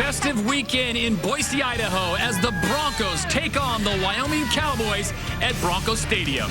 festive weekend in Boise, Idaho, as the Broncos take on the Wyoming Cowboys at Bronco Stadium.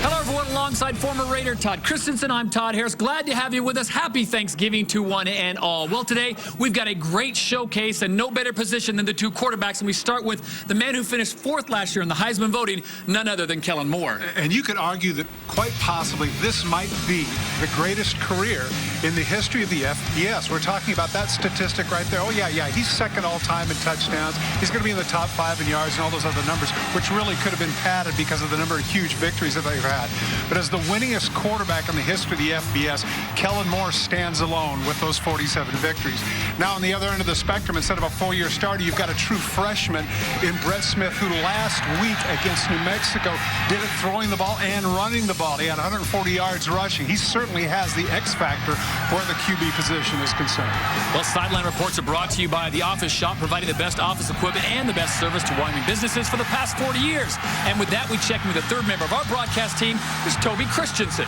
Hello, everyone. Alongside former Raider Todd Christensen, I'm Todd Harris. Glad to have you with us. Happy Thanksgiving to one and all. Well, today we've got a great showcase and no better position than the two quarterbacks. And we start with the man who finished fourth last year in the Heisman voting, none other than Kellen Moore. And you could argue that quite possibly this might be the greatest career in the history of the FBS. We're talking about that statistic right there. Oh, yeah, he's second all-time in touchdowns. He's going to be in the top 5 in yards and all those other numbers, which really could have been padded because of the number of huge victories that they've had. But as the winningest quarterback in the history of the FBS, Kellen Moore stands alone with those 47 victories. Now, on the other end of the spectrum, instead of a 4-year starter, you've got a true freshman in Brett Smith, who last week against New Mexico did it throwing the ball and running the ball. He had 140 yards rushing. He certainly has the X factor where the QB position is concerned. Well, Sideline Reports are brought to you by The Office Shop, providing the best office equipment and the best service to Wyoming businesses for the past 40 years. And with that, we check in with the third member of our broadcast team, is Toby Christensen.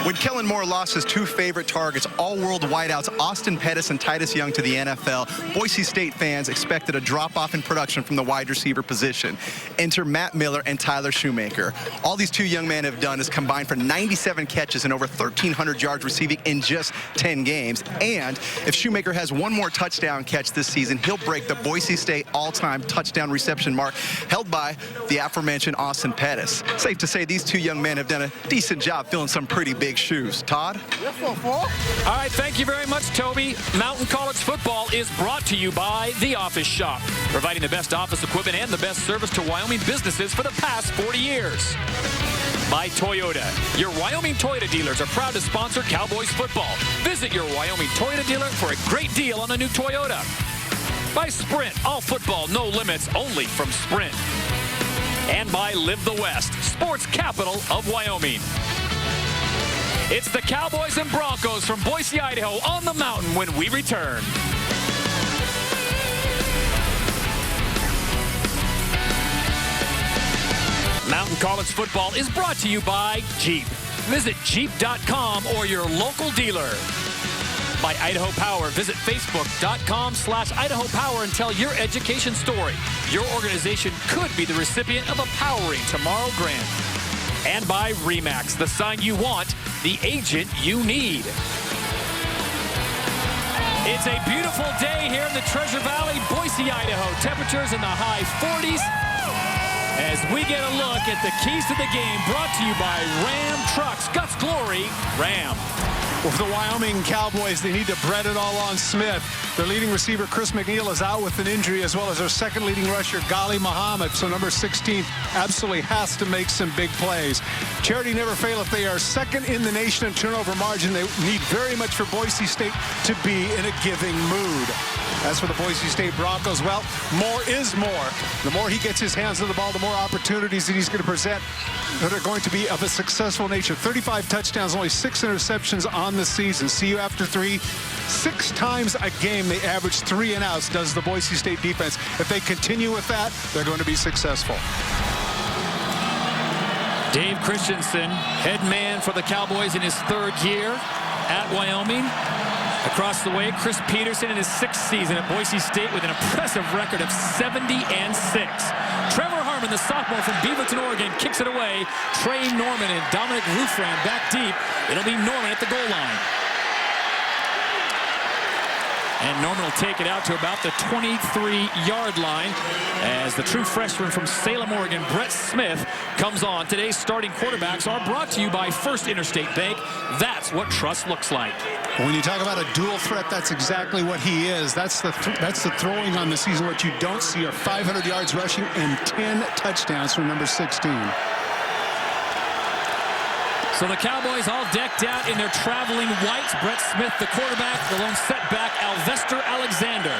When Kellen Moore lost his two favorite targets, all-world wideouts Austin Pettis and Titus Young to the NFL, Boise State fans expected a drop-off in production from the wide receiver position. Enter Matt Miller and Tyler Shoemaker. All these two young men have done is combined for 97 catches and over 1,300 yards receiving in just 10 games. And if Shoemaker has one more touchdown catch this season, he'll break the Boise State all-time touchdown reception mark held by the aforementioned Austin Pettis. Safe to say these two young men have done a decent job filling some pretty big shoes. Todd? All right, thank you very much, Toby. Mountain College football is brought to you by The Office Shop, providing the best office equipment and the best service to Wyoming businesses for the past 40 years. By Toyota. Your Wyoming Toyota dealers are proud to sponsor Cowboys football. Visit your Wyoming Toyota dealer for a great deal on a new Toyota. By Sprint. All football, no limits, only from Sprint. And by Live the West, sports capital of Wyoming. It's the Cowboys and Broncos from Boise, Idaho on the mountain when we return. Mountain College football is brought to you by Jeep. Visit Jeep.com or your local dealer. By Idaho Power. Visit Facebook.com/Idaho Power and tell your education story. Your organization could be the recipient of a Powering Tomorrow grant. And by RE/MAX, the sign you want, the agent you need. It's a beautiful day here in the Treasure Valley, Boise, Idaho. Temperatures in the high 40s as we get a look at the keys to the game, brought to you by Ram Trucks. Guts Glory, Ram. Well, for the Wyoming Cowboys, they need to bread it all on Smith. Their leading receiver, Chris McNeil, is out with an injury, as well as their second leading rusher, Ghali Muhammad. So number 16 absolutely has to make some big plays. Charity never fail. If they are second in the nation in turnover margin, they need very much for Boise State to be in a giving mood. As for the Boise State Broncos, well, more is more. The more he gets his hands on the ball, the more opportunities that he's going to present that are going to be of a successful nature. 35 touchdowns, only 6 interceptions on the season. See you after 3. 6 times a game they average 3 and outs does the Boise State defense. If they continue with that, they're going to be successful. Dave Christensen, head man for the Cowboys in his 3rd year at Wyoming. Across the way, Chris Peterson in his 6th season at Boise State with an impressive record of 70-6. Trevor Harmon, the sophomore from Beaverton, Oregon, kicks it away. Trey Norman and Dominic Rufran back deep. It'll be Norman at the goal line. And Norman will take it out to about the 23-yard line as the true freshman from Salem, Oregon, Brett Smith, comes on. Today's starting quarterbacks are brought to you by First Interstate Bank. That's what trust looks like. When you talk about a dual threat, that's exactly what he is. That's the throwing on the season. What you don't see are 500 yards rushing and 10 touchdowns from number 16. So the Cowboys all decked out in their traveling whites. Brett Smith, the quarterback, the lone setback, Alvester Alexander.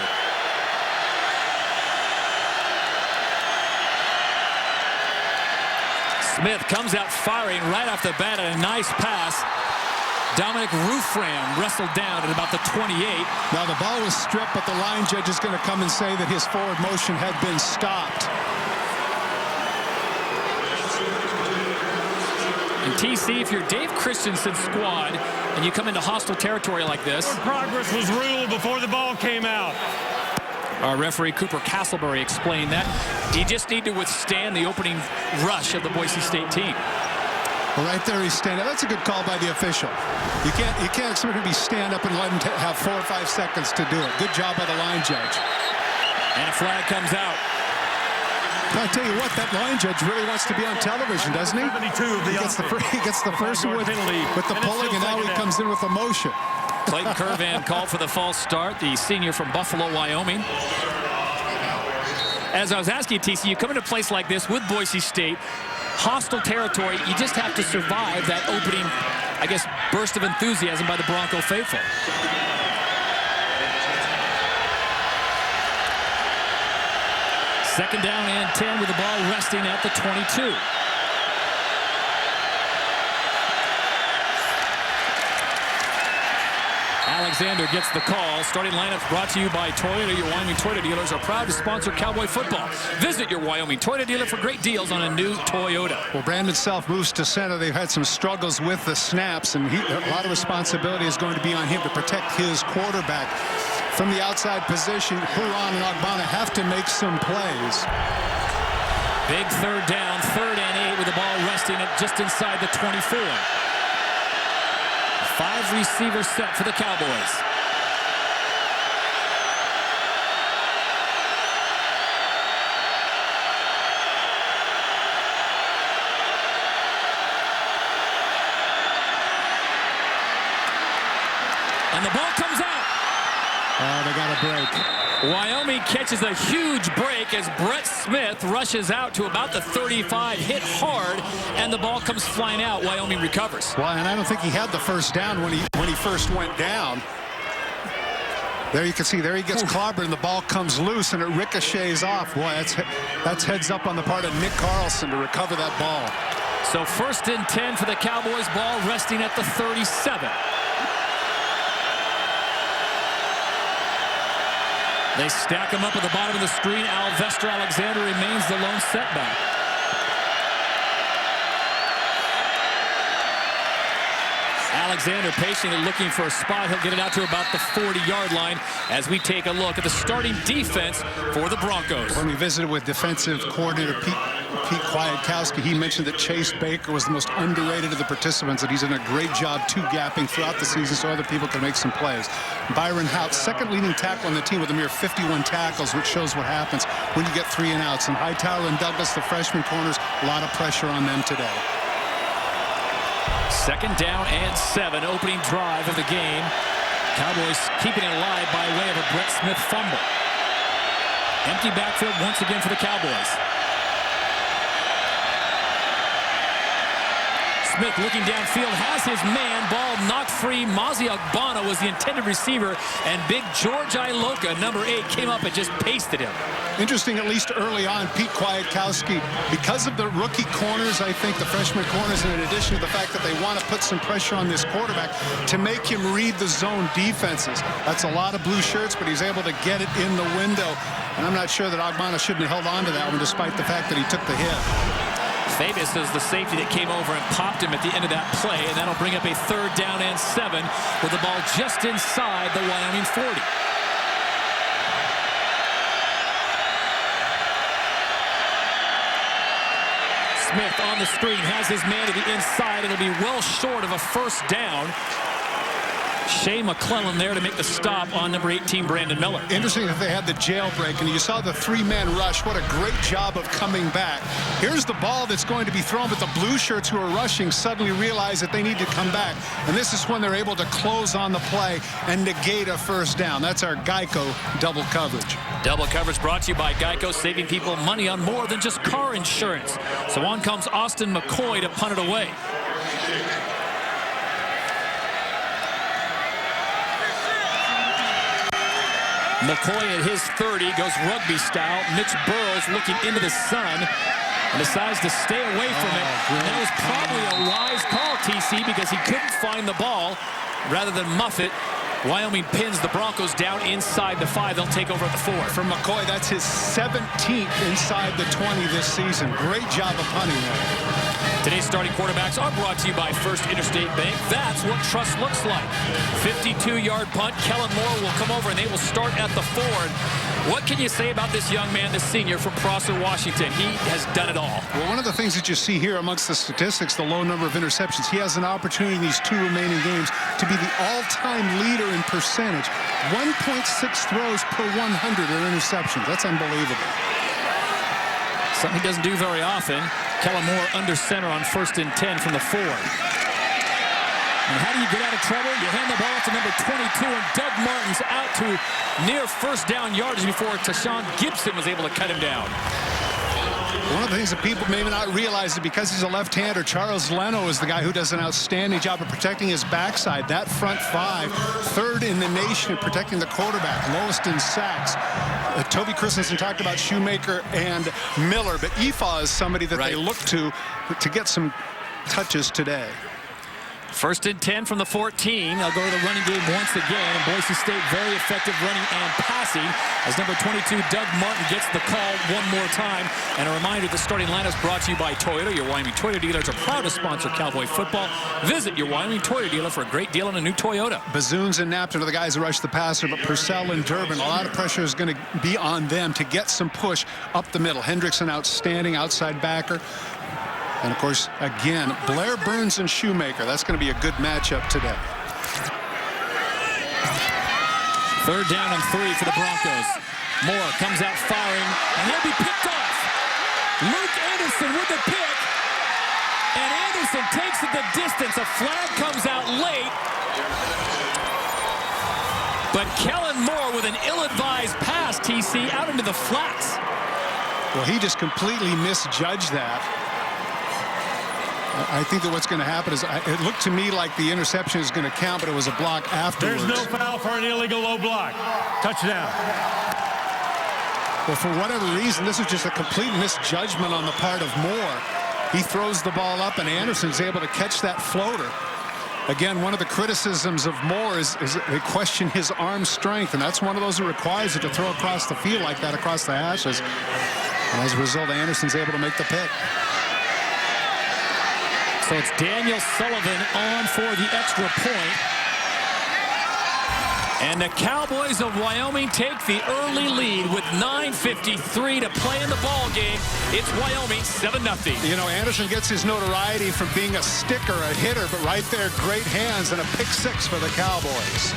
Smith comes out firing right off the bat at a nice pass. Dominic Rufran wrestled down at about the 28. Now the ball was stripped, but the line judge is going to come and say that his forward motion had been stopped. And TC, if you're Dave Christensen's squad, and you come into hostile territory like this. Progress was ruled before the ball came out. Our referee, Cooper Castleberry, explained that you just need to withstand the opening rush of the Boise State team. Well, right there he's standing. That's a good call by the official. You can't expect him to be stand up and let him have 4 or 5 seconds to do it. Good job by the line judge. And a flag comes out. But I tell you what, that line judge really wants to be on television, doesn't he? He gets the first one with the pulling, and now he comes in with the motion. Clayton Curvan called for the false start, the senior from Buffalo, Wyoming. As I was asking you, TC, you come into a place like this with Boise State, hostile territory, you just have to survive that opening, I guess, burst of enthusiasm by the Bronco faithful. Second down and 10 with the ball resting at the 22. Alexander gets the call. Starting lineups brought to you by Toyota. Your Wyoming Toyota dealers are proud to sponsor Cowboy football. Visit your Wyoming Toyota dealer for great deals on a new Toyota. Well, Brandon Self moves to center. They've had some struggles with the snaps, and a lot of responsibility is going to be on him to protect his quarterback. From the outside position, Huron and Ogbonna have to make some plays. Big third down, 3rd and 8 with the ball resting at just inside the 24. 5 receivers set for the Cowboys. And the ball comes out. Oh, they got a break. Wyoming catches a huge break as Brett Smith rushes out to about the 35, hit hard, and the ball comes flying out. Wyoming recovers. Well, and I don't think he had the first down when he first went down. There you can see, there he gets clobbered, and the ball comes loose, and it ricochets off. Boy, that's heads up on the part of Nick Carlson to recover that ball. So 1st and 10 for the Cowboys, ball resting at the 37. They stack him up at the bottom of the screen. Alvester Alexander remains the lone setback. Alexander patiently looking for a spot. He'll get it out to about the 40-yard line as we take a look at the starting defense for the Broncos. When we visited with defensive coordinator Pete Kwiatkowski, he mentioned that Chase Baker was the most underrated of the participants, that he's done a great job two-gapping throughout the season so other people can make some plays. Byron Hout, 2nd leading tackle on the team with a mere 51 tackles, which shows what happens when you get 3 and outs. And Hightower and Douglas, the freshman corners, a lot of pressure on them today. 2nd down and 7, opening drive of the game. Cowboys keeping it alive by way of a Brett Smith fumble. Empty backfield once again for the Cowboys. Smith looking downfield, has his man, ball knocked free. Mazi Ogbonna was the intended receiver, and big George Iloka, number 8, came up and just pasted him. Interesting, at least early on, Pete Kwiatkowski, because of the rookie corners, I think, the freshman corners, and in addition to the fact that they want to put some pressure on this quarterback to make him read the zone defenses. That's a lot of blue shirts, but he's able to get it in the window. And I'm not sure that Ogbonna shouldn't have held on to that one, despite the fact that he took the hit. Fabius is the safety that came over and popped him at the end of that play, and that'll bring up a 3rd down and 7 with the ball just inside the Wyoming 40. Smith on the screen has his man to the inside. It'll be well short of a 1st down. Shea McClellan there to make the stop on number 18, Brandon Miller. Interesting that they had the jailbreak, and you saw the 3-man rush. What a great job of coming back. Here's the ball that's going to be thrown, but the blue shirts who are rushing suddenly realize that they need to come back. And this is when they're able to close on the play and negate a 1st down. That's our Geico double coverage. Double coverage brought to you by Geico, saving people money on more than just car insurance. So on comes Austin McCoy to punt it away. McCoy at his 30 goes rugby style. Mitch Burrows looking into the sun and decides to stay away from it. And that was probably a wise call, TC, because he couldn't find the ball. Rather than muff it, Wyoming pins the Broncos down inside the 5. They'll take over at the 4. For McCoy, that's his 17th inside the 20 this season. Great job of punting there. Today's starting quarterbacks are brought to you by First Interstate Bank. That's what trust looks like. 52-yard punt. Kellen Moore will come over, and they will start at the 4. What can you say about this young man, this senior from Prosser, Washington? He has done it all. Well, one of the things that you see here amongst the statistics, the low number of interceptions, he has an opportunity in these 2 remaining games to be the all-time leader in percentage. 1.6 throws per 100 are interceptions. That's unbelievable. Something he doesn't do very often. Kellen Moore under center on 1st and 10 from the 4. And how do you get out of trouble? You hand the ball to number 22, and Doug Martin's out to near first down yardage before Tashawn Gibson was able to cut him down. One of the things that people may not realize is because he's a left-hander, Charles Leno is the guy who does an outstanding job of protecting his backside. That front 5, 3rd in the nation in protecting the quarterback, lowest in sacks. Toby Christensen talked about Shoemaker and Miller, but Efa is somebody that they look to get some touches today. 1st and 10 from the 14. They'll go to the running game once again, and Boise State very effective running and passing as number 22 Doug Martin gets the call one more time. And a reminder, the starting lineup is brought to you by Toyota. Your Wyoming Toyota dealers are proud to sponsor Cowboy football. Visit your Wyoming Toyota dealer for a great deal on a new Toyota. Bazoons and Napton are the guys who rush the passer, but Purcell and Durbin, a lot of pressure is going to be on them to get some push up the middle. Hendrickson, outstanding outside backer. And, of course, again, Blair, Burns, and Shoemaker. That's going to be a good matchup today. 3rd down and 3 for the Broncos. Moore comes out firing, and he'll be picked off. Luke Anderson with the pick. And Anderson takes it the distance. A flag comes out late. But Kellen Moore with an ill-advised pass, TC, out into the flats. Well, he just completely misjudged that. I think that what's going to happen is it looked to me like the interception is going to count, but it was a block afterwards. There's no foul for an illegal low block. Touchdown. Well, for whatever reason, this is just a complete misjudgment on the part of Moore. He throws the ball up, and Anderson's able to catch that floater. Again, one of the criticisms of Moore is they question his arm strength, and that's one of those that requires it to throw across the field like that, across the hashes. And as a result, Anderson's able to make the pick. So it's Daniel Sullivan on for the extra point. And the Cowboys of Wyoming take the early lead with 9:53 to play in the ball game. It's Wyoming 7-0. You know, Anderson gets his notoriety from being a sticker, a hitter, but right there, great hands and a pick 6 for the Cowboys.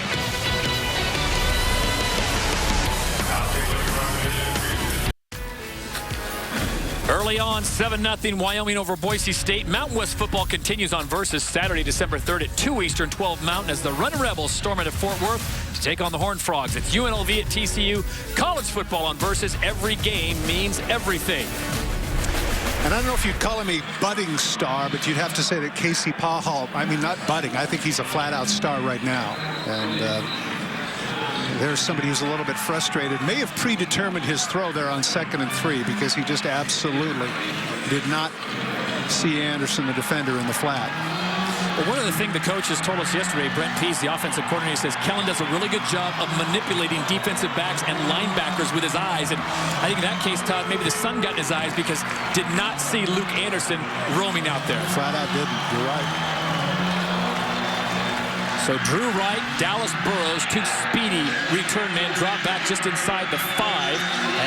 Early on, 7-0 Wyoming over Boise State. Mountain West football continues on Versus Saturday, December 3rd at 2 Eastern, 12 Mountain as the Running Rebels storm into Fort Worth to take on the Horned Frogs. It's UNLV at TCU. College football on Versus. Every game means everything. And I don't know if you'd call him a budding star, but you'd have to say that Casey Pahal, I mean, not budding. I think he's a flat-out star right now. And there's somebody who's a little bit frustrated. May have predetermined his throw there on 2nd and 3 because he just absolutely did not see Anderson, the defender, in the flat. Well, one of the things the coaches told us yesterday, Brent Pease, the offensive coordinator, says Kellen does a really good job of manipulating defensive backs and linebackers with his eyes. And I think in that case, Todd, maybe the sun got in his eyes because did not see Luke Anderson roaming out there. Flat out didn't. You're right. So Drew Wright, Dallas Burrows, 2 speedy return men drop back just inside the 5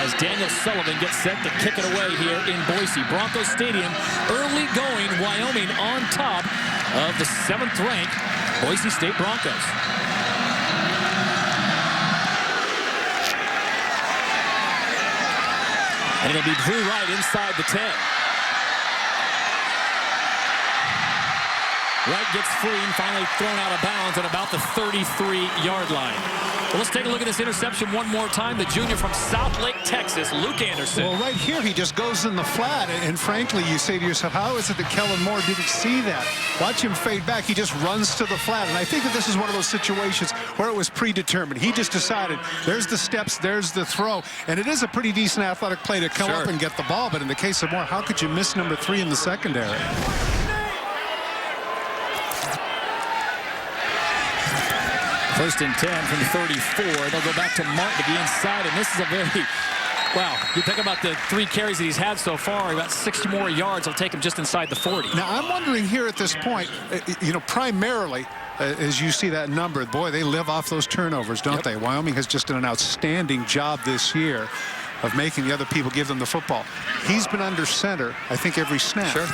as Daniel Sullivan gets set to kick it away here in Boise. Broncos Stadium, early going, Wyoming on top of the 7th-ranked Boise State Broncos. And it'll be Drew Wright inside the 10. Wright gets free and finally thrown out of bounds at about the 33-yard line. Well, let's take a look at this interception one more time. The junior from South Lake, Texas, Luke Anderson. Well, right here, he just goes in the flat. And frankly, you say to yourself, how is it that Kellen Moore didn't see that? Watch him fade back. He just runs to the flat. And I think that this is one of those situations where it was predetermined. He just decided, there's the steps, there's the throw. And it is a pretty decent athletic play to come up and get the ball. But in the case of Moore, how could you miss number 3 in the secondary? First and 10 from the 34. They'll go back to Martin to the inside, and this is a very, well, you think about the 3 carries that he's had so far, about 60 more yards. Will take him just inside the 40. Now, I'm wondering here at this point, primarily, as you see that number, boy, they live off those turnovers, don't they? Wyoming has just done an outstanding job this year of making the other people give them the football. He's been under center, I think, every snap. Sure.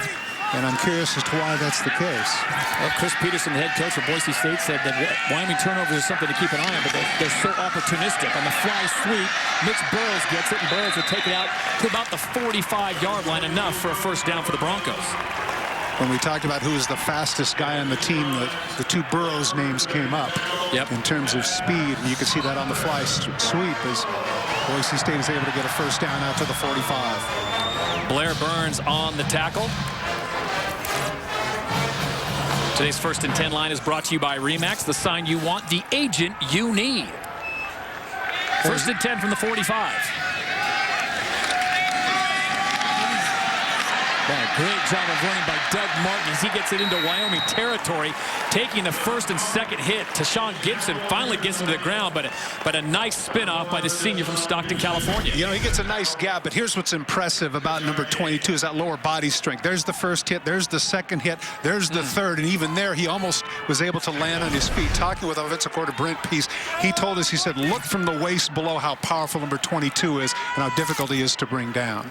And I'm curious as to why that's the case. Well, Chris Peterson, the head coach for Boise State, said that Wyoming turnovers is something to keep an eye on, but they're so opportunistic. On the fly sweep, Mitch Burrows gets it, and Burrows will take it out to about the 45-yard line, enough for a first down for the Broncos. When we talked about who was the fastest guy on the team, the 2 Burrows names came up in terms of speed. And you can see that on the fly sweep as Boise State is able to get a first down out to the 45. Blair Burns on the tackle. Today's first and 10 line is brought to you by Remax, the sign you want, the agent you need. First and 10 from the 45. Great job of running by Doug Martin as he gets it into Wyoming territory, taking the first and second hit. Tashawn Gibson finally gets him to the ground, but a nice spin-off by the senior from Stockton, California. He gets a nice gap, but here's what's impressive about number 22 is that lower body strength. There's the first hit, there's the second hit, there's the third, and even there he almost was able to land on his feet. Talking with offensive coordinator Brent Peace, he told us, he said, look from the waist below how powerful number 22 is and how difficult he is to bring down.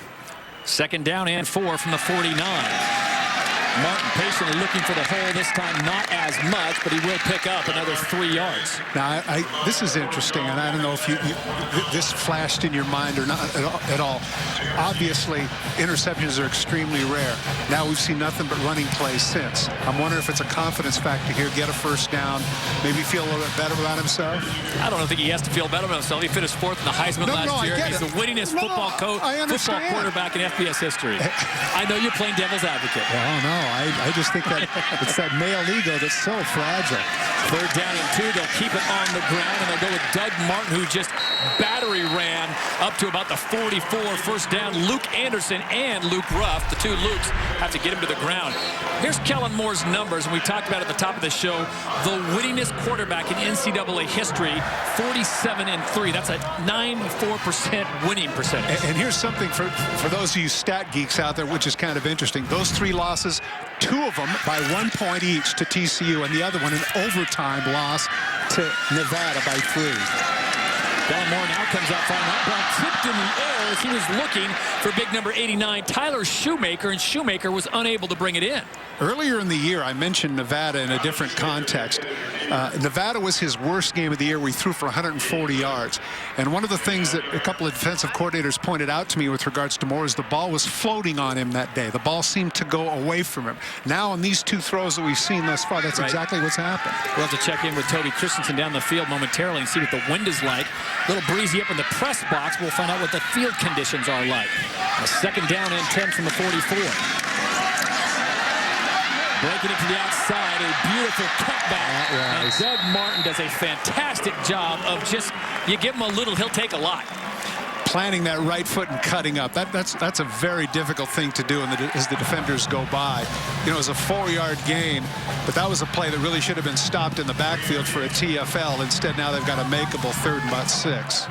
Second down and 4 from the 49. Martin patiently looking for the hole this time, not as much, but he will pick up another 3 yards. Now, this is interesting, and I don't know if this flashed in your mind or not at all. Obviously, interceptions are extremely rare. Now we've seen nothing but running plays since. I'm wondering if it's a confidence factor here, get a first down, maybe feel a little bit better about himself. I don't think he has to feel better about himself. He finished 4th in the Heisman last year. He's the winningest football quarterback in FBS history. I know you're playing devil's advocate. Oh, no. I just think that it's that male ego that's so fragile. Third down and 2. They'll keep it on the ground, and they'll go with Doug Martin, who just battery ran up to about the 44. First down. Luke Anderson and Luke Ruff, the 2 Lukes, have to get him to the ground. Here's Kellen Moore's numbers, and we talked about at the top of the show, the winningest quarterback in NCAA history, 47-3. That's a 94% winning percentage. And here's something for those of you stat geeks out there, which is kind of interesting. Those 3 losses, 2 of them by 1 point each to TCU, and the other one an overtime loss to Nevada by 3. Kellen Moore now comes up, finding that ball tipped in the air as he was looking for big number 89, Tyler Shoemaker, and Shoemaker was unable to bring it in. Earlier in the year, I mentioned Nevada in a different context. Nevada was his worst game of the year. We threw for 140 yards. And one of the things that a couple of defensive coordinators pointed out to me with regards to Moore is the ball was floating on him that day. The ball seemed to go away from him. Now, in these 2 throws that we've seen thus far, that's exactly what's happened. We'll have to check in with Toby Christensen down the field momentarily and see what the wind is like. A little breezy up in the press box. We'll find out what the field conditions are like. A second down and 10 from the 44. Breaking it to the outside, a beautiful cutback. And Doug Martin does a fantastic job of just, you give him a little, he'll take a lot. Planting that right foot and cutting up. That's a very difficult thing to do as the defenders go by. It was a 4-yard gain, but that was a play that really should have been stopped in the backfield for a TFL. Instead, now they've got a makeable 3rd and about 6.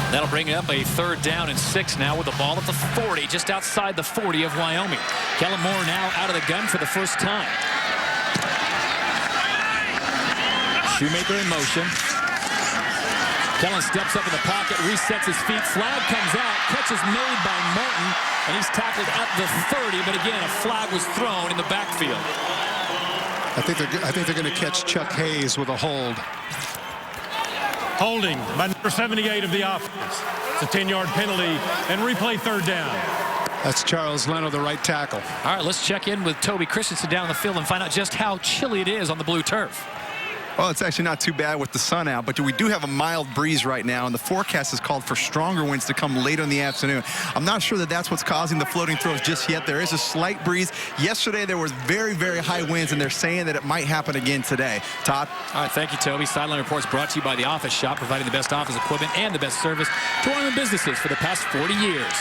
That'll bring up a 3rd down and 6 now with the ball at the 40, just outside the 40 of Wyoming. Kellen Moore now out of the gun for the first time. Shoemaker in motion. Kellen steps up in the pocket, resets his feet. Flag comes out. Catch is made by Martin, and he's tackled at the 30. But again, a flag was thrown in the backfield. I think they're going to catch Chuck Hayes with a hold. Holding by number 78 of the offense. It's a 10-yard penalty and replay 3rd down. That's Charles Leno, the right tackle. All right, let's check in with Toby Christensen down the field and find out just how chilly it is on the blue turf. Well, it's actually not too bad with the sun out, but we do have a mild breeze right now, and the forecast is called for stronger winds to come later in the afternoon. I'm not sure that that's what's causing the floating throws just yet. There is a slight breeze. Yesterday, there was very, very high winds, and they're saying that it might happen again today. Todd? All right, thank you, Toby. Sideline Reports brought to you by The Office Shop, providing the best office equipment and the best service to Wyoming businesses for the past 40 years.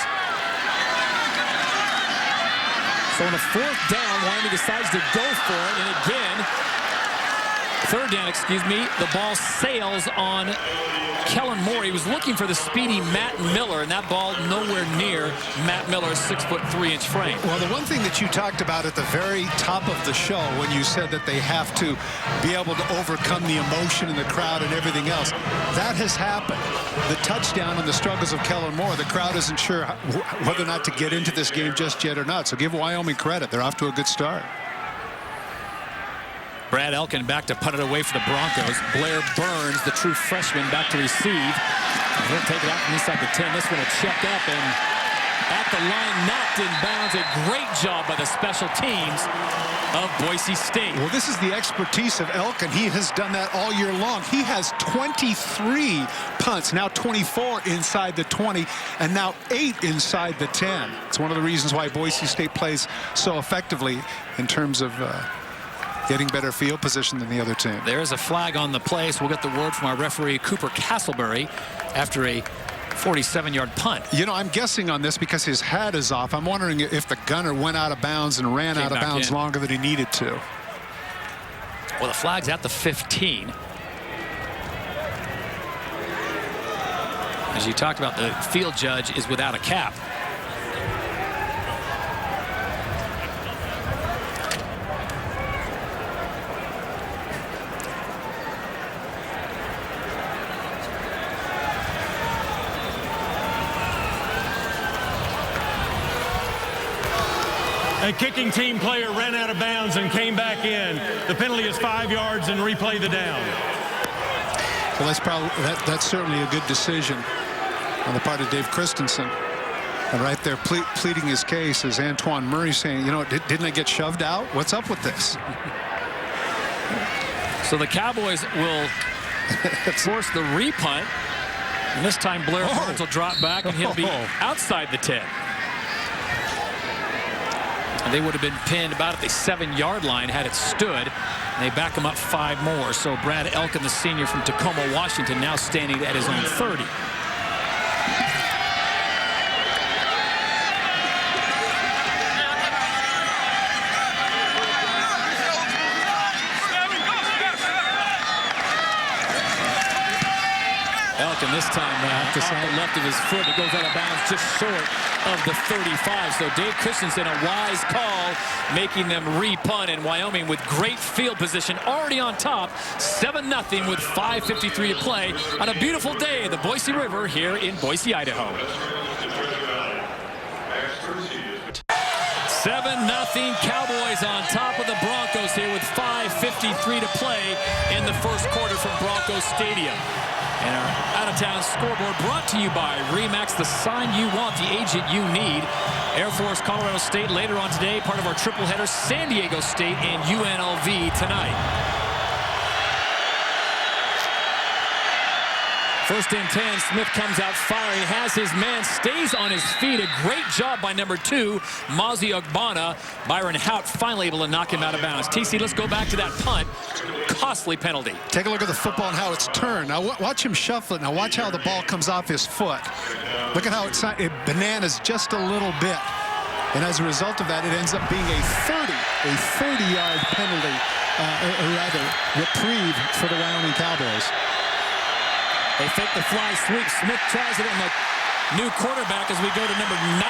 So on the 4th down, Wyoming decides to go for it, and again, Third down, excuse me. The ball sails on Kellen Moore. He was looking for the speedy Matt Miller, and that ball nowhere near Matt Miller's 6'3" frame. Well, the one thing that you talked about at the very top of the show when you said that they have to be able to overcome the emotion in the crowd and everything else, that has happened. The touchdown and the struggles of Kellen Moore, the crowd isn't sure whether or not to get into this game just yet or not. So give Wyoming credit. They're off to a good start. Brad Elkin back to punt it away for the Broncos. Blair Burns, the true freshman, back to receive. He'll take it out from inside the 10. This one will check up and at the line, knocked in bounds. A great job by the special teams of Boise State. Well, this is the expertise of Elkin. He has done that all year long. He has 23 punts, now 24 inside the 20, and now 8 inside the 10. It's one of the reasons why Boise State plays so effectively in terms of getting better field position than the other team. There's a flag on the play, so we'll get the word from our referee, Cooper Castleberry, after a 47-yard punt. You know, I'm guessing on this because his hat is off. I'm wondering if the gunner went out of bounds and ran out of bounds longer than he needed to. Well, the flag's at the 15. As you talked about, the field judge is without a cap. A kicking team player ran out of bounds and came back in. The penalty is 5 yards and replay the down. Well, that's certainly a good decision on the part of Dave Christensen. And right there pleading his case is Antoine Murray saying, you know, didn't I get shoved out? What's up with this? So the Cowboys will force the repunt. And this time Blair Burns will drop back and he'll be outside the 10. And they would have been pinned about at the 7-yard line had it stood. And they back him up 5 more. So Brad Elkin, the senior from Tacoma, Washington, now standing at his own 30. Elkin this time off the left of his foot. It goes out of bounds just short of the 35. So Dave Christensen, a wise call, making them repunt, and Wyoming with great field position already on top, 7-0 with 5:53 to play on a beautiful day at the Boise River here in Boise, Idaho. 7-0 Cowboys on top of the Broncos here with 5:53 to play in the first quarter from Broncos Stadium. And our out-of-town scoreboard brought to you by RE/MAX, the sign you want, the agent you need. Air Force, Colorado State later on today, part of our triple header, San Diego State and UNLV tonight. First and 10, Smith comes out firing, has his man, stays on his feet. A great job by number 2, Mazi Ogbonna. Byron Hout finally able to knock him out of bounds. TC, let's go back to that punt. Costly penalty. Take a look at the football and how it's turned. Now watch him shuffle it. Now watch how the ball comes off his foot. Look at how it bananas just a little bit. And as a result of that, it ends up being a 30-yard penalty, or rather reprieve for the Wyoming Cowboys. They fake the fly sweep. Smith tries it on the new quarterback as we go to number 9.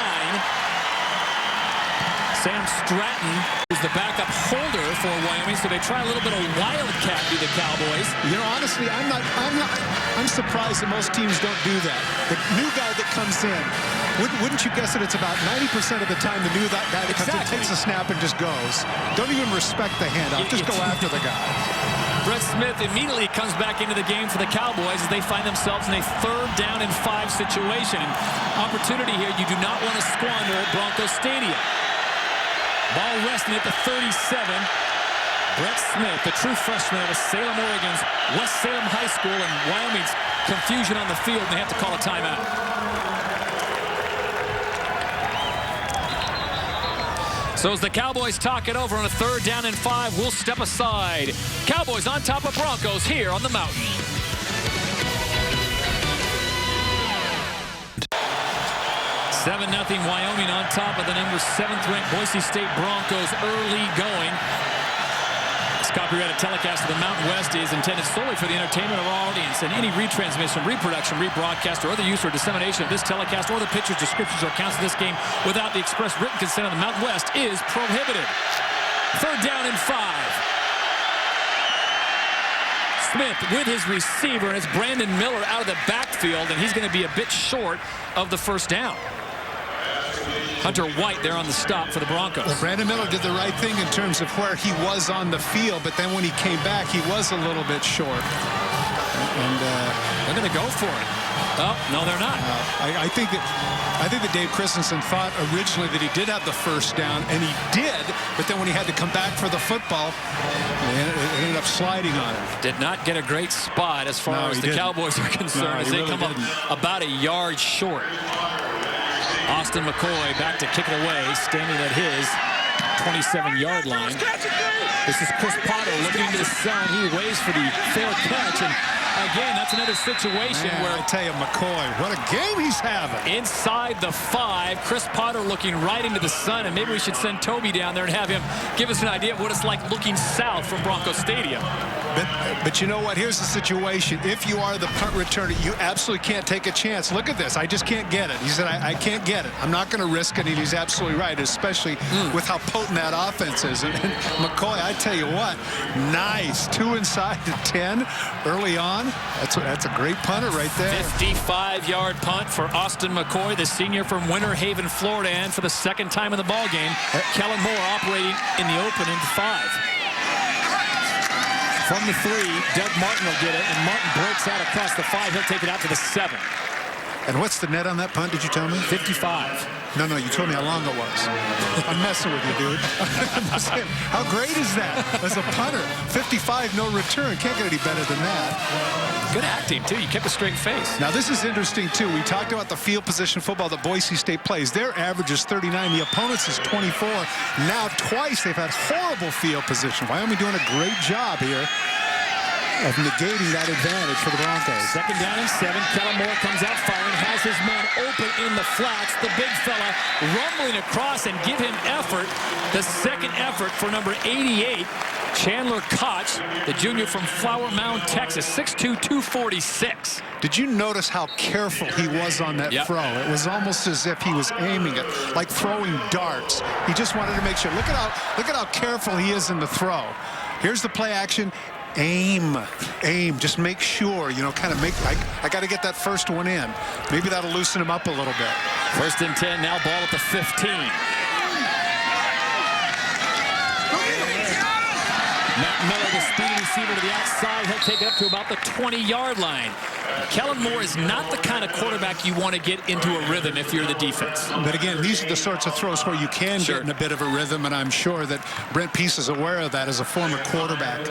Sam Stratton is the backup holder for Wyoming, so they try a little bit of wildcat to the Cowboys. You know, honestly, I'm surprised that most teams don't do that. The new guy that comes in, wouldn't you guess that it's about 90% of the time the new guy that comes in takes a snap and just goes. Don't even respect the handoff. Just go after the guy. Brett Smith immediately comes back into the game for the Cowboys as they find themselves in a 3rd down and 5 situation. Opportunity here you do not want to squander at Broncos Stadium. Ball resting at the 37. Brett Smith, the true freshman out of Salem, Oregon's West Salem High School, and Wyoming's confusion on the field, and they have to call a timeout. So as the Cowboys talk it over on a 3rd down and 5, we'll step aside. Cowboys on top of Broncos here on the mountain. Seven 0 Wyoming on top of the number 7th ranked Boise State Broncos early going. Scott copyrighted telecast of the Mountain West is intended solely for the entertainment of our audience, and any retransmission, reproduction, rebroadcast, or other use or dissemination of this telecast or the pictures, descriptions, or accounts of this game without the express written consent of the Mountain West is prohibited. 3rd down and 5. Smith with his receiver, and it's Brandon Miller out of the backfield, and he's going to be a bit short of the 1st down. Hunter White there on the stop for the Broncos. Well, Brandon Miller did the right thing in terms of where he was on the field, but then when he came back, he was a little bit short. And they're going to go for it. Oh, no, they're not. I think that Dave Christensen thought originally that he did have the 1st down, and he did, but then when he had to come back for the football, it ended up sliding on him. Did not get a great spot as far as the Cowboys are concerned, as they come up about a yard short. Austin McCoy back to kick it away, standing at his 27-yard line. This is Chris Potter looking to the sun. He waits for the fair catch, and again, that's another situation where I tell you, McCoy, what a game he's having. Inside the 5, Chris Potter looking right into the sun, and maybe we should send Toby down there and have him give us an idea of what it's like looking south from Bronco Stadium. But you know what? Here's the situation. If you are the punt returner, you absolutely can't take a chance. Look at this. I just can't get it. He said, I can't get it. I'm not going to risk it. And he's absolutely right, especially with how potent that offense is. And McCoy, I tell you what, nice. 2 inside to 10 early on. That's a great punter right there. 55-yard punt for Austin McCoy, the senior from Winter Haven, Florida, and for the 2nd time in the ballgame, Kellen Moore operating in the open into 5. From the 3, Doug Martin will get it, and Martin breaks out across the 5. He'll take it out to the 7. And what's the net on that punt, did you tell me? 55. No, you told me how long it was. I'm messing with you, dude. I'm saying, how great is that? As a punter, 55, no return. Can't get any better than that. Good acting, too. You kept a straight face. Now, this is interesting, too. We talked about the field position football that Boise State plays. Their average is 39. The opponent's is 24. Now, twice they've had horrible field position. Wyoming doing a great job here of negating that advantage for the Broncos. 2nd down and 7. Kellen Moore comes out firing, has his man open in the flats. The big fella rumbling across and give him effort. The 2nd effort for number 88, Chandler Koch, the junior from Flower Mound, Texas, 6'2", 246. Did you notice how careful he was on that throw? It was almost as if he was aiming it, like throwing darts. He just wanted to make sure. Look at how careful he is in the throw. Here's the play action. Aim, just make sure, kind of I got to get that first one in. Maybe that'll loosen him up a little bit. 1st and 10, now ball at the 15. Matt Miller, the speedy receiver to the outside. He'll take it up to about the 20-yard line. Kellen Moore is not the kind of quarterback you want to get into a rhythm if you're the defense. But again, these are the sorts of throws where you can get in a bit of a rhythm, and I'm sure that Brent Peace is aware of that as a former quarterback.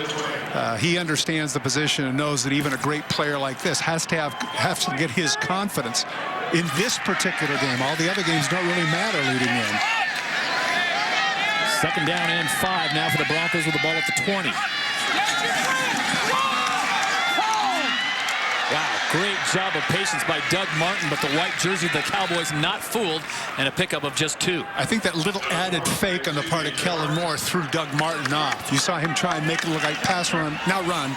He understands the position and knows that even a great player like this has to get his confidence in this particular game. All the other games don't really matter leading in. 2nd down and 5 now for the Broncos with the ball at the 20. Wow, great job of patience by Doug Martin, but the white jersey of the Cowboys not fooled, and a pickup of just 2. I think that little added fake on the part of Kellen Moore threw Doug Martin off. You saw him try and make it look like pass run, now run,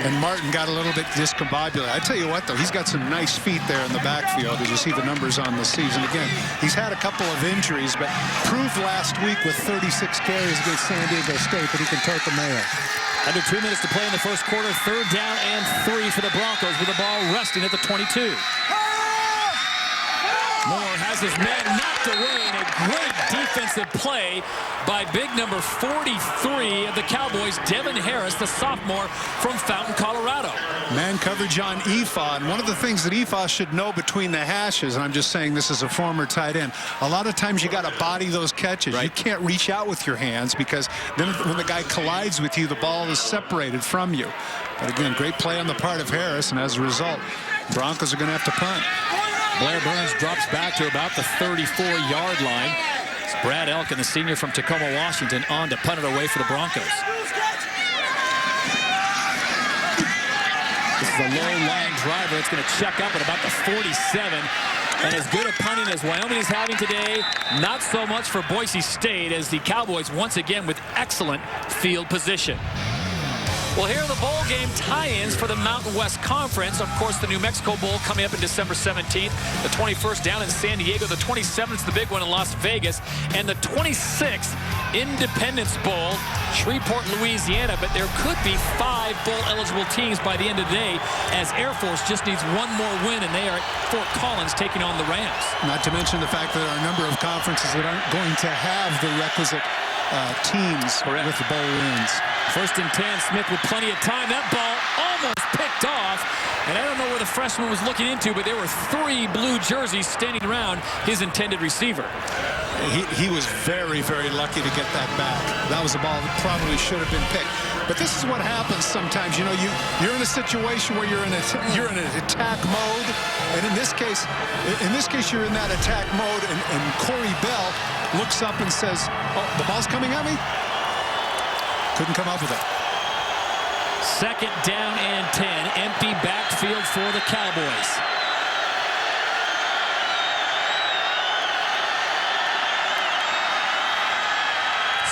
and Martin got a little bit discombobulated. I tell you what, though, he's got some nice feet there in the backfield as you see the numbers on the season. Again, he's had a couple of injuries, but proved last week with 36 carries against San Diego State that he can tote the mail. Under 2 minutes to play in the 1st quarter. 3rd down and 3 for the Broncos with the ball resting at the 22. Moore has his man knocked away in a great defensive play by big number 43 of the Cowboys, Devin Harris, the sophomore from Fountain, Colorado. Man coverage on Efa, and one of the things that Efa should know between the hashes, and I'm just saying this is a former tight end, a lot of times you got to body those catches. Right. You can't reach out with your hands because then when the guy collides with you, the ball is separated from you. But again, great play on the part of Harris, and as a result, Broncos are going to have to punt. Blair Burns drops back to about the 34-yard line. It's Brad Elkin, the senior from Tacoma, Washington, on to punt it away for the Broncos. This is a low-lying driver. It's going to check up at about the 47. And as good a punting as Wyoming is having today, not so much for Boise State, as the Cowboys once again with excellent field position. Well, here are the bowl game tie-ins for the Mountain West Conference. Of course, the New Mexico Bowl coming up in December 17th. The 21st down in San Diego. The 27th is the big one in Las Vegas. And the 26th, Independence Bowl, Shreveport, Louisiana. But there could be 5 bowl-eligible teams by the end of the day, as Air Force just needs one more win, and they are at Fort Collins taking on the Rams. Not to mention the fact that there are a number of conferences that aren't going to have the requisite teams with the bowl wins. 1st and 10, Smith with plenty of time. That ball almost picked off. And I don't know where the freshman was looking into, but there were 3 blue jerseys standing around his intended receiver. He was very, very lucky to get that back. That was a ball that probably should have been picked. But this is what happens sometimes. You know, you're in a situation where you're in an attack mode, and in this case, you're in that attack mode, and Corey Bell looks up and says, "Oh, the ball's coming at me." Couldn't come up with it. 2nd down and 10. Empty backfield for the Cowboys.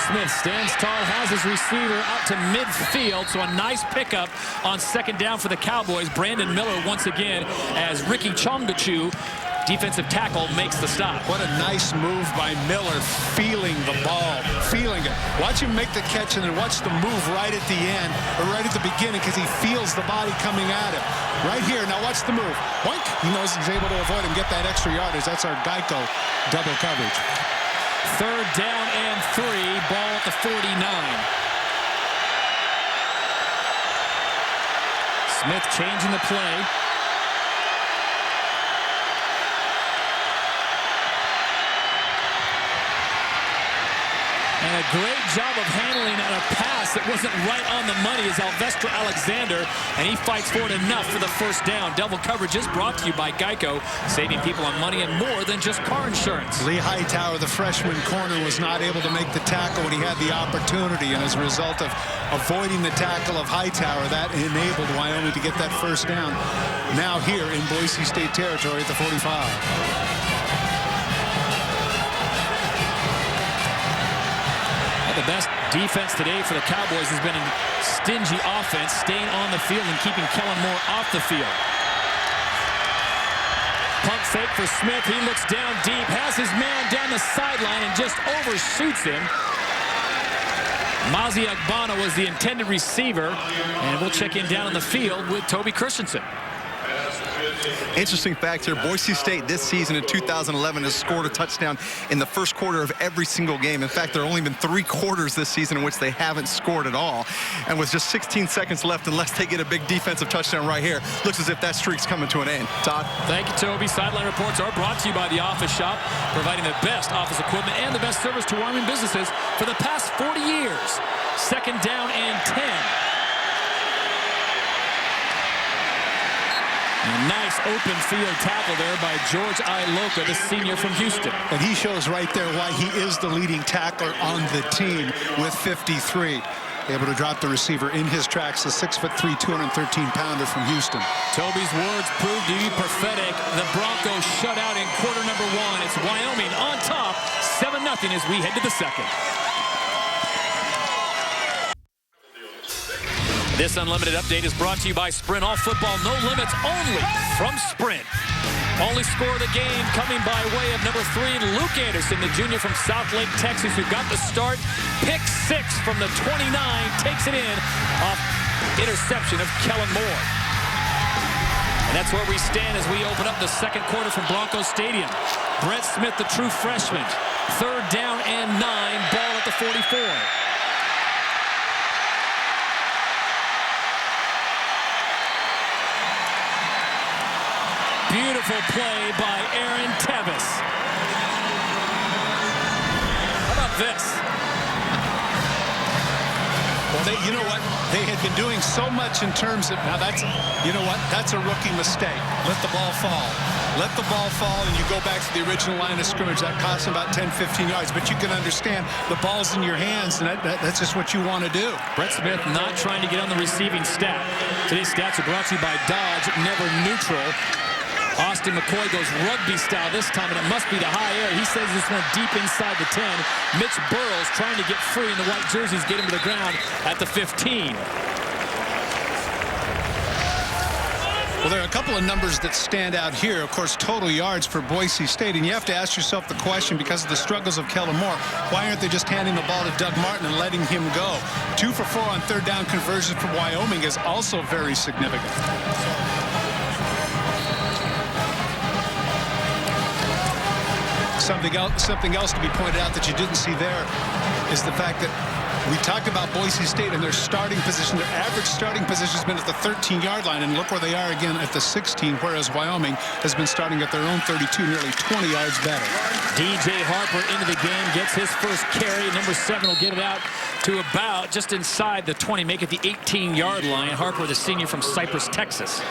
Smith stands tall, has his receiver out to midfield, so a nice pickup on 2nd down for the Cowboys. Brandon Miller once again as Ricky Chongachu, defensive tackle, makes the stop. What a nice move by Miller, feeling the ball, feeling it. Watch him make the catch and then watch the move right at the end, or right at the beginning, because he feels the body coming at him. Right here, now watch the move. Boink! He knows he's able to avoid him, get that extra yardage. That's our Geico double coverage. 3rd down and 3, ball at the 49. Smith changing the play. And a great job of handling a pass that wasn't right on the money is Alvestra Alexander, and he fights for it enough for the 1st down. Double coverage is brought to you by Geico, saving people on money and more than just car insurance. Lee Hightower, the freshman corner, was not able to make the tackle when he had the opportunity, and as a result of avoiding the tackle of Hightower, that enabled Wyoming to get that 1st down. Now here in Boise State territory at the 45. The best defense today for the Cowboys has been a stingy offense, staying on the field and keeping Kellen Moore off the field. Pump fake for Smith. He looks down deep, has his man down the sideline, and just overshoots him. Mazi Agbana was the intended receiver, and we'll check in down on the field with Toby Christensen. Interesting fact here, Boise State this season in 2011 has scored a touchdown in the 1st quarter of every single game. In fact, there have only been 3 quarters this season in which they haven't scored at all. And with just 16 seconds left, unless they get a big defensive touchdown right here, looks as if that streak's coming to an end. Todd? Thank you, Toby. Sideline reports are brought to you by The Office Shop, providing the best office equipment and the best service to Wyoming businesses for the past 40 years. 2nd down and 10. A nice open field tackle there by George Iloka, the senior from Houston. And he shows right there why he is the leading tackler on the team with 53. Able to drop the receiver in his tracks, the 6'3", 213-pounder from Houston. Toby's words proved to be prophetic. The Broncos shut out in quarter number 1. It's Wyoming on top, 7-0 as we head to the 2nd. This Unlimited update is brought to you by Sprint. All football, no limits, only from Sprint. Only score of the game coming by way of number 3, Luke Anderson, the junior from Southlake, Texas, who got the start. Pick 6 from the 29, takes it in off interception of Kellen Moore. And that's where we stand as we open up the 2nd quarter from Broncos Stadium. Brett Smith, the true freshman. 3rd down and 9, ball at the 44. Beautiful play by Aaron Tevis. How about this? Well, you know what? They had been doing so much in terms of, now that's, you know what? That's a rookie mistake. Let the ball fall. Let the ball fall, and you go back to the original line of scrimmage. That costs them about 10, 15 yards. But you can understand the ball's in your hands, and that's just what you want to do. Brett Smith not trying to get on the receiving stat. Today's stats are brought to you by Dodge, never neutral. Austin McCoy goes rugby style this time, and it must be the high air. He says this went deep inside the 10. Mitch Burrows trying to get free, and the white jerseys get him to the ground at the 15. Well, there are a couple of numbers that stand out here. Of course, total yards for Boise State. And you have to ask yourself the question, because of the struggles of Kellen Moore, why aren't they just handing the ball to Doug Martin and letting him go? 2 for 4 on third down conversions for Wyoming is also very significant. Something else to be pointed out that you didn't see there is the fact that we talked about Boise State and their starting position. Their average starting position has been at the 13-yard line, and look where they are again at the 16, whereas Wyoming has been starting at their own 32, nearly 20 yards better. DJ Harper into the game, gets his first carry. Number 7 will get it out to about just inside the 20, make it the 18-yard line. Harper, the senior from Cypress, Texas.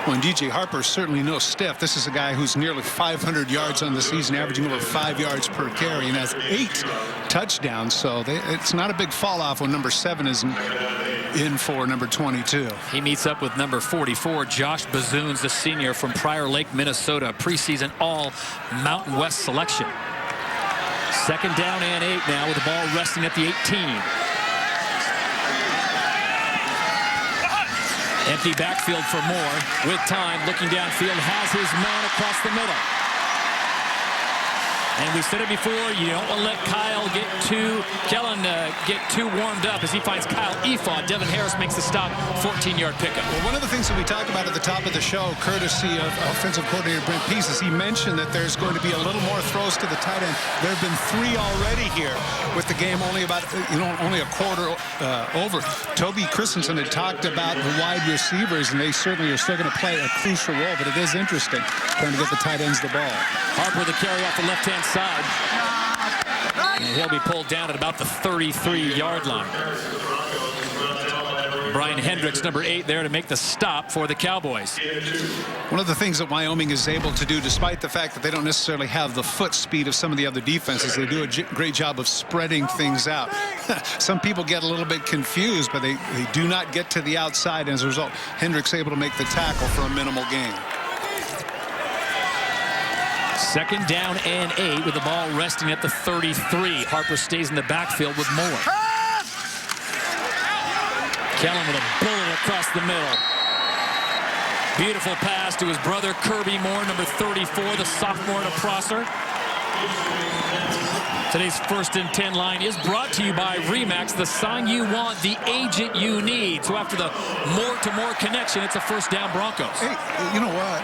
Well, and DJ Harper is certainly no stiff. This is a guy who's nearly 500 yards on the season, averaging over 5 yards per carry, and has 8 touchdowns. So it's not a big fall off when number 7 is in for number 22. He meets up with number 44, Josh Bazoons, the senior from Prior Lake, Minnesota, preseason all Mountain West selection. 2nd down and 8 now with the ball resting at the 18. Empty backfield for Moore. With time, looking downfield, has his man across the middle. And we said it before, you don't want to let Kellen get too warmed up as he finds Kyle Efaw. Devin Harris makes the stop, 14-yard pickup. Well, one of the things that we talked about at the top of the show, courtesy of offensive coordinator Brent Pease, is he mentioned that there's going to be a little more throws to the tight end. There have been 3 already here, with the game only a quarter over. Toby Christensen had talked about the wide receivers, and they certainly are still going to play a crucial role, but it is interesting trying to get the tight ends the ball. Harper the carry off the left-hand side. And he'll be pulled down at about the 33-yard line. Brian Hendricks, number 8, there to make the stop for the Cowboys. One of the things that Wyoming is able to do, despite the fact that they don't necessarily have the foot speed of some of the other defenses, they do a great job of spreading things out. Some people get a little bit confused, but they do not get to the outside. And as a result, Hendricks able to make the tackle for a minimal gain. 2nd down and 8 with the ball resting at the 33. Harper stays in the backfield with Moore. Kellen with a bullet across the middle. Beautiful pass to his brother Kirby Moore, number 34, the sophomore at Prosser. Today's 1st and 10 line is brought to you by Remax, the sign you want, the agent you need. So after the more-to-more connection, it's a 1st down Broncos. Hey, you know what?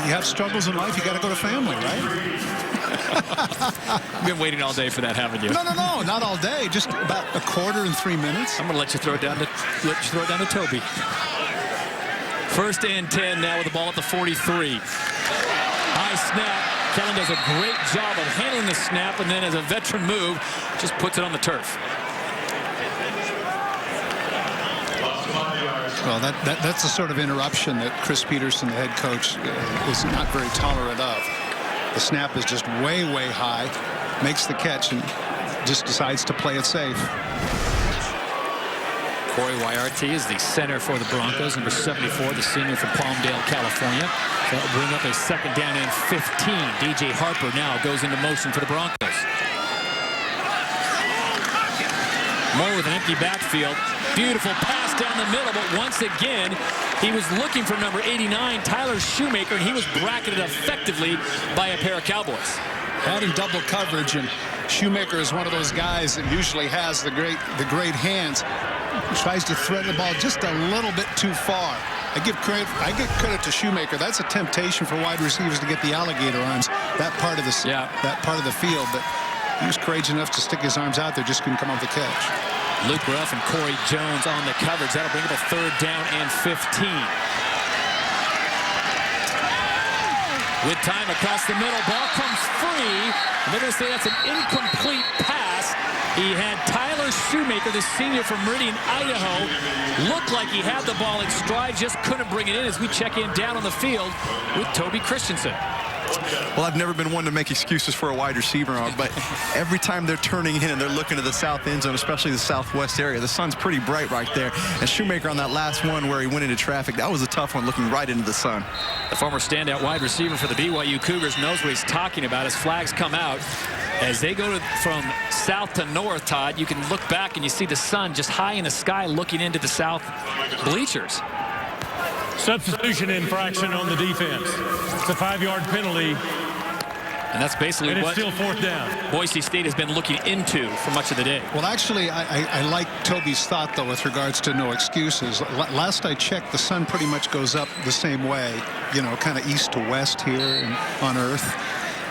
You have struggles in life, you got to go to family, right? You've been waiting all day for that, haven't you? No, not all day. Just about a quarter and 3 minutes. I'm going to let you throw it down to Toby. 1st and 10 now with the ball at the 43. High snap. Kellen does a great job of handling the snap, and then as a veteran move, just puts it on the turf. Well, that's the sort of interruption that Chris Peterson, the head coach, is not very tolerant of. The snap is just way, way high, makes the catch, and just decides to play it safe. Corey Wyarty is the center for the Broncos, number 74, the senior from Palmdale, California. So that'll bring up a 2nd down and 15. DJ Harper now goes into motion for the Broncos. Moore with an empty backfield. Beautiful pass down the middle, but once again, he was looking for number 89, Tyler Shoemaker, and he was bracketed effectively by a pair of Cowboys. Had in double coverage, and Shoemaker is one of those guys that usually has the great hands. Tries to thread the ball just a little bit too far. I give credit to Shoemaker. That's a temptation for wide receivers to get the alligator arms, that part of the field. But he was courageous enough to stick his arms out there, just couldn't come off the catch. Luke Ruff and Corey Jones on the coverage. That'll bring up a 3rd down and 15. With time across the middle, ball comes free. And they're going to say that's an incomplete pass. He had Tyler Shoemaker, the senior from Meridian, Idaho, looked like he had the ball in stride, just couldn't bring it in as we check in down on the field with Toby Christensen. Well, I've never been one to make excuses for a wide receiver, but every time they're turning in and they're looking to the south end zone, especially the southwest area, the sun's pretty bright right there. And Shoemaker on that last one where he went into traffic, that was a tough one, looking right into the sun. The former standout wide receiver for the BYU Cougars knows what he's talking about as flags come out. As they go from south to north, Todd, you can look back and you see the sun just high in the sky looking into the south bleachers. Substitution infraction on the defense. It's a 5-yard penalty. And that's basically and it's what still 4th down. Boise State has been looking into for much of the day. Well, actually, I like Toby's thought, though, with regards to no excuses. Last I checked, the sun pretty much goes up the same way, you know, kind of east to west here on Earth.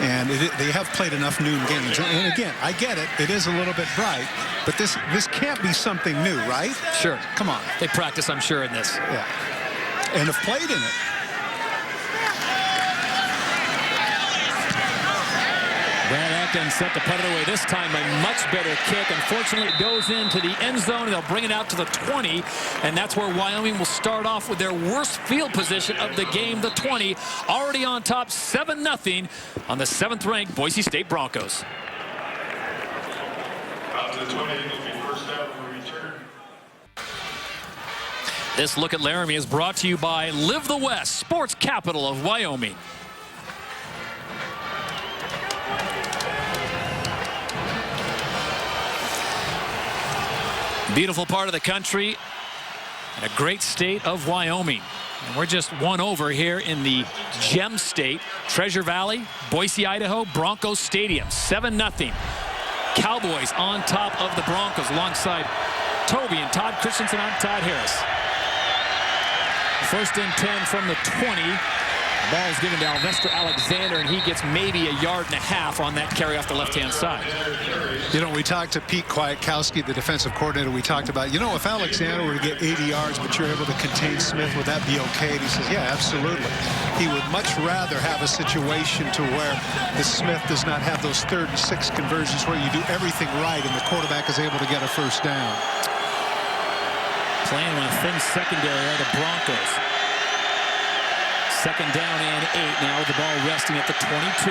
And they have played enough noon games. And again, I get it. It is a little bit bright. But this can't be something new, right? Sure. Come on. They practice, I'm sure, in this. Yeah. And have played in it. Brad Atkins set to put it away this time. A much better kick. Unfortunately, it goes into the end zone. They'll bring it out to the 20. And that's where Wyoming will start off with their worst field position of the game, the 20. Already on top, 7-0 on the 7th-ranked Boise State Broncos. This look at Laramie is brought to you by Live the West, sports capital of Wyoming. Beautiful part of the country and a great state of Wyoming. And we're just one over here in the Gem State, Treasure Valley, Boise, Idaho, Broncos Stadium, 7-0. Cowboys on top of the Broncos alongside Toby and Todd Christensen on Todd Harris. 1st and 10 from the 20. The ball is given to Alvester Alexander, and he gets maybe 1.5 yards on that carry off the left-hand side. You know, we talked to Pete Kwiatkowski, the defensive coordinator. We talked about, you know, if Alexander were to get 80 yards, but you're able to contain Smith, would that be okay? And he says, yeah, absolutely. He would much rather have a situation to where the Smith does not have those 3rd and 6 conversions where you do everything right and the quarterback is able to get a 1st down. Playing on a thin secondary are the Broncos. 2nd down and 8 now with the ball resting at the 22.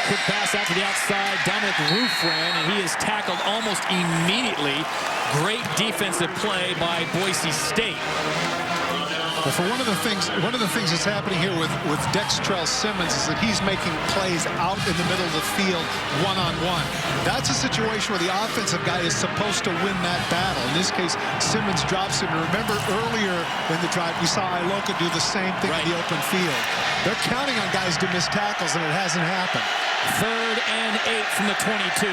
Quick pass out to the outside. Dominic Roof ran, and he is tackled almost immediately. Great defensive play by Boise State. Well, for one of the things that's happening here with Dextrell Simmons is that he's making plays out in the middle of the field one-on-one. That's a situation where the offensive guy is supposed to win that battle. In this case, Simmons drops him. And remember earlier in the drive, we saw Iloka do the same thing in the open field. They're counting on guys to miss tackles, and it hasn't happened. 3rd and 8 from the 22.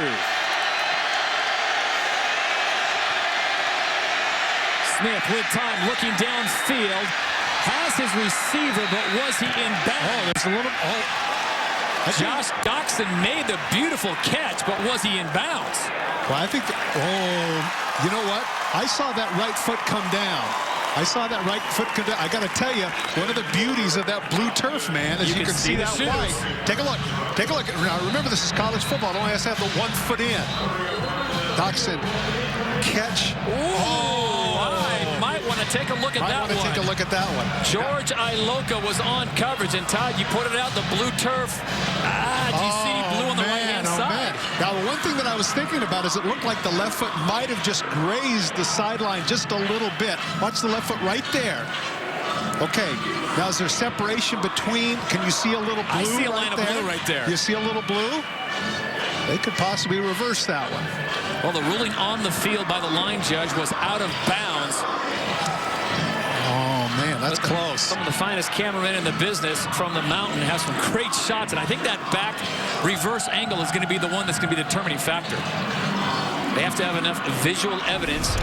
Smith with time, looking downfield, has his receiver, but was he in bounds? Oh, there's a little. Josh Doxson made the beautiful catch, but was he in bounds? Well, I think. You know what? I saw that right foot come down. I got to tell you, one of the beauties of that blue turf, man, is you can see that white. Take a look. Now, remember, this is college football. It only has to have the 1 foot in. Doxson catch. Take a look at that one. Take a look at that one. George Iloka was on coverage, and Todd, you put it out, the blue turf. Do you see blue on the right-hand side? Now, the one thing that I was thinking about is it looked like the left foot might have just grazed the sideline just a little bit. Watch the left foot right there. Okay, now is there separation between? Can you see a little blue? I see a line of blue right there. You see a little blue? They could possibly reverse that one. Well, the ruling on the field by the line judge was out of bounds. Oh, man, that's close. Some of the finest cameramen in the business from the mountain have some great shots, and I think that back reverse angle is going to be the one that's going to be the determining factor. They have to have enough visual evidence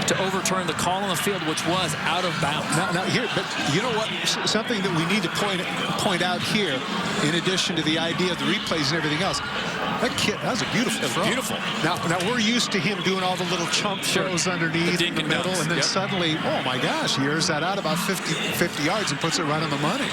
to overturn the call on the field, which was out of bounds. Now here, but you know what? Something that we need to point out here, in addition to the idea of the replays and everything else, that was a beautiful throw. Beautiful. Now we're used to him doing all the little chump throws underneath in the middle, and then suddenly, oh my gosh, he airs that out about 50 yards and puts it right on the money.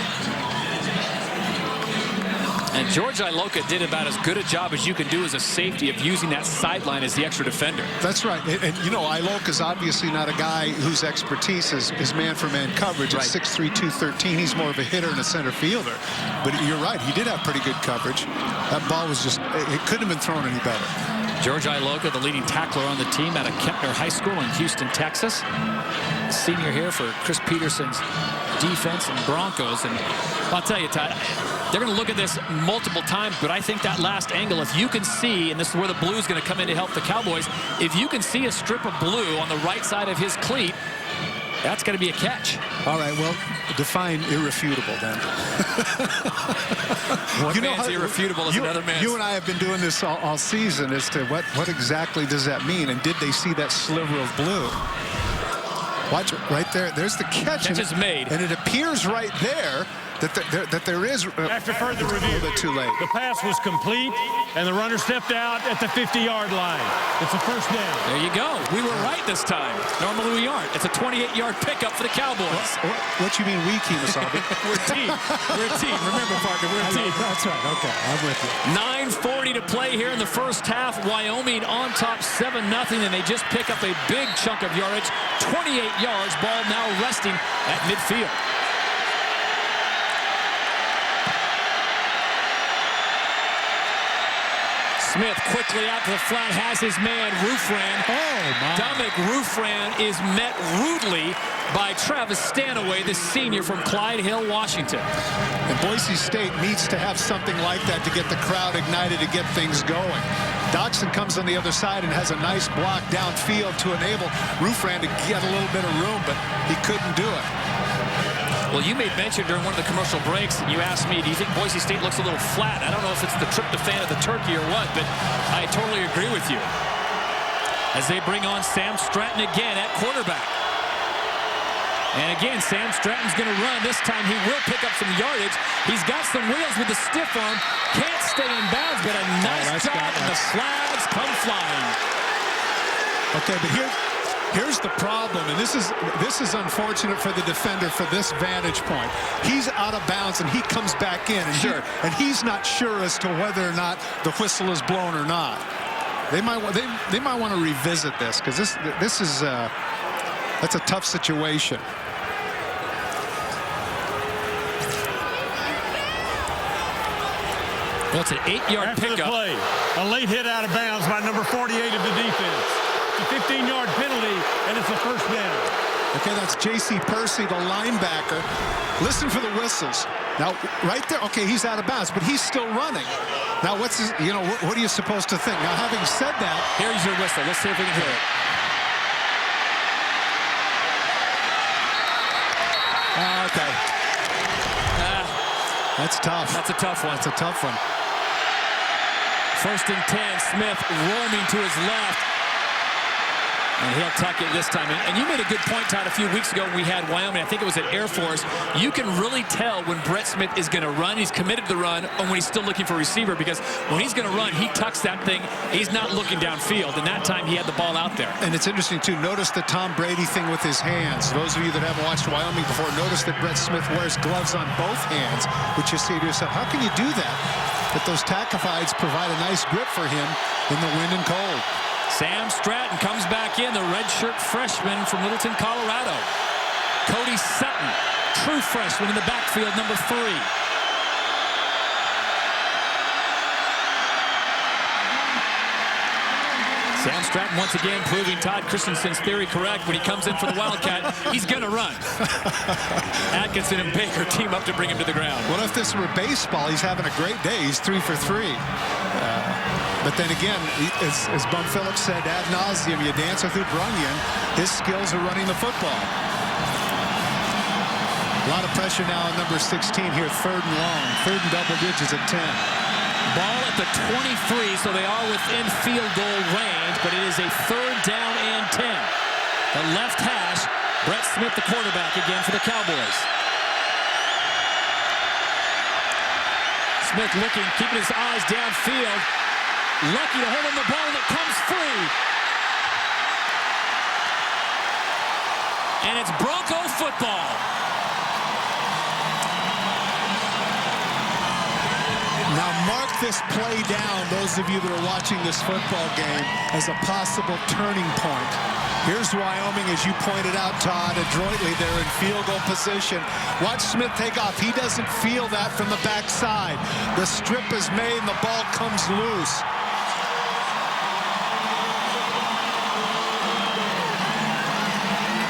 And George Iloka did about as good a job as you can do as a safety of using that sideline as the extra defender. That's right. And you know, Iloka's obviously not a guy whose expertise is man-for-man coverage. At 6'3", 213, he's more of a hitter and a center fielder. But you're right, he did have pretty good coverage. That ball was just, it couldn't have been thrown any better. George Iloka, the leading tackler on the team out of Kempner High School in Houston, Texas. Senior here for Chris Peterson's defense and Broncos. And I'll tell you, Todd, They're going to look at this multiple times, but I think that last angle, if you can see, and this is where the blue is going to come in to help the Cowboys, if you can see a strip of blue on the right side of his cleat, that's going to be a catch. All right, well, define irrefutable then. One man's irrefutable is another man's. You and I have been doing this all season as to what exactly does that mean, and did they see that sliver of blue? Watch it right there. There's the catch. Catch is made. And it appears right there that there is After further review, a little bit too late. The pass was complete, and the runner stepped out at the 50-yard line. It's a first down. There you go. We were right this time. Normally we aren't. It's a 28-yard pickup for the Cowboys. What you mean we, Kemosabe? We're a team. We're a team. Remember, partner, we're a team. That's right. Okay, I'm with you. 9:40 to play here in the first half. Wyoming on top 7-0, and they just pick up a big chunk of yardage. 28 yards. Ball now resting at midfield. Smith quickly out to the flat, has his man, Roofran. Oh, my. Dominic Roofran is met rudely by Travis Stanaway, the senior from Clyde Hill, Washington. And Boise State needs to have something like that to get the crowd ignited, to get things going. Doxson comes on the other side and has a nice block downfield to enable Roofran to get a little bit of room, but he couldn't do it. Well, you made mention during one of the commercial breaks, and you asked me, do you think Boise State looks a little flat? I don't know if it's the tryptophan of the turkey or what, but I totally agree with you. As they bring on Sam Stratton again at quarterback. And again, Sam Stratton's going to run. This time he will pick up some yardage. He's got some wheels with the stiff arm. Can't stay in bounds, but a nice job, and the flags come flying. Okay, but here's the problem, and this is unfortunate for the defender for this vantage point. He's out of bounds, and he comes back in, and he's not sure as to whether or not the whistle is blown or not. They might want to revisit this, because this is that's a tough situation. Well, it's an 8-yard pickup. Play, a late hit out of bounds by number 48 of the defense. A 15-yard penalty, and it's a first down. Okay, that's J.C. Percy, the linebacker. Listen for the whistles. Now, right there, okay, he's out of bounds, but he's still running. Now, what are you supposed to think? Now, having said that, here's your whistle. Let's see if we can hear it. Okay. That's tough. That's a tough one. That's a tough one. 1st and 10. Smith roaming to his left. And he'll tuck it this time. And you made a good point, Todd, a few weeks ago when we had Wyoming. I think it was at Air Force. You can really tell when Brett Smith is going to run. He's committed to the run, and when he's still looking for a receiver, because when he's going to run, he tucks that thing. He's not looking downfield. And that time he had the ball out there. And it's interesting, too. Notice the Tom Brady thing with his hands. Those of you that haven't watched Wyoming before, notice that Brett Smith wears gloves on both hands, which you say to yourself, how can you do that? But those tackifieds provide a nice grip for him in the wind and cold. Sam Stratton comes back in, the redshirt freshman from Littleton, Colorado. Cody Sutton, true freshman in the backfield, number 3. Sam Stratton once again proving Todd Christensen's theory correct. When he comes in for the Wildcat, he's going to run. Atkinson and Baker team up to bring him to the ground. Well, if this were baseball, he's having a great day. He's 3 for 3. But then again, as Bum Phillips said ad nauseum, you dance with who brung you in. His skills are running the football. A lot of pressure now on number 16 here, 3rd and long. 3rd and double digits at 10. Ball at the 23, so they are within field goal range, but it is a 3rd down and 10. The left hash, Brett Smith, the quarterback again for the Cowboys. Smith looking, keeping his eyes downfield. Lucky to hold on the ball, and it comes free. And it's Bronco football. Now mark this play down, those of you that are watching this football game, as a possible turning point. Here's Wyoming, as you pointed out, Todd, adroitly they're in field goal position. Watch Smith take off. He doesn't feel that from the backside. The strip is made and the ball comes loose.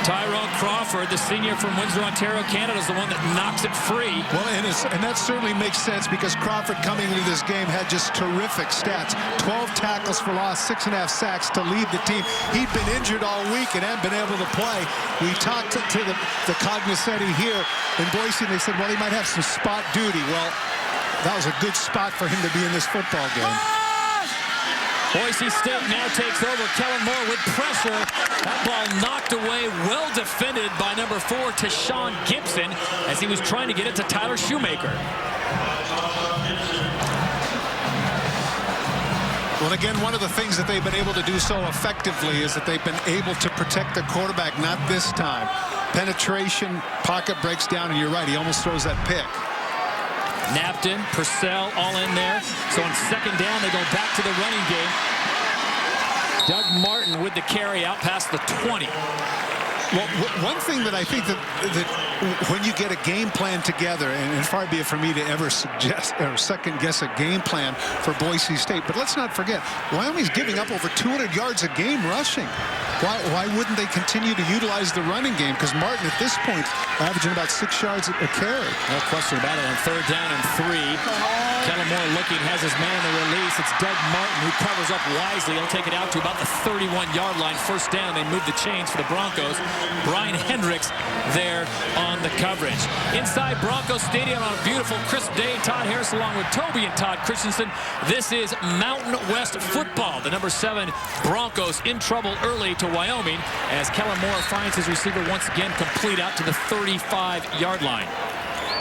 Tyrone Crawford, the senior from Windsor, Ontario, Canada, is the one that knocks it free. Well, and that certainly makes sense because Crawford coming into this game had just terrific stats. 12 tackles for loss, 6.5 sacks to lead the team. He'd been injured all week and hadn't been able to play. We talked to the cognoscenti here in Boise, and they said, well, he might have some spot duty. Well, that was a good spot for him to be in this football game. Boise State now takes over. Kellen Moore with pressure. That ball knocked away, well defended by number 4, Tashawn Gibson, as he was trying to get it to Tyler Shoemaker. Well, again, one of the things that they've been able to do so effectively is that they've been able to protect the quarterback, not this time. Penetration, pocket breaks down, and you're right, he almost throws that pick. Napton, Purcell, all in there. So on second down, they go back to the running game. Doug Martin with the carry out past the 20. Well, one thing that I think that when you get a game plan together, and far be it for me to ever suggest or second guess a game plan for Boise State, but let's not forget, Wyoming's giving up over 200 yards a game rushing. Why wouldn't they continue to utilize the running game? Because Martin at this point averaging about 6 yards a carry. No question about it. On third down and 3. Kellen Moore looking, has his man in the release. It's Doug Martin who covers up wisely. He'll take it out to about the 31-yard line. First down. They move the chains for the Broncos. Brian Hendricks there on the coverage. Inside Broncos Stadium on a beautiful crisp day. Todd Harris along with Toby and Todd Christensen. This is Mountain West football. The number 7 Broncos in trouble early to Wyoming as Kellen Moore finds his receiver once again complete out to the 35-yard line.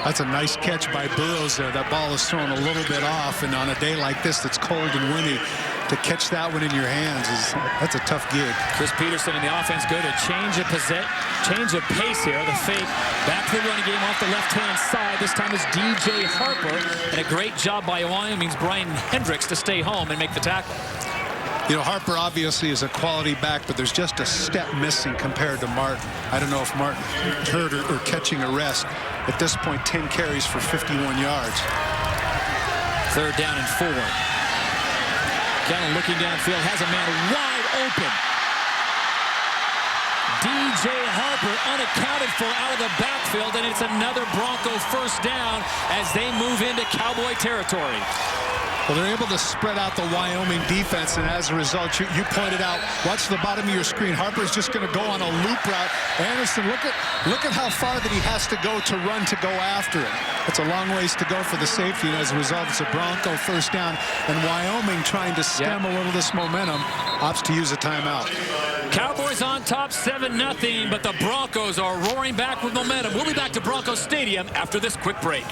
That's a nice catch by Burrows there. That ball is thrown a little bit off, and on a day like this that's cold and windy, to catch that one in your hands that's a tough gig. Chris Peterson and the offense go to change of pace here. The fake back to the running game off the left-hand side. This time it's DJ Harper, and a great job by Wyoming's Brian Hendricks to stay home and make the tackle. You know, Harper obviously is a quality back, but there's just a step missing compared to Martin. I don't know if Martin hurt or catching a rest. At this point, 10 carries for 51 yards. Third down and 4. Kellen looking downfield, has a man wide open. DJ Harper unaccounted for out of the backfield, and it's another Bronco first down as they move into Cowboy territory. Well, they're able to spread out the Wyoming defense, and as a result, you pointed out, watch the bottom of your screen. Harper's just going to go on a loop route. Anderson, look at how far that he has to go to run to go after it. It's a long ways to go for the safety, and as a result, it's a Bronco first down. And Wyoming trying to stem a little of this momentum, opts to use a timeout. Cowboys on top 7-0, but the Broncos are roaring back with momentum. We'll be back to Bronco Stadium after this quick break.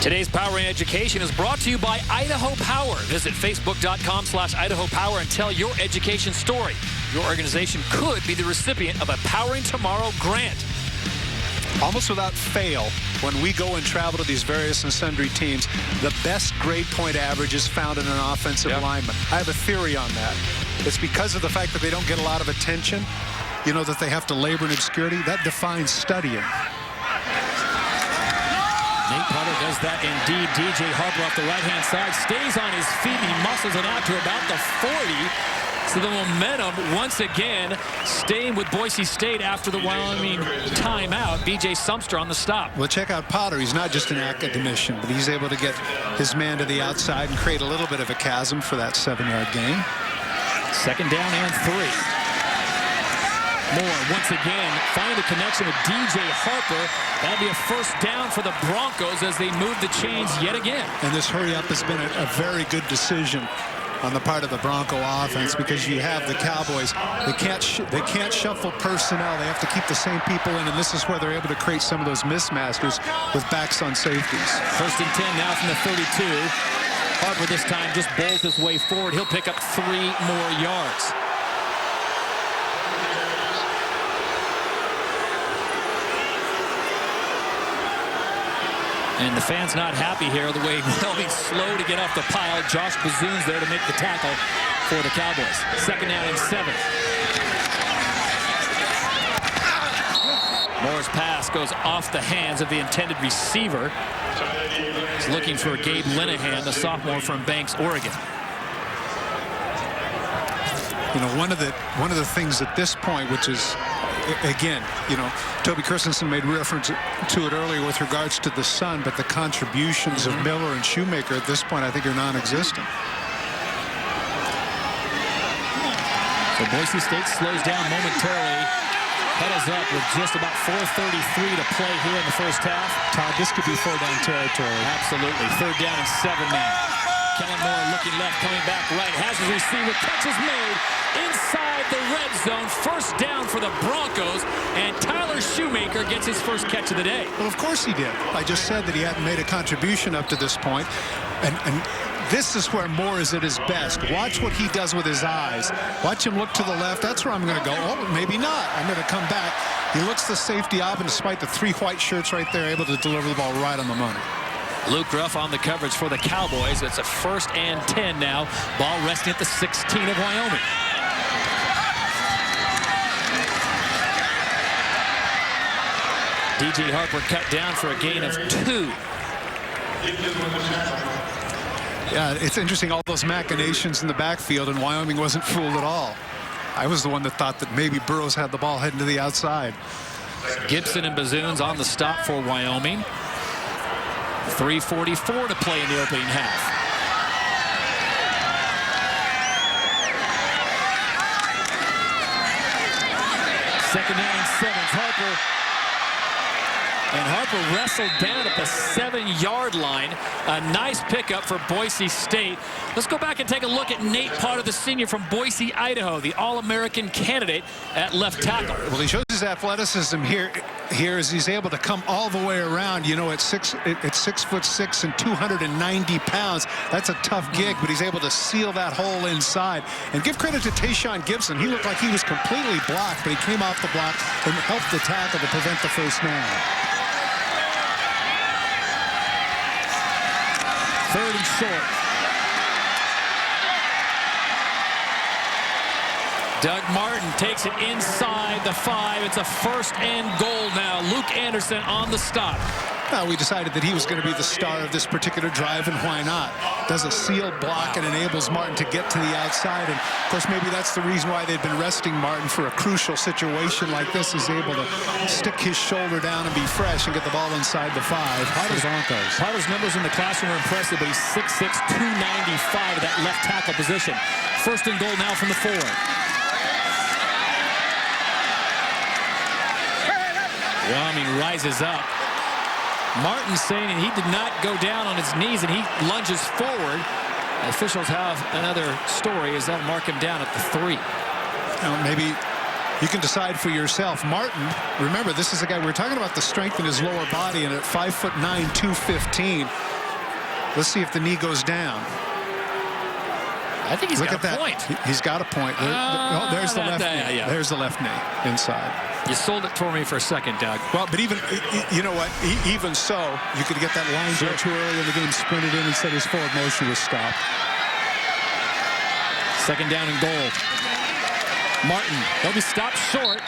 Today's Powering Education is brought to you by Idaho Power. Visit Facebook.com/Idaho Power and tell your education story. Your organization could be the recipient of a Powering Tomorrow grant. Almost without fail, when we go and travel to these various and sundry teams, the best grade point average is found in an offensive lineman. I have a theory on that. It's because of the fact that they don't get a lot of attention, you know, that they have to labor in obscurity. That defines studying. Nate Potter does that indeed. DJ Harper off the right-hand side stays on his feet. He muscles it out to about the 40. So the momentum once again staying with Boise State after the Wyoming timeout. B.J. Sumster on the stop. Well, check out Potter. He's not just an academician, but he's able to get his man to the outside and create a little bit of a chasm for that 7-yard gain. Second down and 3. Moore once again finding the connection with DJ Harper. That'll be a first down for the Broncos as they move the chains yet again. And this hurry up has been a very good decision on the part of the Bronco offense, because you have the Cowboys. They can't shuffle personnel. They have to keep the same people in, and this is where they're able to create some of those mismatches with backs on safeties. First and 10 now from the 32. Harper this time just bowls his way forward. He'll pick up 3 more yards. And the fans not happy here, the way Wyoming's slow to get off the pile. Josh Bazoon's there to make the tackle for the Cowboys. Second down and 7. Moore's pass goes off the hands of the intended receiver. He's looking for Gabe Linehan, the sophomore from Banks, Oregon. one of the things at this point, which is, again, Toby Christensen made reference to it earlier with regards to the sun, but the contributions of Miller and Shoemaker at this point, I think, are non-existent. So Boise State slows down momentarily. Huddles up with just about 4:33 to play here in the first half. Todd, this could be 4-down territory. Absolutely. 3rd down and 7 now. Kellen Moore looking left, coming back right. Has his receiver. Catch is made inside the red zone. 1st down for the Broncos. And Tyler Shoemaker gets his first catch of the day. Well, of course he did. I just said that he hadn't made a contribution up to this point. And this is where Moore is at his best. Watch what he does with his eyes. Watch him look to the left. That's where I'm going to go. Oh, maybe not. I'm going to come back. He looks the safety up, and despite the 3 white shirts right there, able to deliver the ball right on the money. Luke Ruff on the coverage for the Cowboys. It's a 1st and 10 now. Ball resting at the 16 of Wyoming. DJ Harper cut down for a gain of 2. Yeah, it's interesting, all those machinations in the backfield, and Wyoming wasn't fooled at all. I was the one that thought that maybe Burroughs had the ball heading to the outside. Gibson and Bazoons on the stop for Wyoming. 3:44 to play in the opening half. Second down and 7. Harper. And Harper wrestled down at the 7-yard line. A nice pickup for Boise State. Let's go back and take a look at Nate Potter, the senior from Boise, Idaho, the All-American candidate at left tackle. Well, he shows his athleticism here as he's able to come all the way around. At 6'6" and 290 pounds. That's a tough gig, but he's able to seal that hole inside. And give credit to Tayshaun Gibson. He looked like he was completely blocked, but he came off the block and helped the tackle to prevent the first down. 3rd and short. Doug Martin takes it inside the 5. It's a 1st and goal now. Luke Anderson on the stop. Well, we decided that he was going to be the star of this particular drive, and why not? Does a sealed block and enables Martin to get to the outside. And, of course, maybe that's the reason why they've been resting Martin for a crucial situation like this. He's able to stick his shoulder down and be fresh and get the ball inside the 5. Potter's numbers in the classroom are impressive, but he's 6'6", 295 at that left tackle position. 1st and goal now from the 4. Wyoming rises up. Martin saying he did not go down on his knees, and he lunges forward. The officials have another story as they'll mark him down at the 3. Maybe you can decide for yourself. Martin, remember, this is a guy, we're talking about the strength in his lower body, and at 5'9", 215. Let's see if the knee goes down. I think he's got a point. He's got a point. There's the left knee. Yeah. There's the left knee inside. You sold it for me for a second, Doug. Well, but even, you know what? Even so, you could get that line there too early in the game, sprinted in and said his forward motion was stopped. 2nd down and goal. Martin, he'll be stopped short.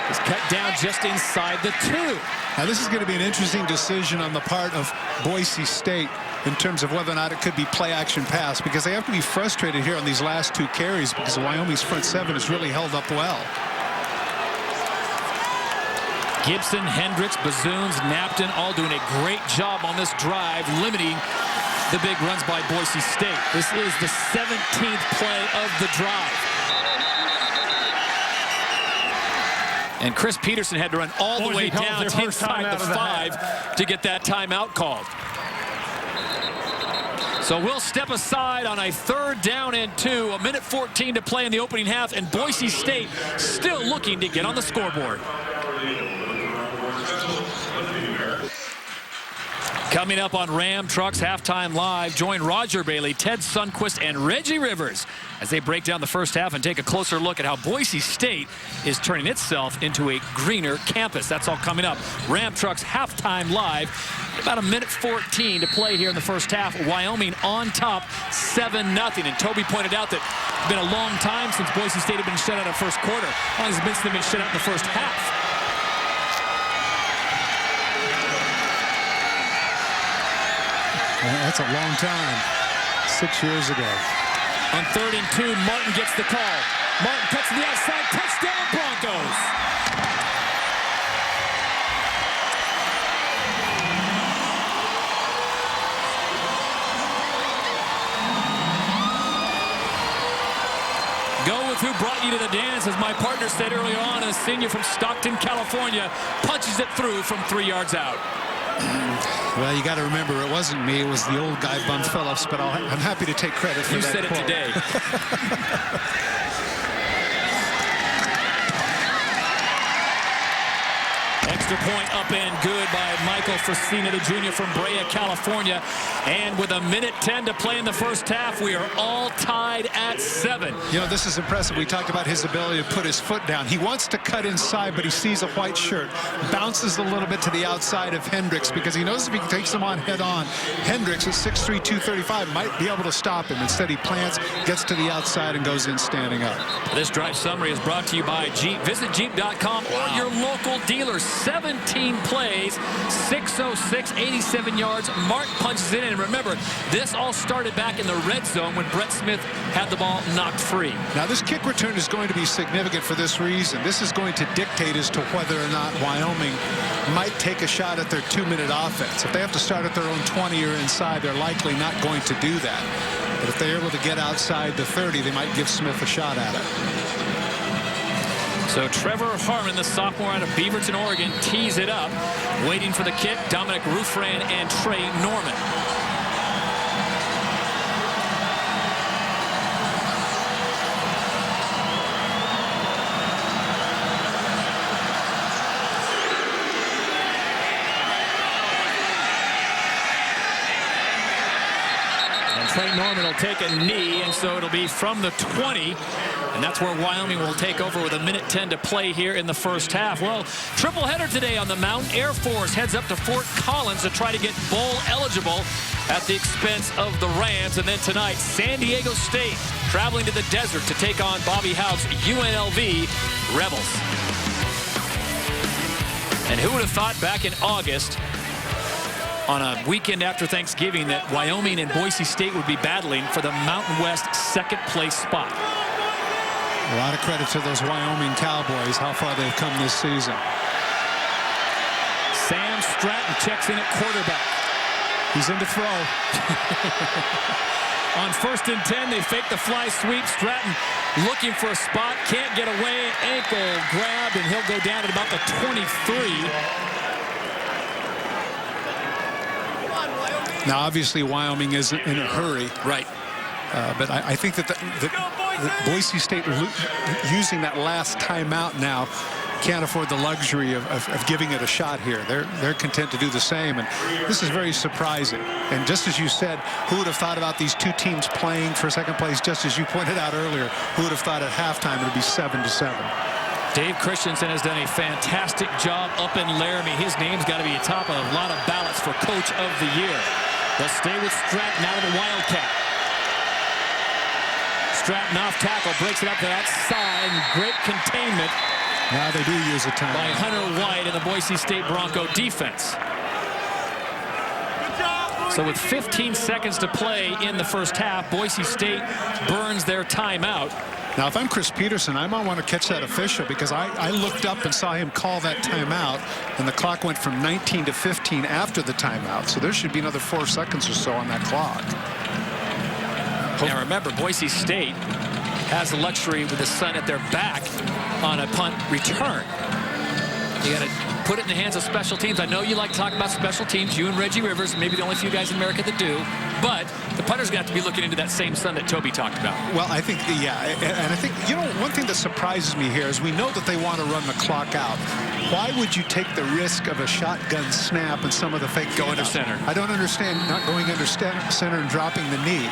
He's cut down just inside the 2. Now, this is going to be an interesting decision on the part of Boise State in terms of whether or not it could be play-action pass, because they have to be frustrated here on these last 2 carries because Wyoming's front 7 has really held up well. Gibson, Hendricks, Bazoons, Napton all doing a great job on this drive, limiting the big runs by Boise State. This is the 17th play of the drive. And Chris Peterson had to run all the way down to inside the 5 to get that timeout called. So we'll step aside on a 3rd down and 2. 1:14 to play in the opening half, and Boise State still looking to get on the scoreboard. Coming up on Ram Trucks Halftime Live, join Roger Bailey, Ted Sundquist, and Reggie Rivers as they break down the first half and take a closer look at how Boise State is turning itself into a greener campus. That's all coming up. Ram Trucks Halftime Live. About 1:14 to play here in the first half. Wyoming on top, 7-0. And Toby pointed out that it's been a long time since Boise State had been shut out in the first quarter. How long has it been since they've been shut out in the first half? That's a long time. 6 years ago. On 3rd and 2, Martin gets the call. Martin cuts to the outside. Touchdown, Broncos. Go with who brought you to the dance, as my partner said earlier on, a senior from Stockton, California, punches it through from 3 yards out. Well, you got to remember, it wasn't me. It was the old guy, Bum Phillips, but I'm happy to take credit for that. You said it today. Extra point up and good by Michael Frasina, the junior from Brea, California. And with 1:10 to play in the first half, we are all tied at 7. You know, this is impressive. We talked about his ability to put his foot down. He wants to cut inside, but he sees a white shirt. Bounces a little bit to the outside of Hendricks because he knows if he takes him on head-on, Hendricks at 6'3", 235 might be able to stop him. Instead, he plants, gets to the outside, and goes in standing up. This drive summary is brought to you by Jeep. Visit Jeep.com or your local dealer. 17 plays, 606, 87 yards. Martin punches in, and remember, this all started back in the red zone when Brett Smith had the ball knocked free. Now, this kick return is going to be significant for this reason. This is going to dictate as to whether or not Wyoming might take a shot at their 2-minute offense. If they have to start at their own 20 or inside, they're likely not going to do that. But if they're able to get outside the 30, they might give Smith a shot at it. So Trevor Harmon, the sophomore out of Beaverton, Oregon, tees it up. Waiting for the kick, Dominic Ruffran and Trey Norman. And Trey Norman will take a knee, and so it'll be from the 20. And that's where Wyoming will take over with 1:10 to play here in the first half. Well, triple header today on the mountain. Air Force heads up to Fort Collins to try to get bowl eligible at the expense of the Rams. And then tonight, San Diego State traveling to the desert to take on Bobby Houck's UNLV Rebels. And who would have thought back in August, on a weekend after Thanksgiving, that Wyoming and Boise State would be battling for the Mountain West second place spot. A lot of credit to those Wyoming Cowboys, how far they've come this season. Sam Stratton checks in at quarterback. He's in to throw. On 1st and 10, they fake the fly sweep. Stratton looking for a spot, can't get away. Ankle grabbed, and he'll go down at about the 23. Now, obviously, Wyoming isn't in a hurry. Right. But I think that Boise State using that last timeout now can't afford the luxury of giving it a shot here. They're content to do the same, and this is very surprising. And just as you said, who would have thought about these two teams playing for second place? Just as you pointed out earlier, who would have thought at halftime it would be 7-7? Dave Christensen has done a fantastic job up in Laramie. His name's got to be atop of a lot of ballots for Coach of the Year. They'll stay with Stratton out of the Wildcat. Stratton off tackle, breaks it up to that side. Great containment. Now they do use a timeout. By Hunter White and the Boise State Bronco defense. So with 15 seconds to play in the first half, Boise State burns their timeout. Now, if I'm Chris Peterson, I might want to catch that official, because I looked up and saw him call that timeout, and the clock went from 19 to 15 after the timeout. So there should be another 4 seconds or so on that clock. Now remember, Boise State has the luxury with the sun at their back on a punt return. You got to put it in the hands of special teams. I know you like to talk about special teams, you and Reggie Rivers, maybe the only few guys in America that do, but the punter's got to be looking into that same sun that Toby talked about. Well, I think, yeah, and I think, you know, one thing that surprises me here is we know that they want to run the clock out. Why would you take the risk of a shotgun snap and some of the fake go under center? I don't understand not going under center and dropping the knee.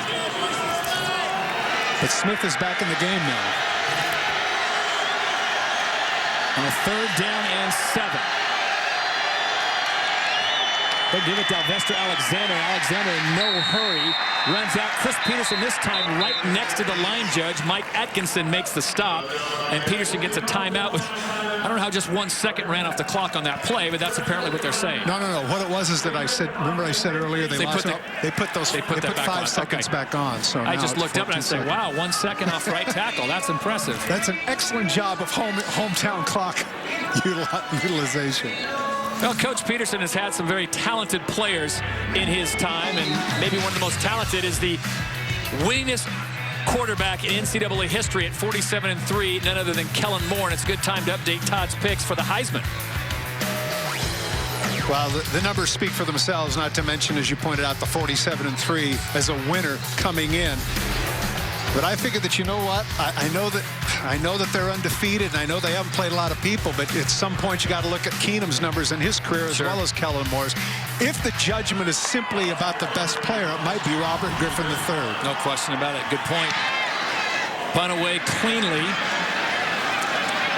But Smith is back in the game now. On a 3rd down and 7. They give it to Alexander. Alexander in no hurry. Runs out. Chris Peterson this time right next to the line judge. Mike Atkinson makes the stop. And Peterson gets a timeout with, I don't know how just 1 second ran off the clock on that play, but that's apparently what they're saying. No. What it was is that I said, remember I said earlier they put 5 seconds back on. So I just looked up and I said, wow, 1 second off right tackle. That's impressive. That's an excellent job of hometown clock utilization. Well, Coach Peterson has had some very talented players in his time, and maybe one of the most talented is the winningest quarterback in NCAA history at 47-3, none other than Kellen Moore, and it's a good time to update Todd's picks for the Heisman. Well, the numbers speak for themselves, not to mention, as you pointed out, the 47-3 as a winner coming in. But I figured that, you know what, I know that they're undefeated, and I know they haven't played a lot of people, but at some point you got to look at Keenum's numbers in his career as well as Kellen Moore's. If the judgment is simply about the best player, it might be Robert Griffin III. No question about it. Good point. Punt away cleanly.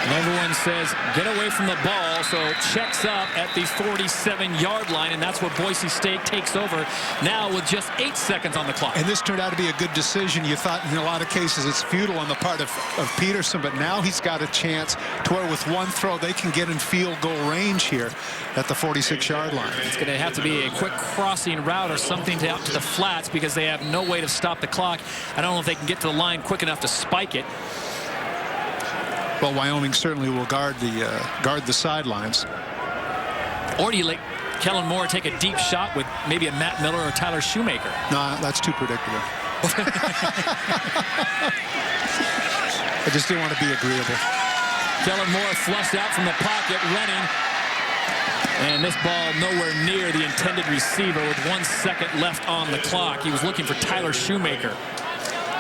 And everyone says, get away from the ball, so checks up at the 47-yard line, and that's where Boise State takes over now with just 8 seconds on the clock. And this turned out to be a good decision. You thought in a lot of cases it's futile on the part of Peterson, but now he's got a chance to where with one throw they can get in field goal range here at the 46-yard line. It's going to have to be a quick crossing route or something out to the flats because they have no way to stop the clock. I don't know if they can get to the line quick enough to spike it. Well, Wyoming certainly will guard the sidelines. Or do you let Kellen Moore take a deep shot with maybe a Matt Miller or Tyler Shoemaker? No, that's too predictable. I just didn't want to be agreeable. Kellen Moore flushed out from the pocket, running. And this ball nowhere near the intended receiver with 1 second left on the clock. He was looking for Tyler Shoemaker.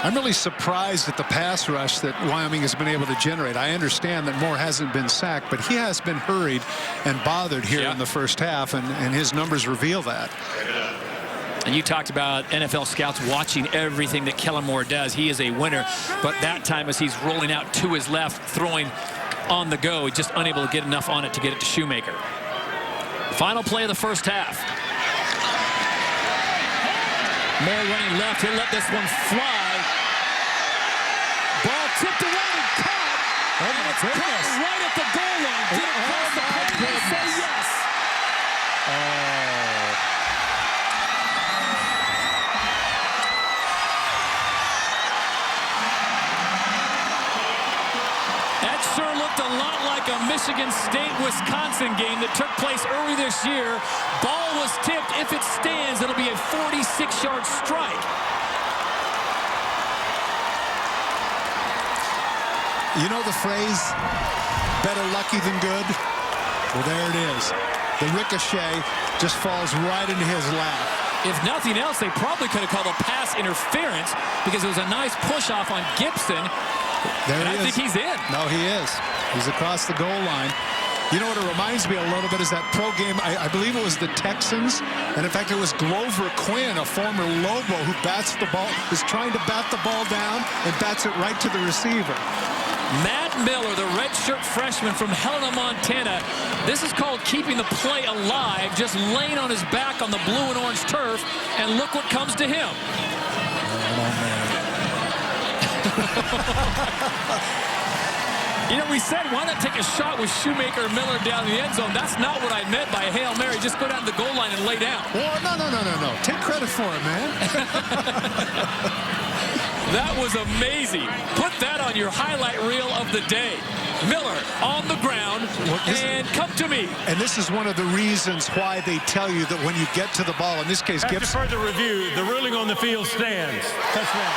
I'm really surprised at the pass rush that Wyoming has been able to generate. I understand that Moore hasn't been sacked, but he has been hurried and bothered here in the first half, and his numbers reveal that. And you talked about NFL scouts watching everything that Kellen Moore does. He is a winner, but that time as he's rolling out to his left, throwing on the go, he's just unable to get enough on it to get it to Shoemaker. Final play of the first half. Moore running left. He'll let this one fly. Ball tipped away and caught. And it's caught right at the goal line. Did it cross the plane and say yes? That sure looked a lot like a Michigan State-Wisconsin game that took place early this year. Ball was tipped. If it stands, it'll be a 46-yard strike. You know the phrase, better lucky than good? Well, there it is. The ricochet just falls right into his lap. If nothing else, they probably could have called a pass interference because it was a nice push-off on Gibson. There I think he's in. No, he is. He's across the goal line. You know what it reminds me a little bit is that pro game, I believe it was the Texans, and in fact it was Glover Quinn, a former Lobo, who bats the ball, is trying to bat the ball down and bats it right to the receiver. Matt Miller, the redshirt freshman from Helena, Montana. This is called keeping the play alive, just laying on his back on the blue and orange turf, and look what comes to him. Oh, man. You know, we said, why not take a shot with Shoemaker and Miller down the end zone? That's not what I meant by a Hail Mary. Just go down to the goal line and lay down. Well, no. Take credit for it, man. That was amazing. Put that on your highlight reel of the day. Miller on the ground, and come to me. And this is one of the reasons why they tell you that when you get to the ball, in this case, After Gibson. further review, the ruling on the field stands. Touchdown.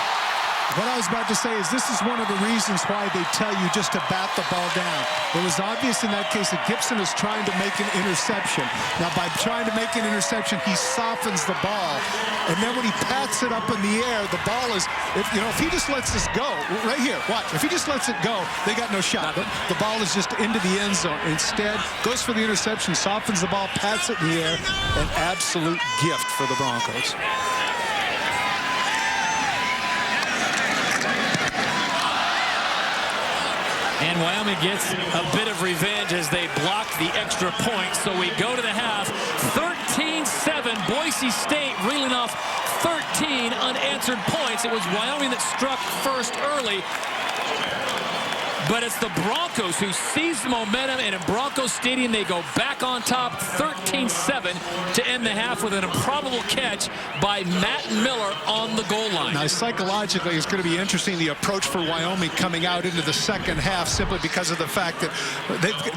What I was about to say is this is one of the reasons why they tell you just to bat the ball down. It was obvious in that case that Gibson is trying to make an interception. Now, by trying to make an interception, he softens the ball. And then when he pats it up in the air, the ball is, if he just lets this go, right here, watch. If he just lets it go, they got no shot. The ball is just into the end zone. Instead, goes for the interception, softens the ball, pats it in the air. An absolute gift for the Broncos. And Wyoming gets a bit of revenge as they block the extra point. So we go to the half, 13 13-7. Boise State reeling off 13 unanswered points. It was Wyoming that struck first early. But it's the Broncos who seize the momentum, and in Broncos Stadium, they go back on top 13-7 to end the half with an improbable catch by Matt Miller on the goal line. Now, psychologically, it's going to be interesting, the approach for Wyoming coming out into the second half, simply because of the fact that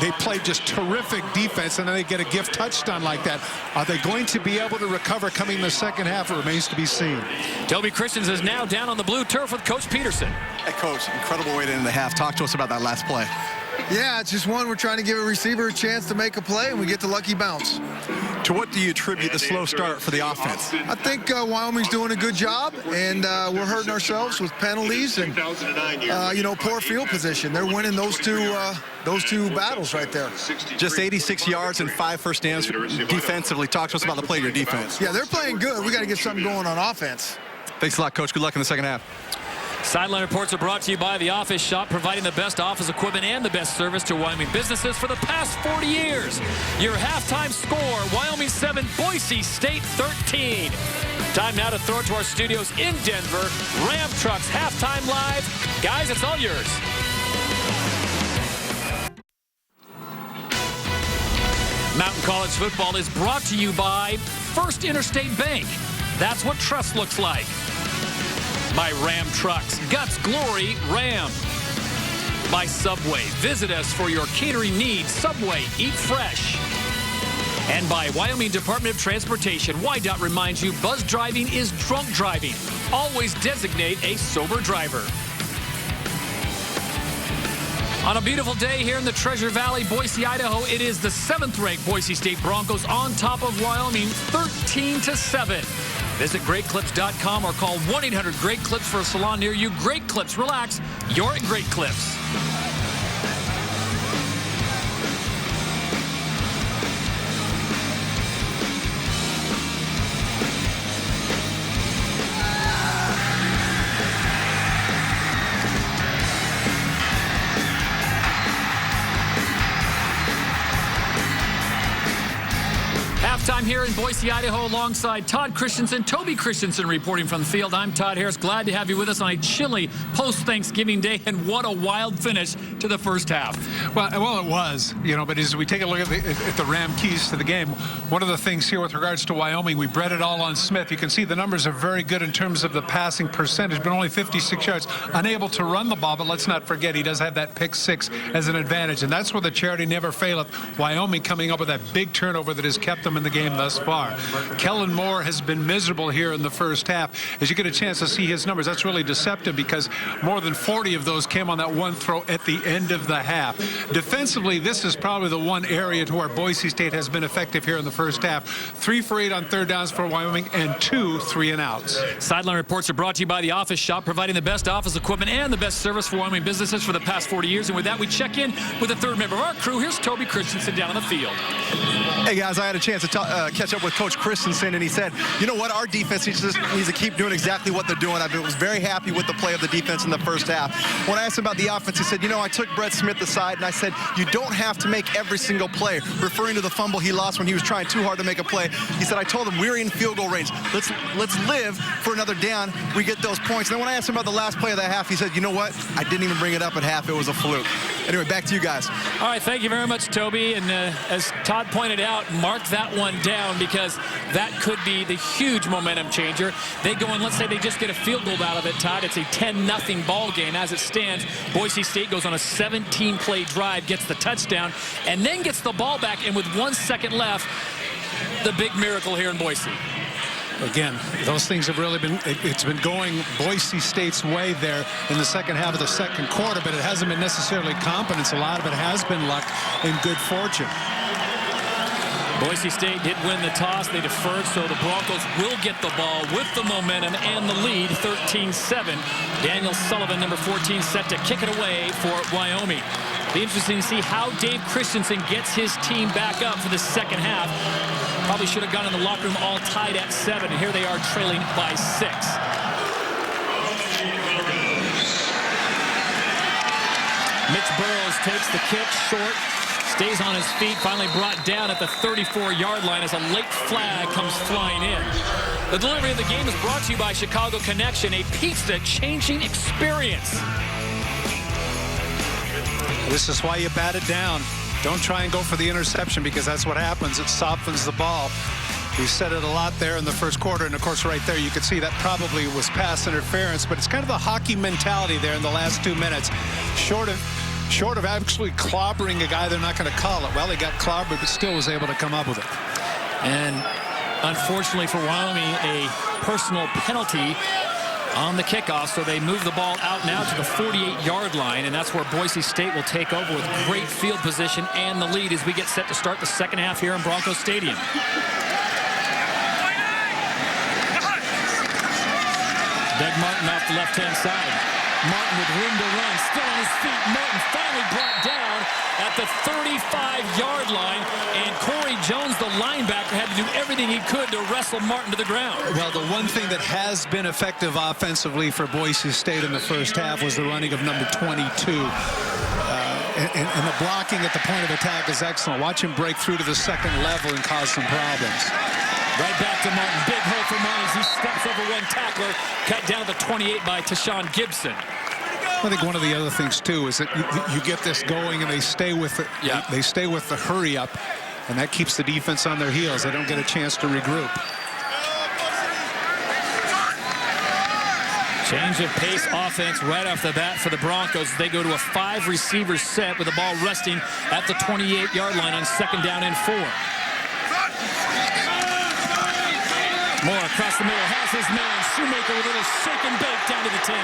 they played just terrific defense, and then they get a gift touchdown like that. Are they going to be able to recover coming in the second half? It remains to be seen. Toby Christians is now down on the blue turf with Coach Peterson. Hey, Coach, incredible way to end the half. Talk to us about that last play. Yeah, it's just one. We're trying to give a receiver a chance to make a play, and we get the lucky bounce. To what do you attribute the slow start for the offense? I think Wyoming's doing a good job, and we're hurting ourselves with penalties and, poor field position. They're winning those two battles right there. Just 86 yards and 5 first downs defensively. Talk to us about the play of your defense. Yeah, they're playing good. We got to get something going on offense. Thanks a lot, Coach. Good luck in the second half. Sideline reports are brought to you by The Office Shop, providing the best office equipment and the best service to Wyoming businesses for the past 40 years. Your halftime score, Wyoming 7, Boise State 13. Time now to throw it to our studios in Denver. Ram Trucks halftime live. Guys, it's all yours. Mountain College football is brought to you by First Interstate Bank. That's what trust looks like. By Ram Trucks, Guts Glory Ram. By Subway, visit us for your catering needs. Subway, eat fresh. And by Wyoming Department of Transportation, WYDOT reminds you buzz driving is drunk driving. Always designate a sober driver. On a beautiful day here in the Treasure Valley, Boise, Idaho, it is the 7th-ranked Boise State Broncos on top of Wyoming, 13-7. Visit GreatClips.com or call 1-800-GREAT-CLIPS for a salon near you. Great Clips. Relax. You're at Great Clips. Halftime here in Boise, Idaho, alongside Todd Christensen, Toby Christensen reporting from the field. I'm Todd Harris. Glad to have you with us on a chilly post-Thanksgiving day, and what a wild finish to the first half. Well, it was, but as we take a look at the Ram keys to the game, one of the things here with regards to Wyoming, we bred it all on Smith. You can see the numbers are very good in terms of the passing percentage, but only 56 yards. Unable to run the ball, but let's not forget he does have that pick 6 as an advantage, and that's where the charity never faileth. Wyoming coming up with that big turnover that has kept them in the game thus far. Kellen Moore has been miserable here in the first half. As you get a chance to see his numbers, that's really deceptive because more than 40 of those came on that one throw at the end of the half. Defensively, this is probably the one area to where Boise State has been effective here in the first half. 3 for 8 on third downs for Wyoming and 2 3-and-outs. Sideline reports are brought to you by The Office Shop, providing the best office equipment and the best service for Wyoming businesses for the past 40 years. And with that, we check in with the third member of our crew. Here's Toby Christensen down on the field. Hey, guys, I had a chance to catch up with Coach Christensen, and he said, you know what, our defense needs to keep doing exactly what they're doing. I was very happy with the play of the defense in the first half. When I asked him about the offense, he said, I took Brett Smith aside, and I said, you don't have to make every single play, referring to the fumble he lost when he was trying too hard to make a play. He said, I told him, we're in field goal range. Let's live for another down. We get those points. And then when I asked him about the last play of that half, he said, you know what, I didn't even bring it up at half. It was a fluke. Anyway, back to you guys. All right, thank you very much, Toby. And as Todd pointed out, mark that one down because that could be the huge momentum changer. They go and let's say they just get a field goal out of it, Todd. It's a 10-0 ball game as it stands. Boise State goes on a 17-play drive, gets the touchdown, and then gets the ball back. And with 1 second left, the big miracle here in Boise. Again, those things have really been, it's been going Boise State's way there in the second half of the second quarter, but it hasn't been necessarily competence. A lot of it has been luck and good fortune. Boise State did win the toss. They deferred, so the Broncos will get the ball with the momentum and the lead, 13-7. Daniel Sullivan, number 14, set to kick it away for Wyoming. Be interesting to see how Dave Christensen gets his team back up for the second half. Probably should have gone in the locker room all tied at 7, and here they are trailing by 6. Mitch Burrows takes the kick short. Stays on his feet, finally brought down at the 34-yard line as a late flag comes flying in. The delivery of the game is brought to you by Chicago Connection, a pizza-changing experience. This is why you bat it down. Don't try and go for the interception, because that's what happens. It softens the ball. We said it a lot there in the first quarter, and of course right there you could see that probably was pass interference, but it's kind of a hockey mentality there in the last 2 minutes. Short of actually clobbering a guy, they're not going to call it. Well, he got clobbered, but still was able to come up with it. And unfortunately for Wyoming, a personal penalty on the kickoff, so they move the ball out now to the 48-yard line, and that's where Boise State will take over with great field position and the lead as we get set to start the second half here in Broncos Stadium. Doug Martin off the left-hand side. Martin with room to run, still on his feet. Martin finally brought down at the 35-yard line, and Corey Jones, the linebacker, had to do everything he could to wrestle Martin to the ground. Well, the one thing that has been effective offensively for Boise State in the first half was the running of number 22. And the blocking at the point of attack is excellent. Watch him break through to the second level and cause some problems. Right back to Martin. Big hole for Martin as he steps over one tackler. Cut down to the 28 by Tashawn Gibson. I think one of the other things, too, is that you get this going and they stay with it. Yeah. They stay with the hurry up, and that keeps the defense on their heels. They don't get a chance to regroup. Change of pace offense right off the bat for the Broncos. They go to a 5-receiver set with the ball resting at the 28-yard line on 2nd down and 4. Moore across the middle, has his man. Shoemaker with a little shake and bake down to the 10.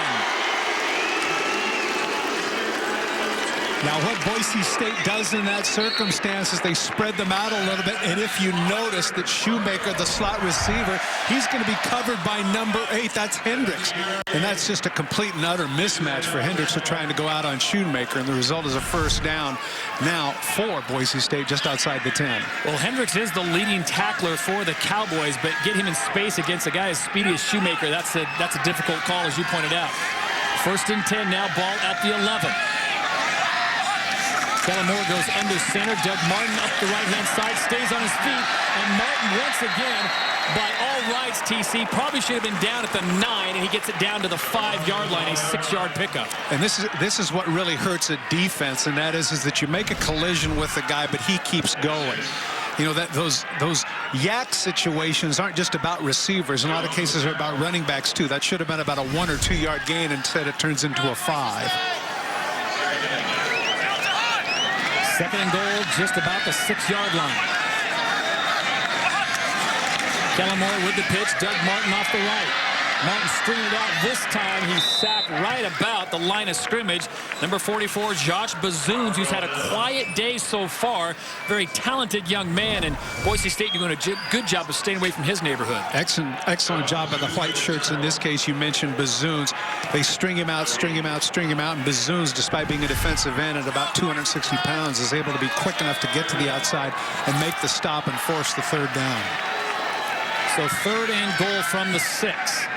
Now, what Boise State does in that circumstance is they spread them out a little bit, and if you notice that Shoemaker, the slot receiver, he's going to be covered by number 8. That's Hendricks. And that's just a complete and utter mismatch for Hendricks of trying to go out on Shoemaker, and the result is a first down now for Boise State just outside the 10. Well, Hendricks is the leading tackler for the Cowboys, but get him in space against a guy as speedy as Shoemaker, that's a difficult call, as you pointed out. 1st and 10 now, ball at the 11. Kellen goes under center. Doug Martin up the right-hand side, stays on his feet, and Martin once again, by all rights, TC, probably should have been down at the 9, and he gets it down to the 5-yard line, a 6-yard pickup. And this is what really hurts a defense, and that is that you make a collision with the guy, but he keeps going. You know, that those yak situations aren't just about receivers. In a lot of cases, they're about running backs, too. That should have been about a 1 or 2 yard gain. Instead, it turns into a 5. 2nd and goal, just about the 6-yard line. Kellen with the pitch. Doug Martin off the right. Martin stringing it out. This time he's sacked right about the line of scrimmage. Number 44, Josh Bazoons, who's had a quiet day so far. Very talented young man, and Boise State doing a good job of staying away from his neighborhood. Excellent job by the white shirts. In this case, you mentioned Bazoons. They string him out, and Bazoons, despite being a defensive end at about 260 pounds, is able to be quick enough to get to the outside and make the stop and force the 3rd down. So 3rd and goal from the 6.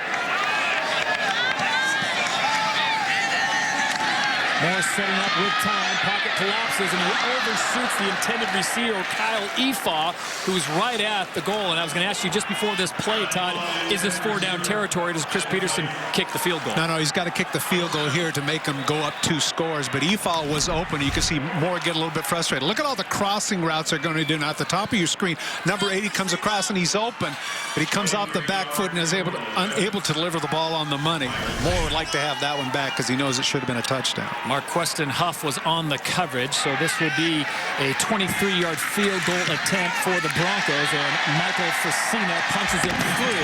Moore setting up with time. Pocket collapses and overshoots the intended receiver, Kyle Efaw, who's right at the goal. And I was going to ask you just before this play, Todd, is this 4-down territory? Does Chris Peterson kick the field goal? No, he's got to kick the field goal here to make him go up 2 scores. But Efaw was open. You can see Moore get a little bit frustrated. Look at all the crossing routes they're going to do. Now at the top of your screen, number 80 comes across and he's open, but he comes off the back foot and is unable to deliver the ball on the money. Moore would like to have that one back because he knows it should have been a touchdown. Marquestin Huff was on the coverage, so this will be a 23-yard field goal attempt for the Broncos, and Michael Facina punches it through.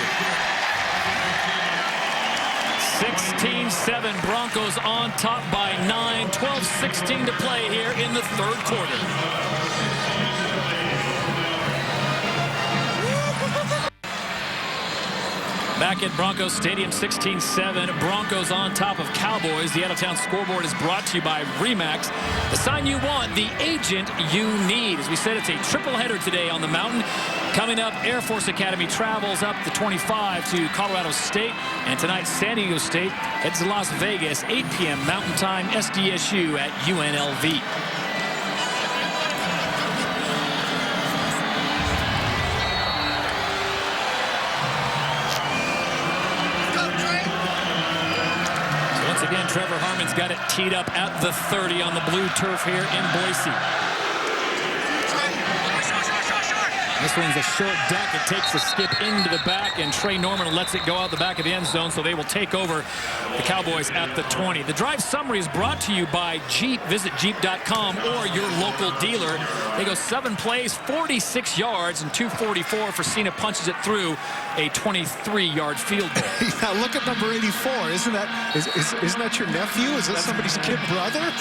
16-7, Broncos on top by 9, 12-16 to play here in the 3rd quarter. Back at Broncos Stadium, 16-7. Broncos on top of Cowboys. The out-of-town scoreboard is brought to you by Remax. The sign you want, the agent you need. As we said, it's a triple header today on the mountain. Coming up, Air Force Academy travels up the 25 to Colorado State. And tonight, San Diego State heads to Las Vegas, 8 p.m. Mountain Time, SDSU at UNLV. Trevor Harmon's got it teed up at the 30 on the blue turf here in Boise. This one's a short duck. It takes the skip into the back, and Trey Norman lets it go out the back of the end zone, so they will take over the Cowboys at the 20. The drive summary is brought to you by Jeep. Visit Jeep.com or your local dealer. They go 7 plays, 46 yards, and 244 for Cena punches it through a 23-yard field goal. Now look at number 84. Isn't that your nephew? Is that somebody's kid brother?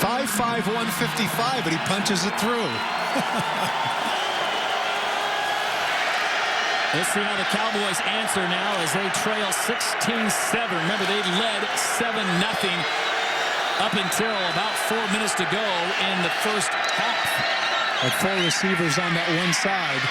5'5", 155, but he punches it through. We'll see how the Cowboys answer now as they trail 16-7. Remember, they led 7-0 up until about 4 minutes to go in the first half. With 4 receivers on that one side.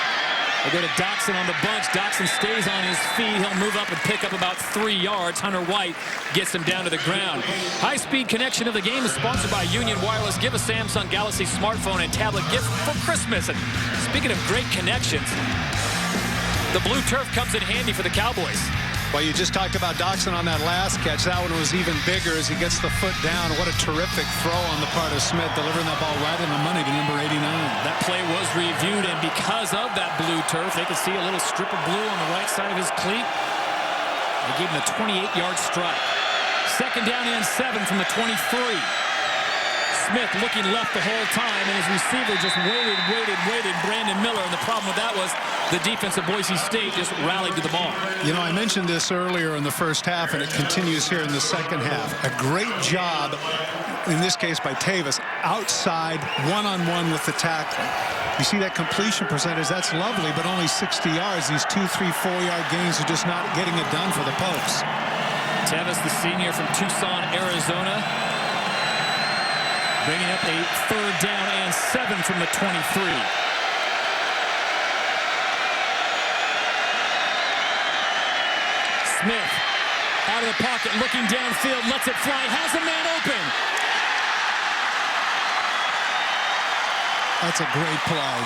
They go to Doxson on the bunch. Doxson stays on his feet. He'll move up and pick up about 3 yards. Hunter White gets him down to the ground. High-speed connection of the game is sponsored by Union Wireless. Give a Samsung Galaxy smartphone and tablet gift for Christmas. And speaking of great connections, the blue turf comes in handy for the Cowboys. Well, you just talked about Doxson on that last catch. That one was even bigger as he gets the foot down. What a terrific throw on the part of Smith, delivering that ball right in the money to number 89. That play was reviewed, and because of that blue turf, they could see a little strip of blue on the right side of his cleat. They gave him a 28-yard strike. Second down and 7 from the 23. Smith looking left the whole time, and his receiver just waited. Brandon Miller, and the problem with that was the defense of Boise State just rallied to the ball. You know, I mentioned this earlier in the first half, and it continues here in the second half. A great job, in this case by Tavis, outside, one-on-one with the tackle. You see that completion percentage, that's lovely, but only 60 yards. These 2, 3, 4-yard gains are just not getting it done for the Pokes. Tavis, the senior from Tucson, Arizona, bringing up a third down and 7 from the 23. Smith out of the pocket, looking downfield, lets it fly, has a man open. That's a great play.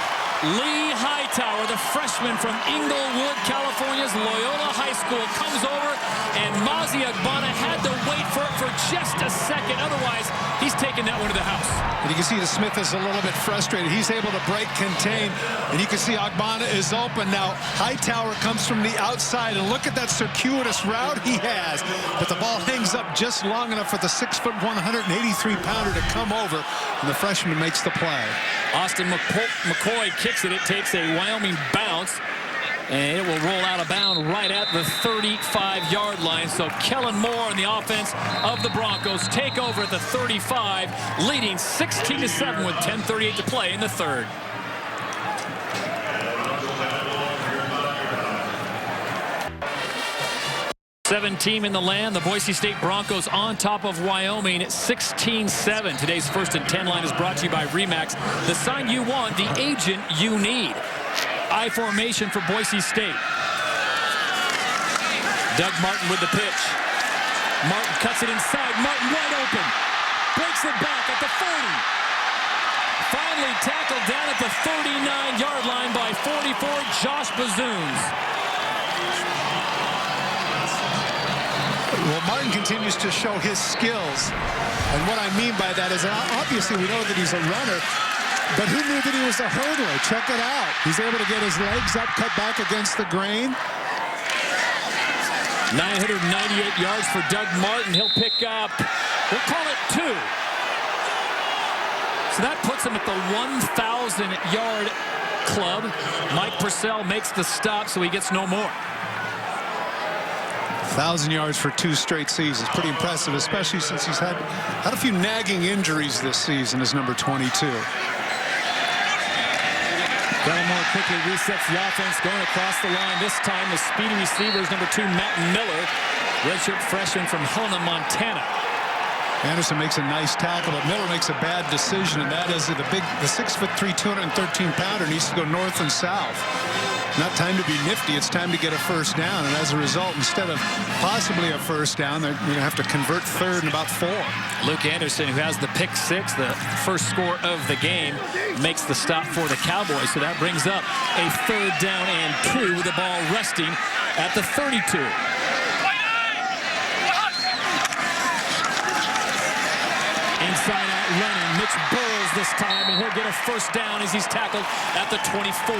Lee Hightower, the freshman from Inglewood, California's Loyola High School, comes over, and Mazi Agbana had to wait for it for just a second. Otherwise, he's taking that one to the house. And you can see that Smith is a little bit frustrated. He's able to break contain, and you can see Agbana is open. Now, Hightower comes from the outside, and look at that circuitous route he has. But the ball hangs up just long enough for the 6'1", 183-pounder to come over, and the freshman makes the play. Austin McCoy kicks it. It takes a Wyoming bounce, and it will roll out of bounds right at the 35-yard line. So Kellen Moore and the offense of the Broncos take over at the 35, leading 16-7 with 10:38 to play in the third. Seven team in the land. The Boise State Broncos on top of Wyoming at 16-7. Today's first and 10 line is brought to you by Remax. The sign you want, the agent you need. I formation for Boise State. Doug Martin with the pitch. Martin cuts it inside. Martin wide open. Breaks it back at the 40. Finally tackled down at the 39-yard line by 44, Josh Bazoons. Well, Martin continues to show his skills. And what I mean by that is, obviously we know that he's a runner, but who knew that he was a hurdler? Check it out. He's able to get his legs up, cut back against the grain. 998 yards for Doug Martin. He'll pick up, we'll call it 2. So that puts him at the 1,000-yard club. Mike Purcell makes the stop, so he gets no more. 1,000 yards for 2 straight seasons. Pretty impressive, especially since he's had a few nagging injuries this season as number 22. Bellamore quickly resets the offense, going across the line. This time, the speedy receiver is number 2, Matt Miller, redshirt freshman from Helena, Montana. Anderson makes a nice tackle, but Miller makes a bad decision, and that is that the 6'3", 213-pounder needs to go north and south. Not time to be nifty. It's time to get a first down. And as a result, instead of possibly a first down, they're going to have to convert third and about 4. Luke Anderson, who has the pick 6, the first score of the game, makes the stop for the Cowboys. So that brings up a 3rd down and 2 with the ball resting at the 32. running. Mitch Burrows this time, and he'll get a first down as he's tackled at the 24.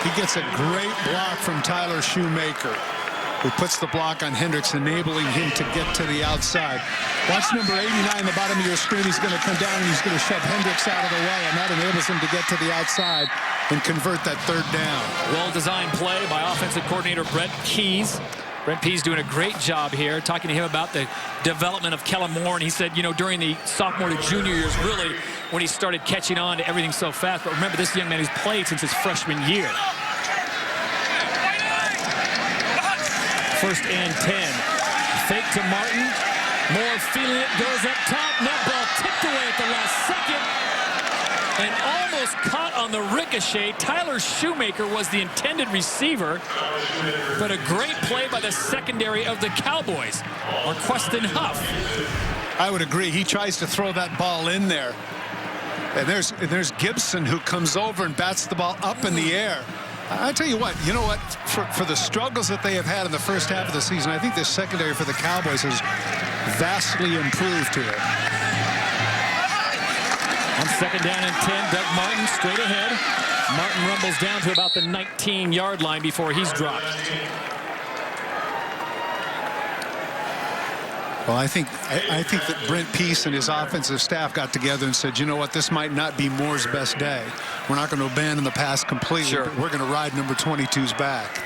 He gets a great block from Tyler Shoemaker, who puts the block on Hendricks, enabling him to get to the outside. Watch number 89 on the bottom of your screen. He's going to come down and he's going to shove Hendricks out of the way, and that enables him to get to the outside and convert that third down. Well-designed play by offensive coordinator Brent Pease. Brent Pease doing a great job here, talking to him about the development of Kellen Moore. And he said, you know, during the sophomore to junior years, really, when he started catching on to everything so fast. But remember, this young man has played since his freshman year. First and 10. Fake to Martin. Moore feeling it, goes up top. Net ball tipped away at the last second. And almost caught on the ricochet. Tyler Shoemaker was the intended receiver. But a great play by the secondary of the Cowboys. Marquestin Huff. I would agree. He tries to throw that ball in there. And there's Gibson, who comes over and bats the ball up in the air. I tell you what, for the struggles that they have had in the first half of the season, I think this secondary for the Cowboys has vastly improved here. On second down and 10, Doug Martin straight ahead. Martin rumbles down to about the 19-yard line before he's dropped. Well, I think that Brent Pease and his offensive staff got together and said, you know what, this might not be Moore's best day. We're not going to abandon the pass completely, sure, but we're going to ride number 22's back.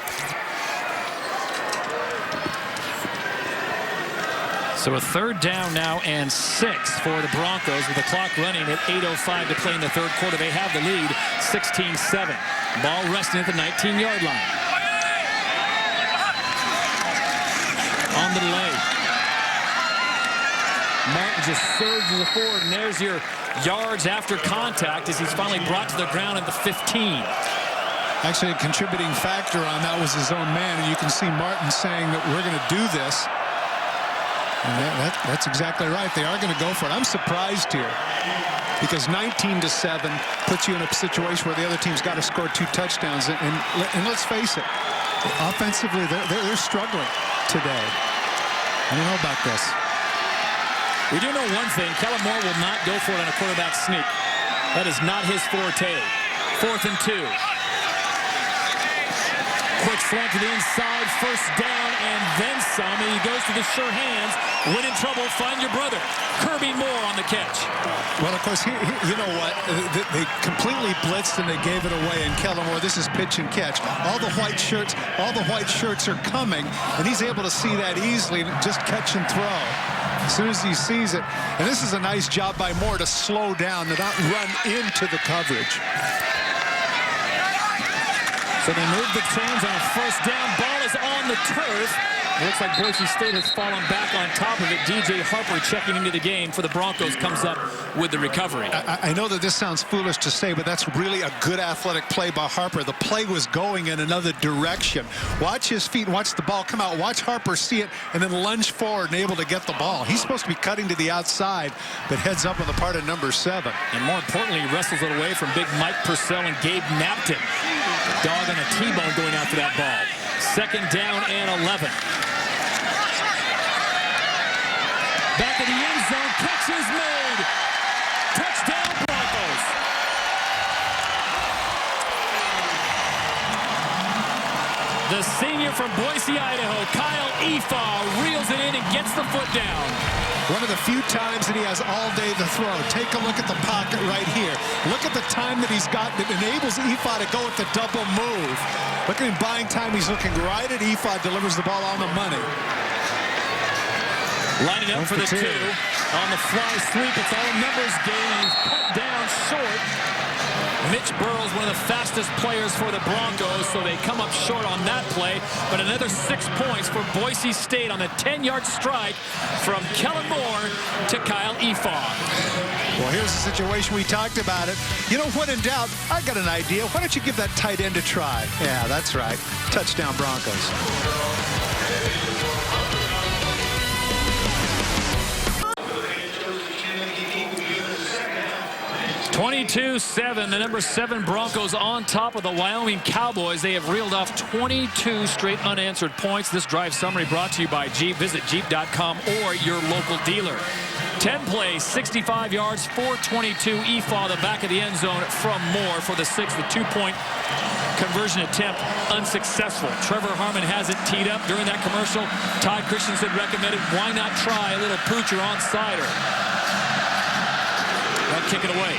So a third down now and 6 for the Broncos with the clock running at 8:05 to play in the third quarter. They have the lead 16-7. Ball resting at the 19-yard line. On the delay. Martin just surges forward, and there's your yards after contact as he's finally brought to the ground at the 15. Actually, a contributing factor on that was his own man, and you can see Martin saying that we're going to do this. And that's exactly right. They are going to go for it. I'm surprised here because 19-7 puts you in a situation where the other team's got to score 2 touchdowns. And let's face it, offensively, they're struggling today. I don't know about this. We do know one thing. Kellen Moore will not go for it on a quarterback sneak. That is not his forte. 4th and 2. Quick slant to the inside, first down, and then some. And he goes to the sure hands. When in trouble, find your brother. Kirby Moore on the catch. Well, of course, you know what? They completely blitzed and they gave it away. And Kellen Moore, this is pitch and catch. All the white shirts are coming, and he's able to see that easily and just catch and throw as soon as he sees it. And this is a nice job by Moore to slow down, to not run into the coverage. So they move the chains on a first down. Ball is on the turf. It looks like Boise State has fallen back on top of it. DJ Harper checking into the game for the Broncos comes up with the recovery. I know that this sounds foolish to say, but that's really a good athletic play by Harper. The play was going in another direction. Watch his feet and watch the ball come out. Watch Harper see it and then lunge forward and able to get the ball. He's supposed to be cutting to the outside, but heads up on the part of number 7. And more importantly, he wrestles it away from big Mike Purcell and Gabe Napton. Dog on a T-bone going after that ball. Second down and 11. Back in the end zone, catch is made. Touchdown Broncos. The senior from Boise, Idaho, Kyle Efaw, reels it in and gets the foot down. One of the few times that he has all day to throw. Take a look at the pocket right here. Look at the time that he's got that enables Efaw to go with the double move. Look at him buying time. He's looking right at Efaw, delivers the ball on the money. Lining up for the 2. On the fly sweep, it's all a numbers game, and he's cut down short. Mitch Burrows, one of the fastest players for the Broncos, so they come up short on that play. But another 6 points for Boise State on the 10-yard strike from Kellen Moore to Kyle Efaw. Well, here's the situation. We talked about it. You know, when in doubt, I got an idea. Why don't you give that tight end a try? Yeah, that's right. Touchdown Broncos. 22-7, the number 7 Broncos on top of the Wyoming Cowboys. They have reeled off 22 straight unanswered points. This drive summary brought to you by Jeep. Visit Jeep.com or your local dealer. 10 plays, 65 yards, 422. EFA, the back of the end zone from Moore for the 6th. The 2-point conversion attempt unsuccessful. Trevor Harmon has it teed up during that commercial. Todd Christensen recommended, why not try a little poocher on cider? They'll kick it away.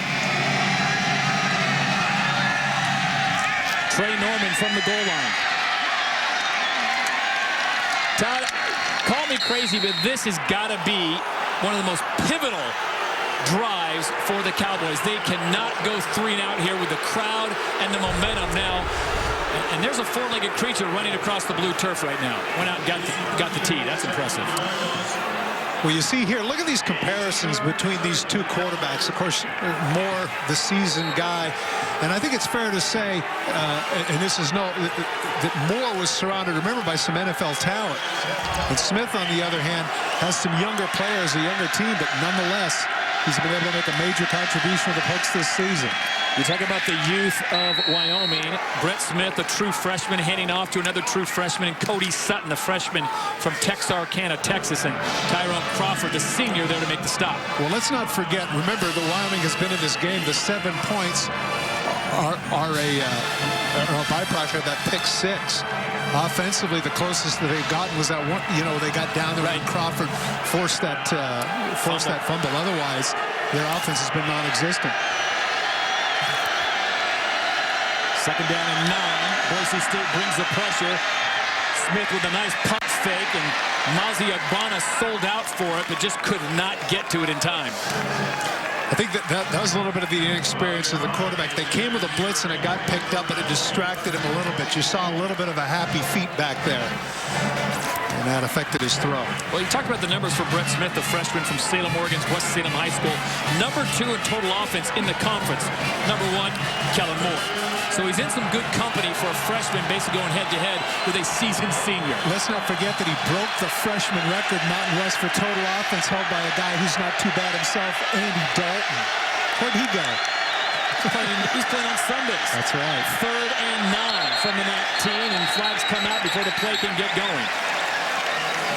Trey Norman from the goal line. Todd, call me crazy, but this has got to be one of the most pivotal drives for the Cowboys. They cannot go 3 and out here with the crowd and the momentum now. And there's a 4-legged creature running across the blue turf right now. Went out and got the tee. That's impressive. Well, you see here, look at these comparisons between these two quarterbacks. Of course, Moore, the seasoned guy. And I think it's fair to say, and this is that Moore was surrounded, remember, by some NFL talent. And Smith, on the other hand, has some younger players, a younger team, but nonetheless, he's been able to make a major contribution to the Pokes this season. You talk about the youth of Wyoming. Brett Smith, a true freshman, handing off to another true freshman, and Cody Sutton, the freshman from Texarkana, Texas, and Tyrone Crawford, the senior, there to make the stop. Well, let's not forget, remember that Wyoming has been in this game. The 7 points are a byproduct of that pick 6. Offensively, the closest that they've gotten was that one. You know, they got down there and Crawford forced that fumble. Otherwise, their offense has been non-existent. 2nd down and 9. Boise State brings the pressure. Smith with a nice pump fake, and Mazi Agbana sold out for it, but just could not get to it in time. I think that was a little bit of the inexperience of the quarterback. They came with a blitz and it got picked up, but it distracted him a little bit. You saw a little bit of a happy feet back there, and that affected his throw. Well, you talked about the numbers for Brett Smith, the freshman from Salem, Oregon's West Salem High School. Number 2 in total offense in the conference. Number 1, Kellen Moore. So he's in some good company for a freshman, basically going head-to-head with a seasoned senior. Let's not forget that he broke the freshman record, Mountain West, for total offense, held by a guy who's not too bad himself, Andy Dalton. Where'd he go? He's playing on Sundays. That's right. 3rd and 9 from the 19, and flags come out before the play can get going.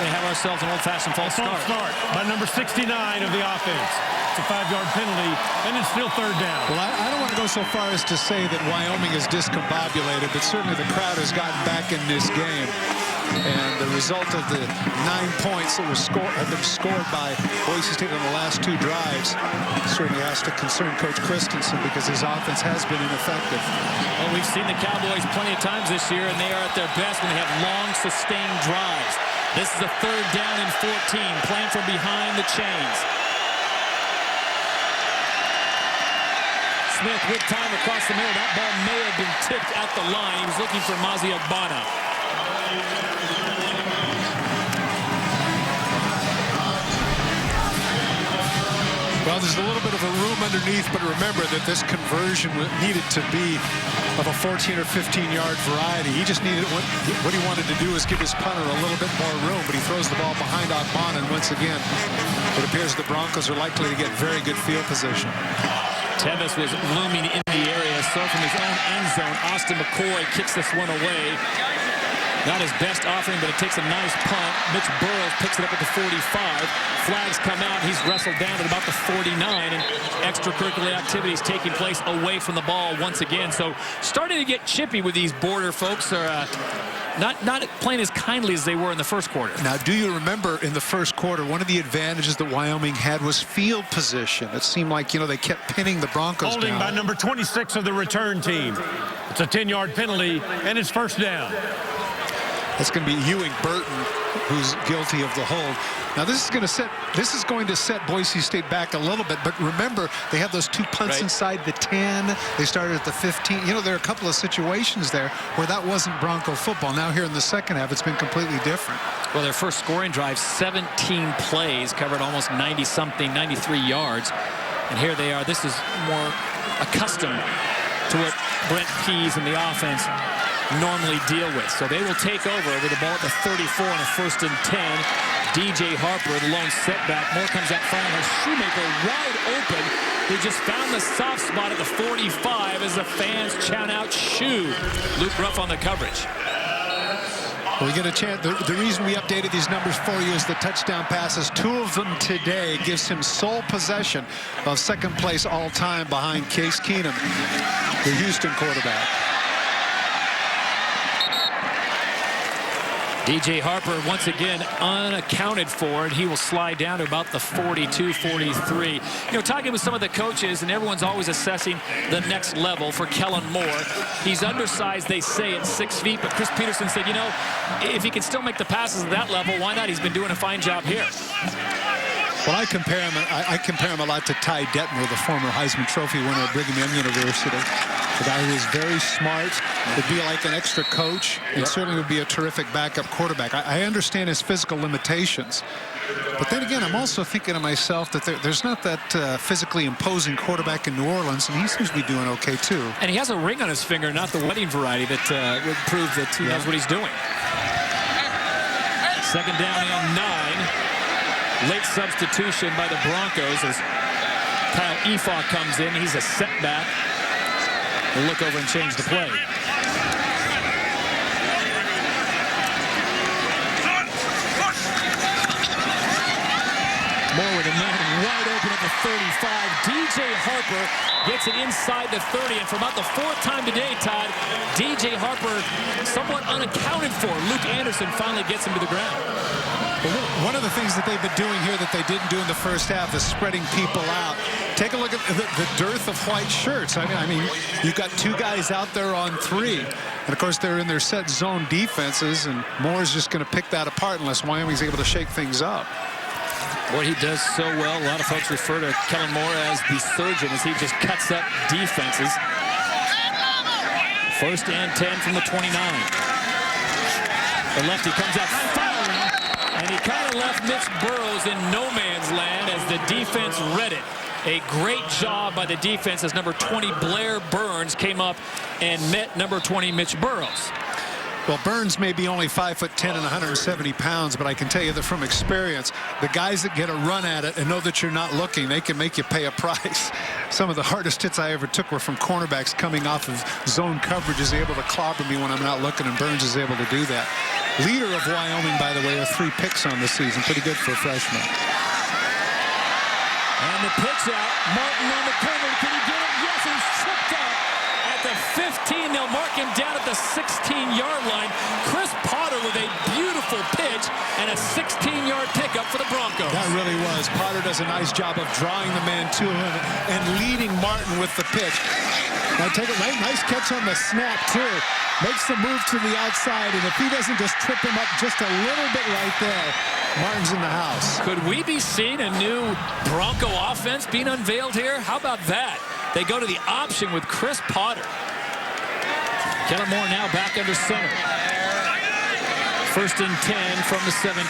We have ourselves an old-fashioned false start. By number 69 of the offense. It's a 5-yard penalty, and it's still 3rd down. Well, I don't want to go so far as to say that Wyoming is discombobulated, but certainly the crowd has gotten back in this game. And the result of the 9 points that have been scored by Boise State on the last 2 drives certainly has to concern Coach Christensen, because his offense has been ineffective. Well, we've seen the Cowboys plenty of times this year, and they are at their best when they have long, sustained drives. This is a 3rd down and 14, playing from behind the chains. Smith with time across the middle. That ball may have been tipped at the line. He was looking for Mazi Agbana. Well, there's a little bit of a room underneath, but remember that this conversion needed to be of a 14 or 15-yard variety. He just needed, what he wanted to do is give his punter a little bit more room, but he throws the ball behind Agbana, and once again, it appears the Broncos are likely to get very good field position. Tevis was looming in the area, so from his own end zone, Austin McCoy kicks this one away. Not his best offering, but it takes a nice punt. Mitch Burrows picks it up at the 45. Flags come out. He's wrestled down at about the 49, and extracurricular activities taking place away from the ball once again. So starting to get chippy with these border folks. Are not playing as kindly as they were in the first quarter. Now, do you remember in the first quarter, one of the advantages that Wyoming had was field position. It seemed like, you know, they kept pinning the Broncos Holding down. by number 26 of the return team. It's a 10-yard penalty, and it's 1st down. That's going to be Ewing Burton, who's guilty of the hold. Now, this is going to set Boise State back a little bit, but remember, they have those 2 punts inside the 10. They started at the 15. You know, there are a couple of situations there where that wasn't Bronco football. Now, here in the second half, it's been completely different. Well, their first scoring drive, 17 plays, covered almost 90-something, 93 yards. And here they are. This is more accustomed to what Brent Pease and the offense normally deal with. So they will take over with the ball at the 34 on a 1st and 10. DJ Harper, the lone setback. Moore comes out front, and Shoemaker wide open. He just found the soft spot at the 45 as the fans chant out "Shoo." Luke Ruff on the coverage. We get a chance. The reason we updated these numbers for you is the touchdown passes. 2 of them today gives him sole possession of second place all time behind Case Keenum, the Houston quarterback. DJ Harper once again unaccounted for, and he will slide down to about the 42, 43. You know, talking with some of the coaches, and everyone's always assessing the next level for Kellen Moore. He's undersized, they say, at 6 feet, but Chris Peterson said, you know, if he can still make the passes at that level, why not? He's been doing a fine job here. Well, I compare him a lot to Ty Detmer, the former Heisman Trophy winner at Brigham Young University. A guy who is very smart, would be like an extra coach, and certainly would be a terrific backup quarterback. I understand his physical limitations. But then again, I'm also thinking to myself that there's not that physically imposing quarterback in New Orleans, and he seems to be doing okay, too. And he has a ring on his finger, not the wedding variety, that would prove that he knows what he's doing. Second down and 9. Late substitution by the Broncos as Kyle Efaw comes in. He's a setback. We'll look over and change the play. Moore with a man wide open at the 35. DJ Harper gets it inside the 30, and for about the 4th time today, Todd, DJ Harper somewhat unaccounted for. Luke Anderson finally gets him to the ground. One of the things that they've been doing here that they didn't do in the first half is spreading people out. Take a look at the dearth of white shirts. I mean, you've got 2 guys out there on 3. And, of course, they're in their set zone defenses, and Moore's just going to pick that apart unless Wyoming's able to shake things up. What he does so well, a lot of folks refer to Kellen Moore as the surgeon as he just cuts up defenses. 1st and 10 from the 29. The lefty comes out firing. And he kind of left Mitch Burrows in no man's land as the defense read it. A great job by the defense as number 20 Blair Burns came up and met number 20 Mitch Burrows. Well, Burns may be only 5'10" and 170 pounds, but I can tell you that from experience, the guys that get a run at it and know that you're not looking, they can make you pay a price. Some of the hardest hits I ever took were from cornerbacks coming off of zone coverage, is able to clobber me when I'm not looking, and Burns is able to do that. Leader of Wyoming, by the way, with 3 picks on the season. Pretty good for a freshman. And the pitch out. Martin on the corner. Can he get it? Yes, he's tripped up at the 15. They'll mark him down at the 16-yard line. Chris Potter with a beautiful pitch and a 16-yard pickup for the Broncos. That really was. Potter does a nice job of drawing the man to him and leading Martin with the pitch. Now take a nice catch on the snap, too. Makes the move to the outside, and if he doesn't just trip him up just a little bit right there, Martin's in the house. Could we be seeing a new Bronco offense being unveiled here? How about that? They go to the option with Chris Potter. Kellen Moore now back under center. 1st and 10 from the 17.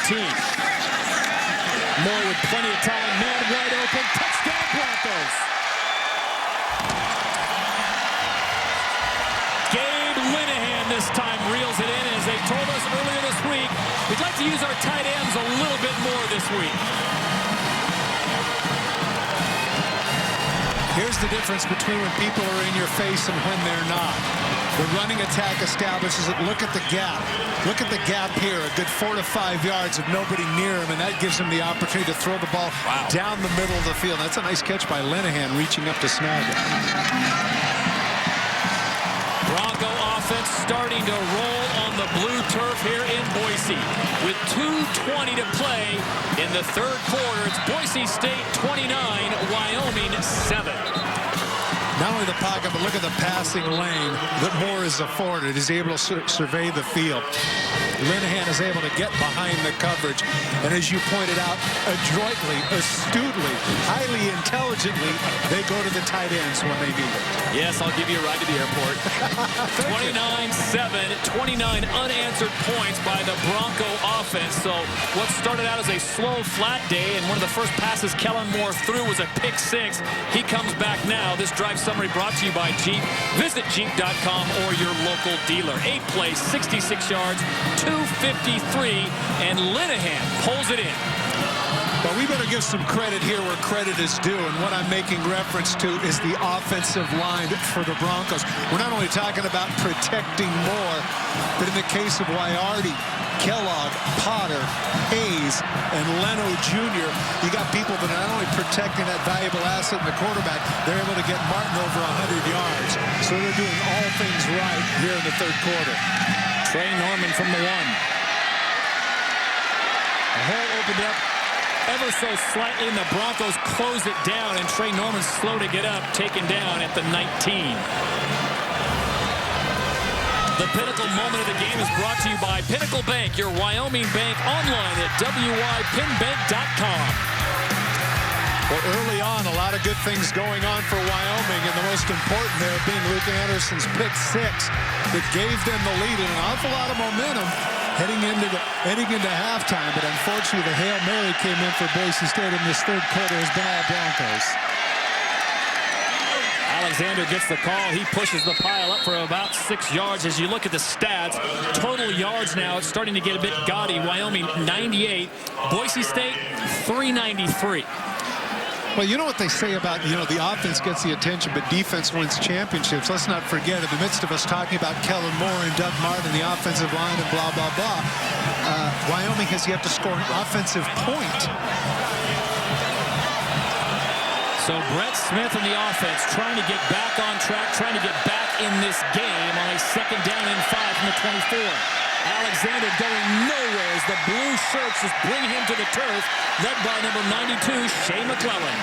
Moore with plenty of time, man wide open, touchdown Broncos. This time reels it in, as they told us earlier this week. We'd like to use our tight ends a little bit more this week. Here's the difference between when people are in your face and when they're not. The running attack establishes it. Look at the gap. Look at the gap here. A good 4 to 5 yards of nobody near him, and that gives him the opportunity to throw the ball down the middle of the field. That's a nice catch by Linehan, reaching up to snag it. Bronco offense starting to roll on the blue turf here in Boise. With 2:20 to play in the 3rd quarter, it's Boise State 29, Wyoming 7. Not only the pocket, but look at the passing lane that Moore is afforded. He's able to survey the field. Linehan is able to get behind the coverage. And as you pointed out, adroitly, astutely, highly intelligently, they go to the tight ends when they need it. Yes, I'll give you a ride to the airport. 29-7, 29 unanswered points by the Bronco offense. So what started out as a slow, flat day, and one of the first passes Kellen Moore threw was a pick 6. He comes back now. This drive summary brought to you by Jeep. Visit Jeep.com or your local dealer. 8 plays, 66 yards, 253, and Linehan pulls it in. But we better give some credit here where credit is due, and what I'm making reference to is the offensive line for the Broncos. We're not only talking about protecting more, but in the case of Wyardi, Kellogg, Potter, Hayes, and Leno Jr., you got people that are not only protecting that valuable asset in the quarterback, they're able to get Martin over 100 yards. So they're doing all things right here in the third quarter. Trey Norman from the 1. The hole opened up ever so slightly, and the Broncos close it down, and Trey Norman's slow to get up, taken down at the 19. The pinnacle moment of the game is brought to you by Pinnacle Bank, your Wyoming bank, online at wypinbank.com. Well, early on, a lot of good things going on for Wyoming, and the most important there being Luke Anderson's pick 6 that gave them the lead and an awful lot of momentum heading into halftime. But unfortunately, the Hail Mary came in for Boise State in this third quarter has been all Broncos. Alexander gets the call. He pushes the pile up for about 6 yards. As you look at the stats, total yards now, it's starting to get a bit gaudy. Wyoming 98, Boise State 393. Well, you know what they say about, the offense gets the attention, but defense wins championships. Let's not forget, in the midst of us talking about Kellen Moore and Doug Martin, the offensive line, and blah, blah, blah, Wyoming has yet to score an offensive point. So Brett Smith in the offense trying to get back on track, trying to get back in this game on a 2nd down and 5 from the 24. Alexander going nowhere as the blue shirts just bring him to the turf, led by number 92, Shea McClellan.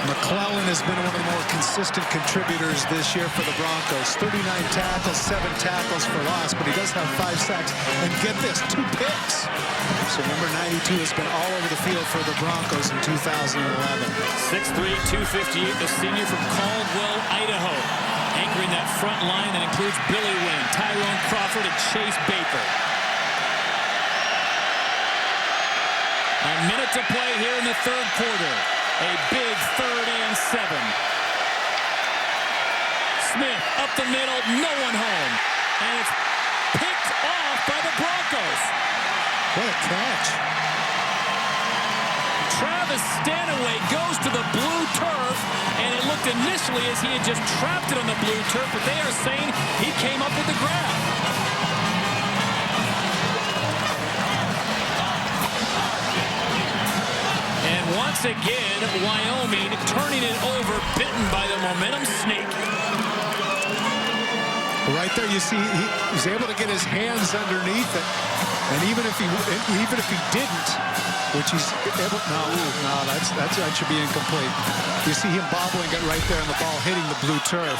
McClellan has been one of the more consistent contributors this year for the Broncos. 39 tackles, 7 tackles for loss, but he does have 5 sacks. And get this, 2 picks. So number 92 has been all over the field for the Broncos in 2011. 6'3", 258, the senior from Caldwell, Idaho. Anchoring that front line that includes Billy Wynn, Tyrone Crawford, and Chase Baker. A minute to play here in the third quarter. A big 3rd and 7. Smith up the middle, no one home. And it's picked off by the Broncos. What a catch. Travis Stanaway goes to the blue turf, and it looked initially as he had just trapped it on the blue turf, but they are saying he came up with the grab. And once again, Wyoming turning it over, bitten by the momentum snake. Right there, you see, he's able to get his hands underneath it, and even if he didn't, which he's able, that should be incomplete. You see him bobbling it right there, and the ball hitting the blue turf.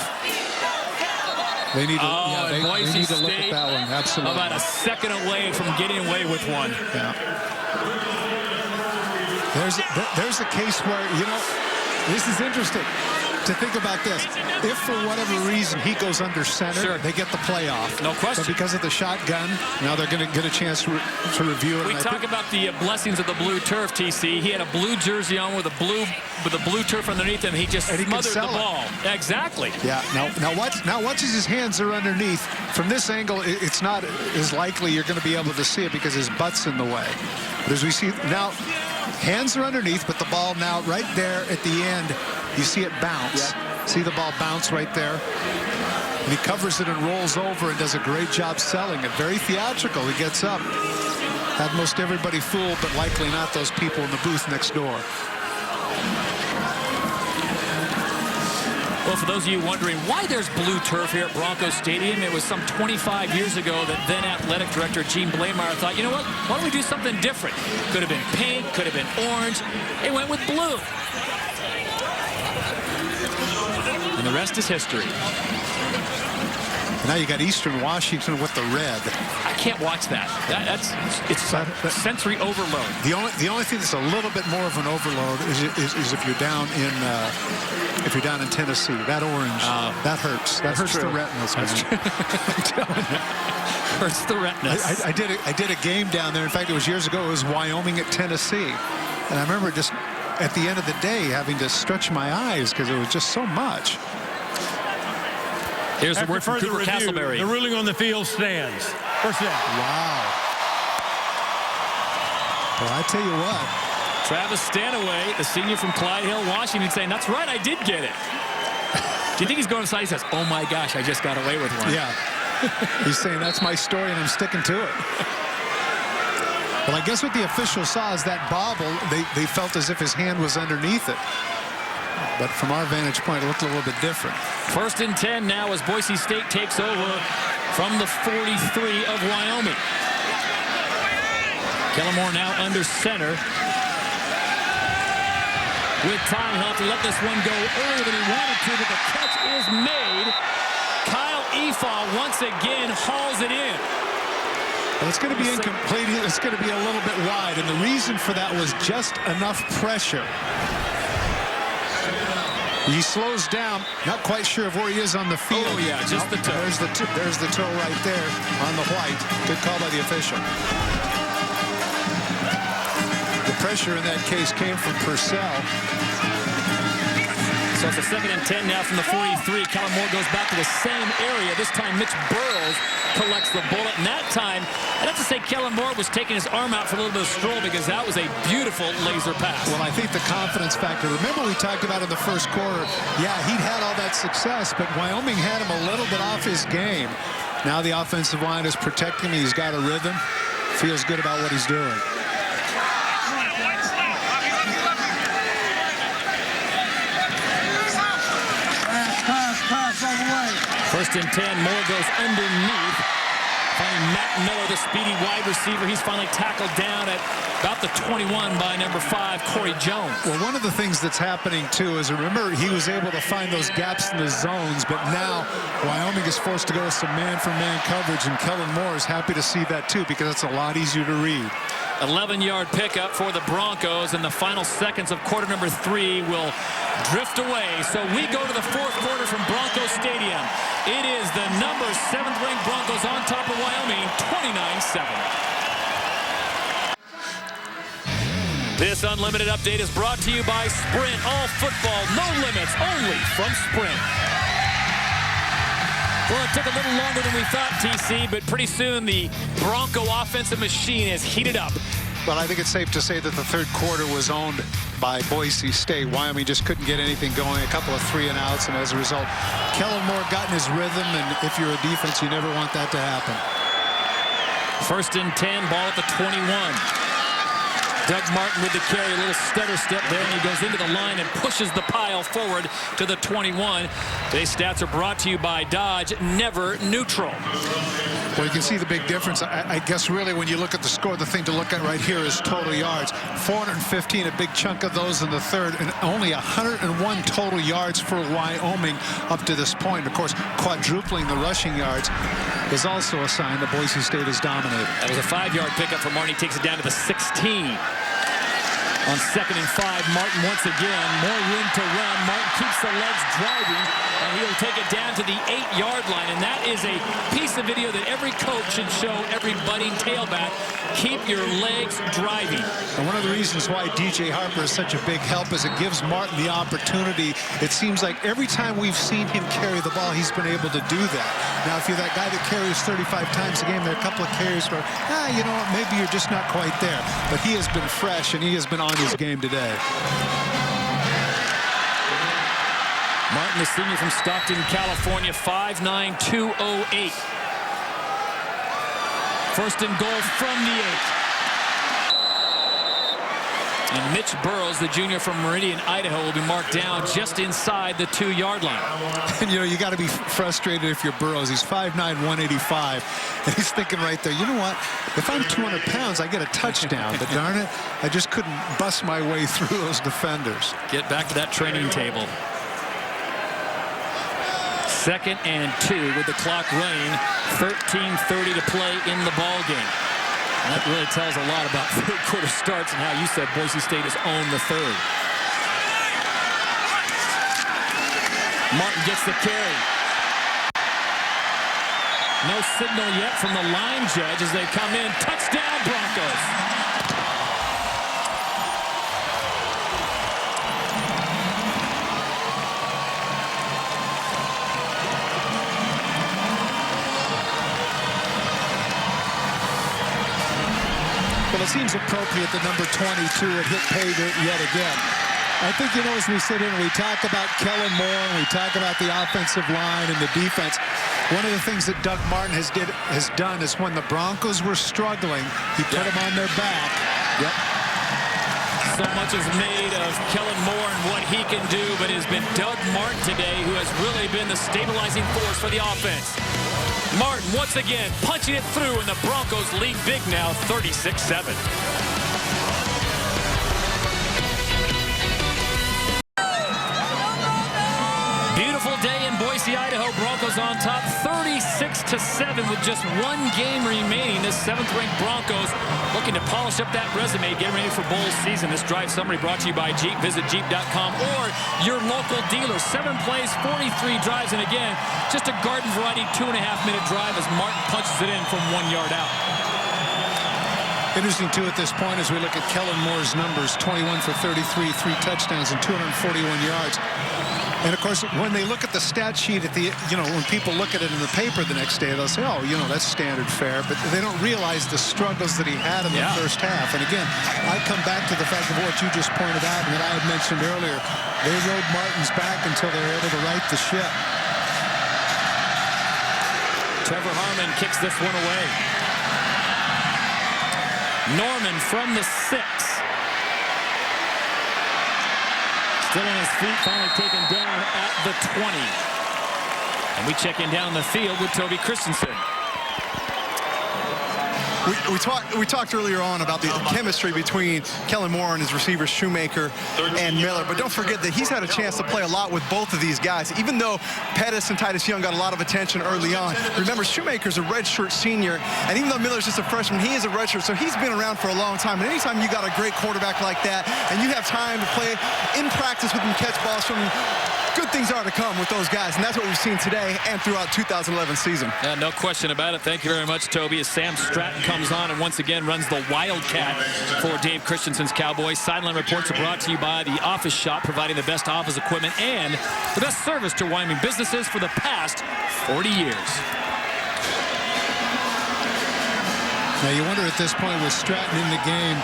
They need to, they need to look at that one. Absolutely. About a second away from getting away with one. Yeah. There's a case where, this is interesting to think about this. If for whatever reason he goes under center, sure, they get the playoff. No question. But because of the shotgun, now they're going to get a chance to review it. We talk about the blessings of the blue turf, TC. He had a blue jersey on with a blue turf underneath him. He just smothered the ball. Exactly. Yeah. Now watch as his hands are underneath. From this angle, it's not as likely you're going to be able to see it because his butt's in the way. But as we see now, hands are underneath, but the ball now right there at the end, you see it bounce. Yeah. See the ball bounce right there? And he covers it and rolls over and does a great job selling it. Very theatrical. He gets up. Had most everybody fooled, but likely not those people in the booth next door. Well, for those of you wondering why there's blue turf here at Broncos Stadium, it was some 25 years ago that then athletic director Gene Blameyer thought, you know what, why don't we do something different? Could have been pink, could have been orange. They went with blue. And the rest is history. Now you got Eastern Washington with the red. I can't watch that. It's sensory overload. The only thing that's a little bit more of an overload is if you're down in Tennessee. That orange, that hurts. That hurts the retinas. That's true. I'm telling you. Hurts the retinas. I did a game down there. In fact, it was years ago. It was Wyoming at Tennessee, and I remember just at the end of the day having to stretch my eyes because it was just so much. Here's the word from Cooper Castleberry. The ruling on the field stands. First down. Wow. Well, I tell you what, Travis Stanaway, the senior from Clyde Hill, Washington, saying, that's right, I did get it. Do you think he's going inside? He says, oh my gosh, I just got away with one. Yeah. He's saying, that's my story, and I'm sticking to it. Well, I guess what the officials saw is that bobble, they felt as if his hand was underneath it. But from our vantage point, it looked a little bit different. 1st and 10 now as Boise State takes over from the 43 of Wyoming. Kellen now under center. With time, he'll have to let this one go earlier than he wanted to, but the catch is made. Kyle Efaw once again hauls it in. Well, it's going to be incomplete. It's going to be a little bit wide, and the reason for that was just enough pressure. He slows down, not quite sure of where he is on the field. Oh, yeah, just the toe. There's the toe right there on the white. Good call by the official. The pressure in that case came from Purcell. So it's a 2nd and 10 now from the 43. Kellen Moore goes back to the same area. This time Mitch Burrows collects the bullet. And that time, I'd have to say Kellen Moore was taking his arm out for a little bit of stroll because that was a beautiful laser pass. Well, I think the confidence factor. Remember we talked about in the first quarter, yeah, he'd had all that success, but Wyoming had him a little bit off his game. Now the offensive line is protecting him. He's got a rhythm. Feels good about what he's doing. First and 10, Moore goes underneath. Finding Matt Miller, the speedy wide receiver. He's finally tackled down at about the 21 by number 5, Corey Jones. Well, one of the things that's happening, too, is remember he was able to find those gaps in the zones, but now Wyoming is forced to go with some man-for-man coverage, and Kellen Moore is happy to see that, too, because it's a lot easier to read. 11-yard pickup for the Broncos, and the final seconds of quarter number 3 will drift away. So we go to the 4th quarter from Broncos Stadium. It is the number 7th-ranked Broncos on top of Wyoming, 29-7. This Unlimited update is brought to you by Sprint. All football, no limits, only from Sprint. Well, it took a little longer than we thought, TC, but pretty soon the Bronco offensive machine has heated up. Well, I think it's safe to say that the 3rd quarter was owned by Boise State. Wyoming just couldn't get anything going, a couple of 3-and-outs, and as a result, Kellen Moore got in his rhythm, and if you're a defense, you never want that to happen. 1st and 10, ball at the 21. Doug Martin with the carry, a little stutter step there, and he goes into the line and pushes the pile forward to the 21. Today's stats are brought to you by Dodge, never neutral. Well, you can see the big difference. I guess really when you look at the score, the thing to look at right here is total yards. 415, a big chunk of those in the 3rd, and only 101 total yards for Wyoming up to this point. Of course, quadrupling the rushing yards is also a sign that Boise State is dominated. That was a 5-yard pickup for Martin. He takes it down to the 16. On 2nd and 5, Martin once again, more room to run. Martin keeps the legs driving, and he'll take it down to the 8-yard line. And that is a piece of video that every coach should show every budding tailback. Keep your legs driving. And one of the reasons why DJ Harper is such a big help is it gives Martin the opportunity. It seems like every time we've seen him carry the ball, he's been able to do that. Now, if you're that guy that carries 35 times a game, there are a couple of carries where, you know what, maybe you're just not quite there. But he has been fresh, and he has been on his game today. Martin, the senior from Stockton, California, 5'9", 208. 1st and goal from the 8. And Mitch Burrows, the junior from Meridian, Idaho, will be marked down just inside the 2-yard line. And, you know, you got to be frustrated if you're Burrows. He's 5'9", 185. And he's thinking right there, you know what? If I'm 200 pounds, I get a touchdown. But darn it, I just couldn't bust my way through those defenders. Get back to that training table. 2nd and 2 with the clock running. 13:30 to play in the ball game. And that really tells a lot about 3rd quarter starts and how you said Boise State has owned the 3rd. Martin gets the carry. No signal yet from the line judge as they come in. Touchdown, Broncos. Well, it seems appropriate that number 22 would hit pay dirt yet again. I think, you know, as we sit here and we talk about Kellen Moore and we talk about the offensive line and the defense, one of the things that Doug Martin has done is when the Broncos were struggling, he put them on their back. Yep. So much is made of Kellen Moore and what he can do, but it has been Doug Martin today who has really been the stabilizing force for the offense. Martin once again punching it through, and the Broncos lead big now, 36-7. Beautiful day in Boise, Idaho. Broncos on top, 36-7 with just one game remaining. This 7th-ranked Broncos looking to polish up that resume, get ready for bowl season. This drive summary brought to you by Jeep. Visit Jeep.com or your local dealer. 7 plays, 43 drives, and again, just a garden variety 2.5-minute drive as Martin punches it in from 1 yard out. Interesting, too, at this point as we look at Kellen Moore's numbers, 21 for 33, 3 touchdowns, and 241 yards. And, of course, when they look at the stat sheet at the, you know, when people look at it in the paper the next day, they'll say, oh, you know, that's standard fare. But they don't realize the struggles that he had in the first half. And, again, I come back to the fact of what you just pointed out and that I had mentioned earlier. They rode Martin's back until they were able to right the ship. Trevor Harmon kicks this one away. Norman from the 6. Still on his feet, finally taken down at the 20. And we check in down the field with Toby Christensen. We talked earlier on about the chemistry between Kellen Moore and his receivers Shoemaker and Miller, but don't forget that he's had a chance to play a lot with both of these guys. Even though Pettis and Titus Young got a lot of attention early on, remember Shoemaker's a redshirt senior, and even though Miller's just a freshman, he is a redshirt, so he's been around for a long time. And anytime you got a great quarterback like that, and you have time to play in practice with him, catch balls from him, good things are to come with those guys, and that's what we've seen today and throughout 2011 season. Yeah, no question about it. Thank you very much, Toby, as Sam Stratton comes on and once again runs the Wildcat for Dave Christensen's Cowboys. Sideline reports are brought to you by the Office Shop, providing the best office equipment and the best service to Wyoming businesses for the past 40 years. Now, you wonder at this point with Stratton in the game,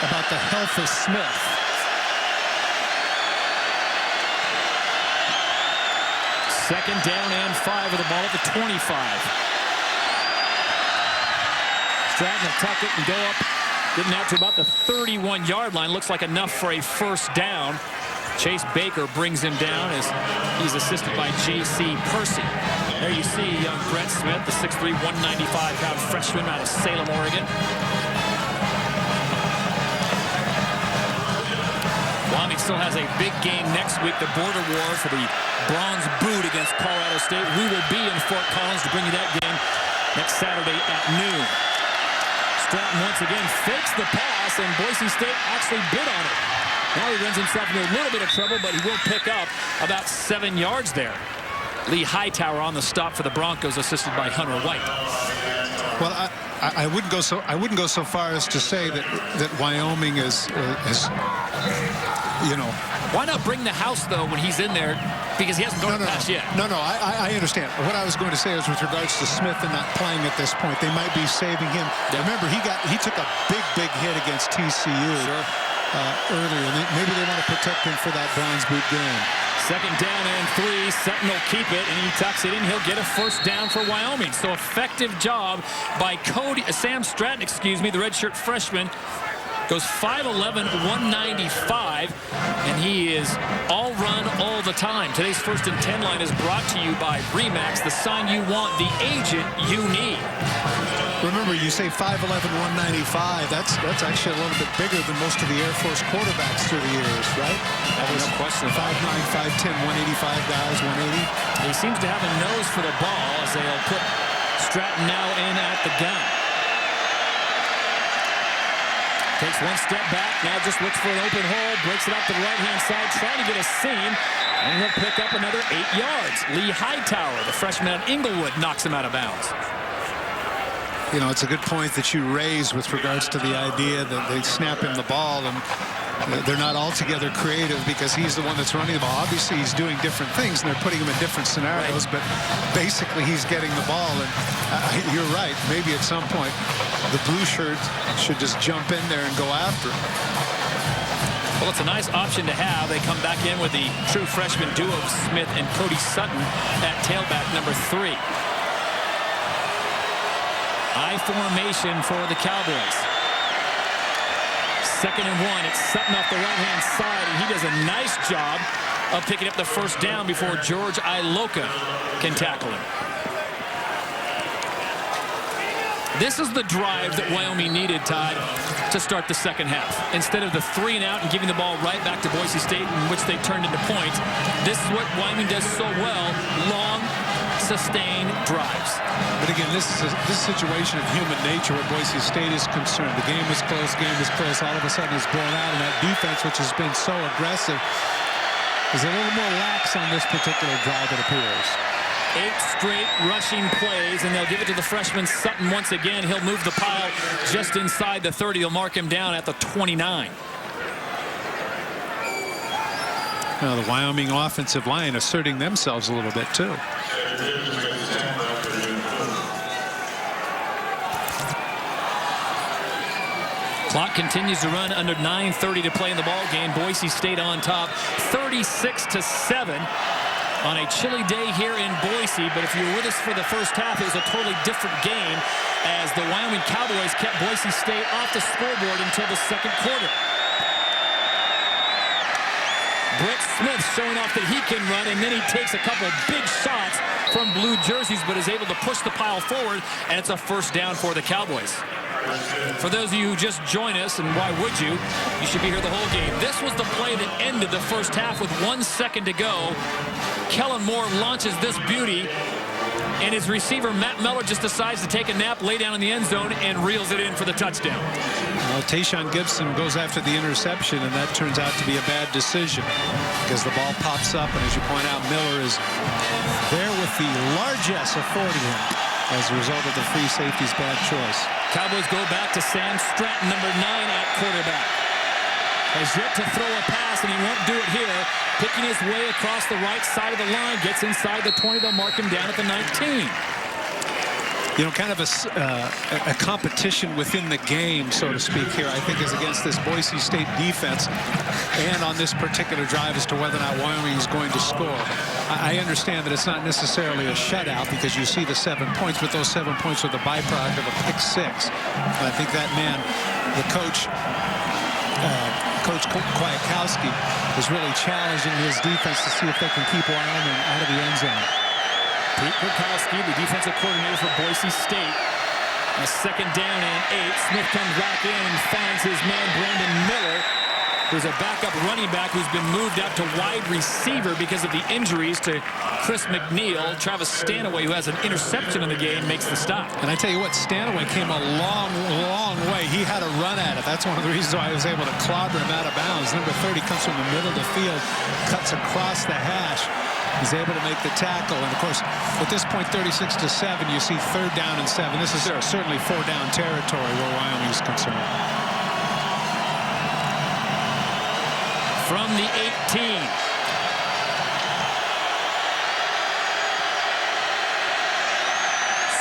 about the health of Smith. Second down and 5 with the ball at the 25. Stratton will tuck it and go up, getting out to about the 31-yard line. Looks like enough for a first down. Chase Baker brings him down as he's assisted by J.C. Percy. There you see young Brett Smith, the 6'3", 195-pound freshman out of Salem, Oregon. Wyoming still has a big game next week, the border war for the bronze boot against Colorado State. We will be in Fort Collins to bring you that game next Saturday at noon. Stratton once again fakes the pass, and Boise State actually bid on it. Now he runs himself into a little bit of trouble, but he will pick up about 7 yards there. Lee Hightower on the stop for the Broncos, assisted by Hunter White. Well, I wouldn't go so far as to say that Wyoming is you know. Why not bring the house though when he's in there, because he hasn't gone past yet? No, I understand. What I was going to say is with regards to Smith and not playing at this point, they might be saving him. Yeah. Remember, he took a big hit against TCU earlier. Maybe they want to protect him for that bronze boot game. Second down and 3. Sutton will keep it, and he tucks it in. He'll get a first down for Wyoming. So effective job by Sam Stratton, the redshirt freshman. Goes 5'11", 195, and he is all run all the time. Today's First and 10 line is brought to you by Remax, the sign you want, the agent you need. Remember, you say 5'11", 195. That's actually a little bit bigger than most of the Air Force quarterbacks through the years, right? That was no question. 5'9", 5'10", 185 guys, 180. He seems to have a nose for the ball as they'll put Stratton now in at the gun. Takes one step back, now just looks for an open hole, breaks it out to the right-hand side, trying to get a seam, and he'll pick up another 8 yards. Lee Hightower, the freshman at Inglewood, knocks him out of bounds. You know, it's a good point that you raise with regards to the idea that they snap him the ball and they're not altogether creative because he's the one that's running the ball. Obviously, he's doing different things and they're putting him in different scenarios, but basically he's getting the ball. And you're right. Maybe at some point the blue shirt should just jump in there and go after him. Well, it's a nice option to have. They come back in with the true freshman duo of Smith and Cody Sutton at tailback number 3. I formation for the Cowboys. 2nd and 1. It's Sutton off the right-hand side, and he does a nice job of picking up the first down before George Iloka can tackle him. This is the drive that Wyoming needed, Todd, to start the second half. Instead of the 3 and out and giving the ball right back to Boise State, in which they turned into points, this is what Wyoming does so well: long, sustained drives. But again, this is a situation of human nature where Boise State is concerned. The game is close, all of a sudden it's blown out, and that defense, which has been so aggressive, is a little more lax on this particular drive, it appears. 8 straight rushing plays, and they'll give it to the freshman Sutton once again. He'll move the pile just inside the 30. They'll mark him down at the 29. Now the Wyoming offensive line asserting themselves a little bit too. Clock continues to run under 9:30 to play in the ball game. Boise State on top, 36-7. On a chilly day here in Boise, but if you were with us for the first half, it was a totally different game as the Wyoming Cowboys kept Boise State off the scoreboard until the second quarter. Brett Smith showing off that he can run, and then he takes a couple big shots from blue jerseys, but is able to push the pile forward, and it's a first down for the Cowboys. For those of you who just join us, and why would you? You should be here the whole game. This was the play that ended the first half with 1 second to go. Kellen Moore launches this beauty, and his receiver Matt Miller just decides to take a nap, lay down in the end zone, and reels it in for the touchdown. Well, Tayshaun Gibson goes after the interception, and that turns out to be a bad decision because the ball pops up, and as you point out, Miller is there with the largesse afforded him as a result of the free safety's bad choice. Cowboys go back to Sam Stratton, number 9 at quarterback. Has yet to throw a pass, and he won't do it here. Picking his way across the right side of the line, gets inside the 20. They'll mark him down at the 19. You know, kind of a competition within the game, so to speak, here, I think, is against this Boise State defense and on this particular drive as to whether or not Wyoming is going to score. I understand that it's not necessarily a shutout because you see the 7 points, but those 7 points are the byproduct of a pick 6. And I think that man, the coach, Coach Kwiatkowski, is really challenging his defense to see if they can keep Wyoming out of the end zone. Pete Kwiatkowski, the defensive coordinator for Boise State. A 2nd down and 8. Smith comes back in and finds his man Brandon Miller, who's a backup running back who's been moved out to wide receiver because of the injuries to Chris McNeil. Travis Stanaway, who has an interception in the game, makes the stop. And I tell you what, Stanaway came a long, long way. He had a run at it. That's one of the reasons why I was able to clobber him out of bounds. Number 30 comes from the middle of the field, cuts across the hash. He's able to make the tackle. And, of course, at this point, 36-7, you see 3rd down and 7. This is certainly 4-down territory where Wyoming is concerned. From the 18.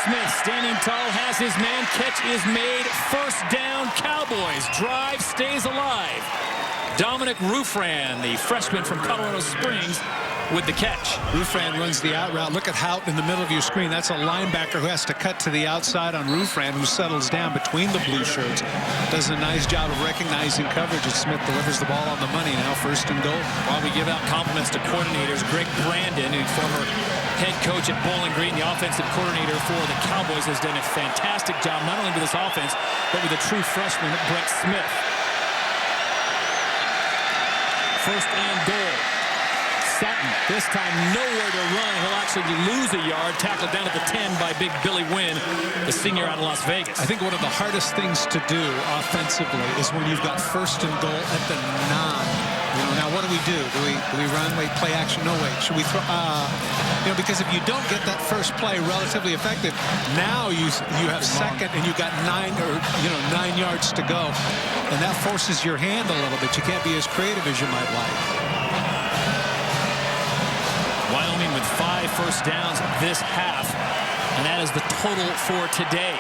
Smith standing tall, has his man. Catch is made. First down, Cowboys. Drive stays alive. Dominic Rufran, the freshman from Colorado Springs, with the catch. Rufran runs the out route. Look at Houghton in the middle of your screen. That's a linebacker who has to cut to the outside on Rufran, who settles down between the blue shirts. Does a nice job of recognizing coverage, and Smith delivers the ball on the money. Now 1st and goal. While we give out compliments to coordinators, Greg Brandon, a former head coach at Bowling Green, the offensive coordinator for the Cowboys, has done a fantastic job, not only with this offense, but with the true freshman, Brett Smith. 1st and goal. Sutton, this time nowhere to run. He'll actually lose a yard. Tackled down at the 10 by big Billy Wynn, the senior out of Las Vegas. I think one of the hardest things to do offensively is when you've got 1st and goal at the 9. Now what do we do? Do we run? Wait, play action? No, wait. Should we throw? Because if you don't get that first play relatively effective, now you have second and you got 9 yards to go, and that forces your hand a little bit. You can't be as creative as you might like. Wyoming with 5 first downs this half, and that is the total for today.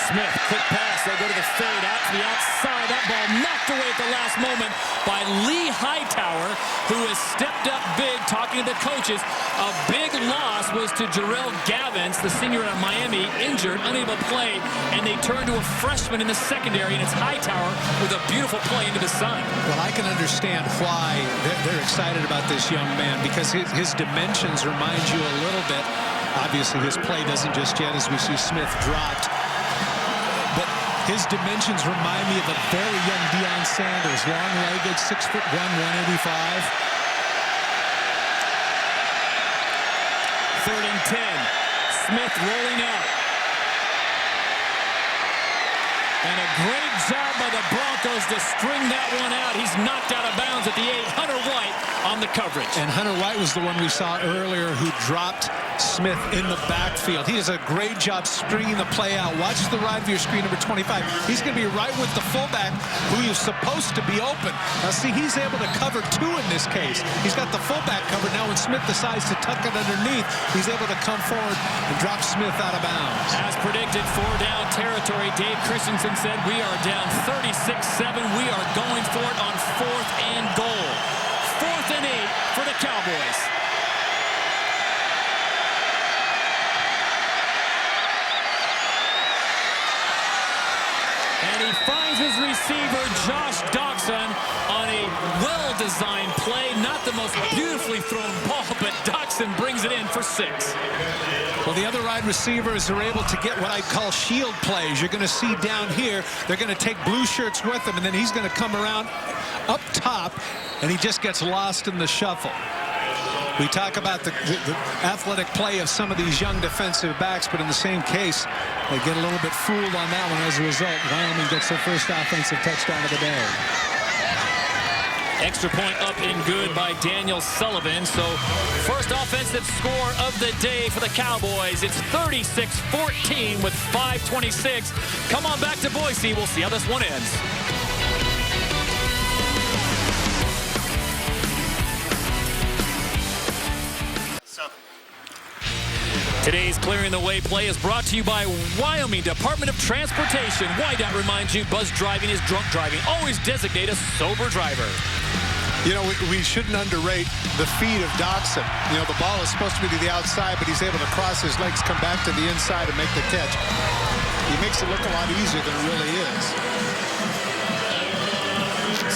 Smith, quick pass. They'll go to the fade out to the outside. That ball knocked away at the last moment by Lee Hightower, who has stepped up big, talking to the coaches. A big loss was to Jarrell Gavins, the senior out of Miami, injured, unable to play, and they turn to a freshman in the secondary, and it's Hightower with a beautiful play into the sun. Well, I can understand why they're excited about this young man, because his dimensions remind you a little bit. Obviously, his play doesn't just yet, as we see Smith dropped. But his dimensions remind me of a very young Deion Sanders, long-legged, 6'1", 185. 3rd and 10. Smith rolling out. And a great job by the Broncos to string that one out. He's knocked out of bounds at the 8. Hunter White on the coverage. And Hunter White was the one we saw earlier who dropped Smith in the backfield. He does a great job stringing the play out. Watch the right of your screen, number 25. He's going to be right with the fullback, who is supposed to be open. Now, see, he's able to cover 2 in this case. He's got the fullback covered. Now, when Smith decides to tuck it underneath, he's able to come forward and drop Smith out of bounds. As predicted, 4-down territory. Dave Christensen said we are down 36-7. We are going for it on 4th and goal. 4th and 8 for the Cowboys. And he finds his receiver, Josh Doxson, on a well-designed play. Not the most beautifully thrown ball, but Doxson brings it in for 6. Well, the other wide receivers are able to get what I call shield plays. You're going to see down here, they're going to take blue shirts with them, and then he's going to come around up top, and he just gets lost in the shuffle. We talk about the athletic play of some of these young defensive backs, but in the same case, they get a little bit fooled on that one. As a result, Wyoming gets their first offensive touchdown of the day. Extra point up and good by Daniel Sullivan. So first offensive score of the day for the Cowboys. It's 36-14 with 5:26. Come on back to Boise. We'll see how this one ends. Today's Clearing the Way play is brought to you by Wyoming Department of Transportation. Whiteout reminds you buzz driving is drunk driving. Always designate a sober driver. We shouldn't underrate the feet of Doxson. The ball is supposed to be to the outside, but he's able to cross his legs, come back to the inside, and make the catch. He makes it look a lot easier than it really is.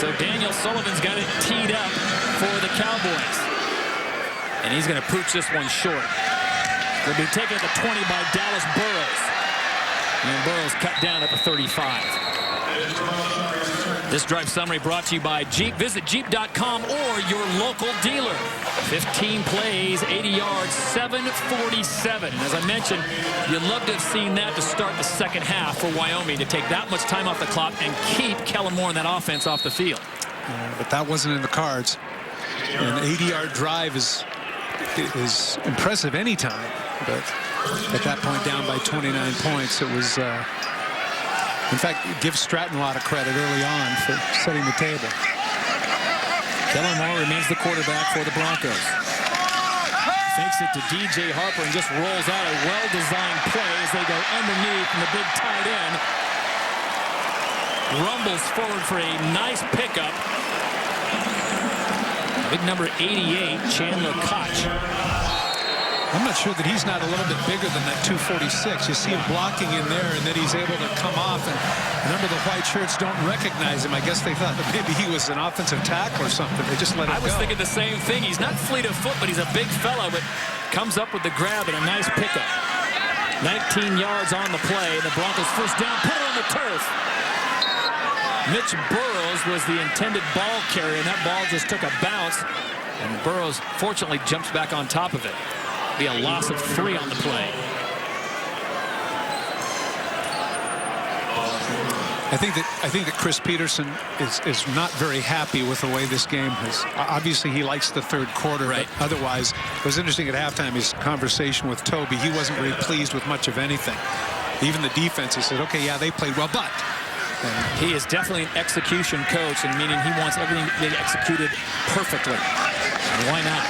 So Daniel Sullivan's got it teed up for the Cowboys. And he's going to pooch this one short. They'll be taken at the 20 by Dallas Burrows. And Burrows cut down at the 35. This drive summary brought to you by Jeep. Visit Jeep.com or your local dealer. 15 plays, 80 yards, 747. And as I mentioned, you'd love to have seen that to start the second half for Wyoming, to take that much time off the clock and keep Kellen Moore and that offense off the field. But that wasn't in the cards. An 80-yard drive is impressive anytime. But at that point, down by 29 points, it was... in fact, give Stratton a lot of credit early on for setting the table. Kellen Moore remains the quarterback for the Broncos. Fakes it to DJ Harper and just rolls out a well-designed play as they go underneath, and the big tight end rumbles forward for a nice pickup. Big number 88, Chandler Koch. I'm not sure that he's not a little bit bigger than that 246. You see him blocking in there, and then he's able to come off. And remember, the white shirts don't recognize him. I guess they thought that maybe he was an offensive tackle or something. They just let him go. I was thinking the same thing. He's not fleet of foot, but he's a big fella, but comes up with the grab and a nice pickup. 19 yards on the play. The Broncos first down, put it on the turf. Mitch Burrows was the intended ball carrier, and that ball just took a bounce. And Burrows, fortunately, jumps back on top of it. Be a loss of 3 on the play. I think that Chris Peterson is not very happy with the way this game has. Obviously, he likes the third quarter, right? But otherwise, it was interesting at halftime. His conversation with Toby, he wasn't very pleased with much of anything. Even the defense, he said, "Okay, yeah, they played well, but." He is definitely an execution coach, and meaning he wants everything to be executed perfectly. And why not?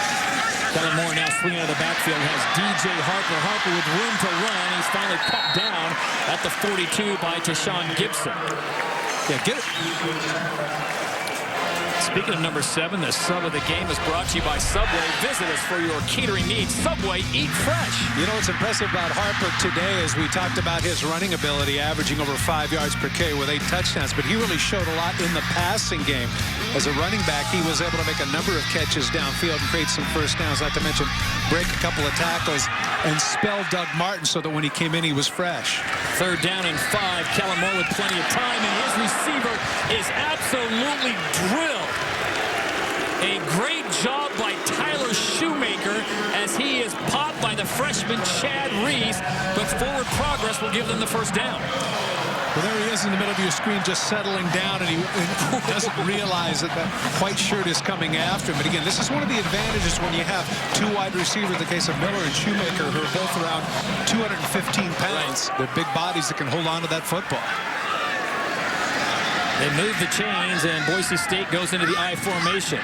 Kellen Moore now swinging out of the backfield has DJ Harper. Harper with room to run. He's finally cut down at the 42 by Tashawn Gibson. Yeah, get it. Speaking of number 7, the sub of the game is brought to you by Subway. Visit us for your catering needs. Subway, eat fresh. You know what's impressive about Harper today is we talked about his running ability, averaging over 5 yards per carry with 8 touchdowns, but he really showed a lot in the passing game. As a running back, he was able to make a number of catches downfield and create some first downs, not to mention break a couple of tackles and spell Doug Martin so that when he came in, he was fresh. 3rd down and 5. Kellen Moore with plenty of time, and his receiver is absolutely drilled. A great job by Tyler Shoemaker as he is popped by the freshman Chad Reese, but forward progress will give them the first down. Well, there he is in the middle of your screen just settling down, and he doesn't realize that white shirt is coming after him. But again, this is one of the advantages when you have 2 wide receivers, in the case of Miller and Shoemaker, who are both around 215 pounds. They're big bodies that can hold on to that football. They move the chains, and Boise State goes into the I formation.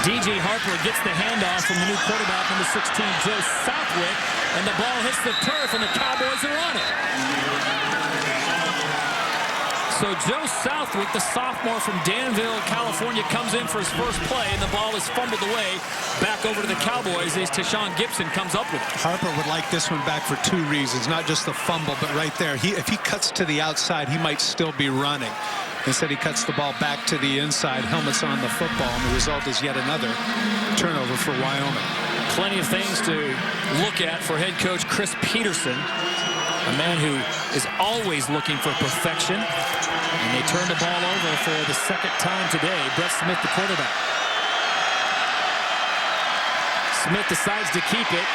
DJ Harper gets the handoff from the new quarterback, number 16, Joe Southwick, and the ball hits the turf, and the Cowboys are on it. So Joe Southwick, the sophomore from Danville, California, comes in for his first play, and the ball is fumbled away back over to the Cowboys as Tashawn Gibson comes up with it. Harper would like this one back for 2 reasons, not just the fumble, but right there. If he cuts to the outside, he might still be running. Instead, he cuts the ball back to the inside, helmets on the football, and the result is yet another turnover for Wyoming. Plenty of things to look at for head coach Chris Peterson, a man who is always looking for perfection. And they turn the ball over for the 2nd time today. Brett Smith, the quarterback. Smith decides to keep it.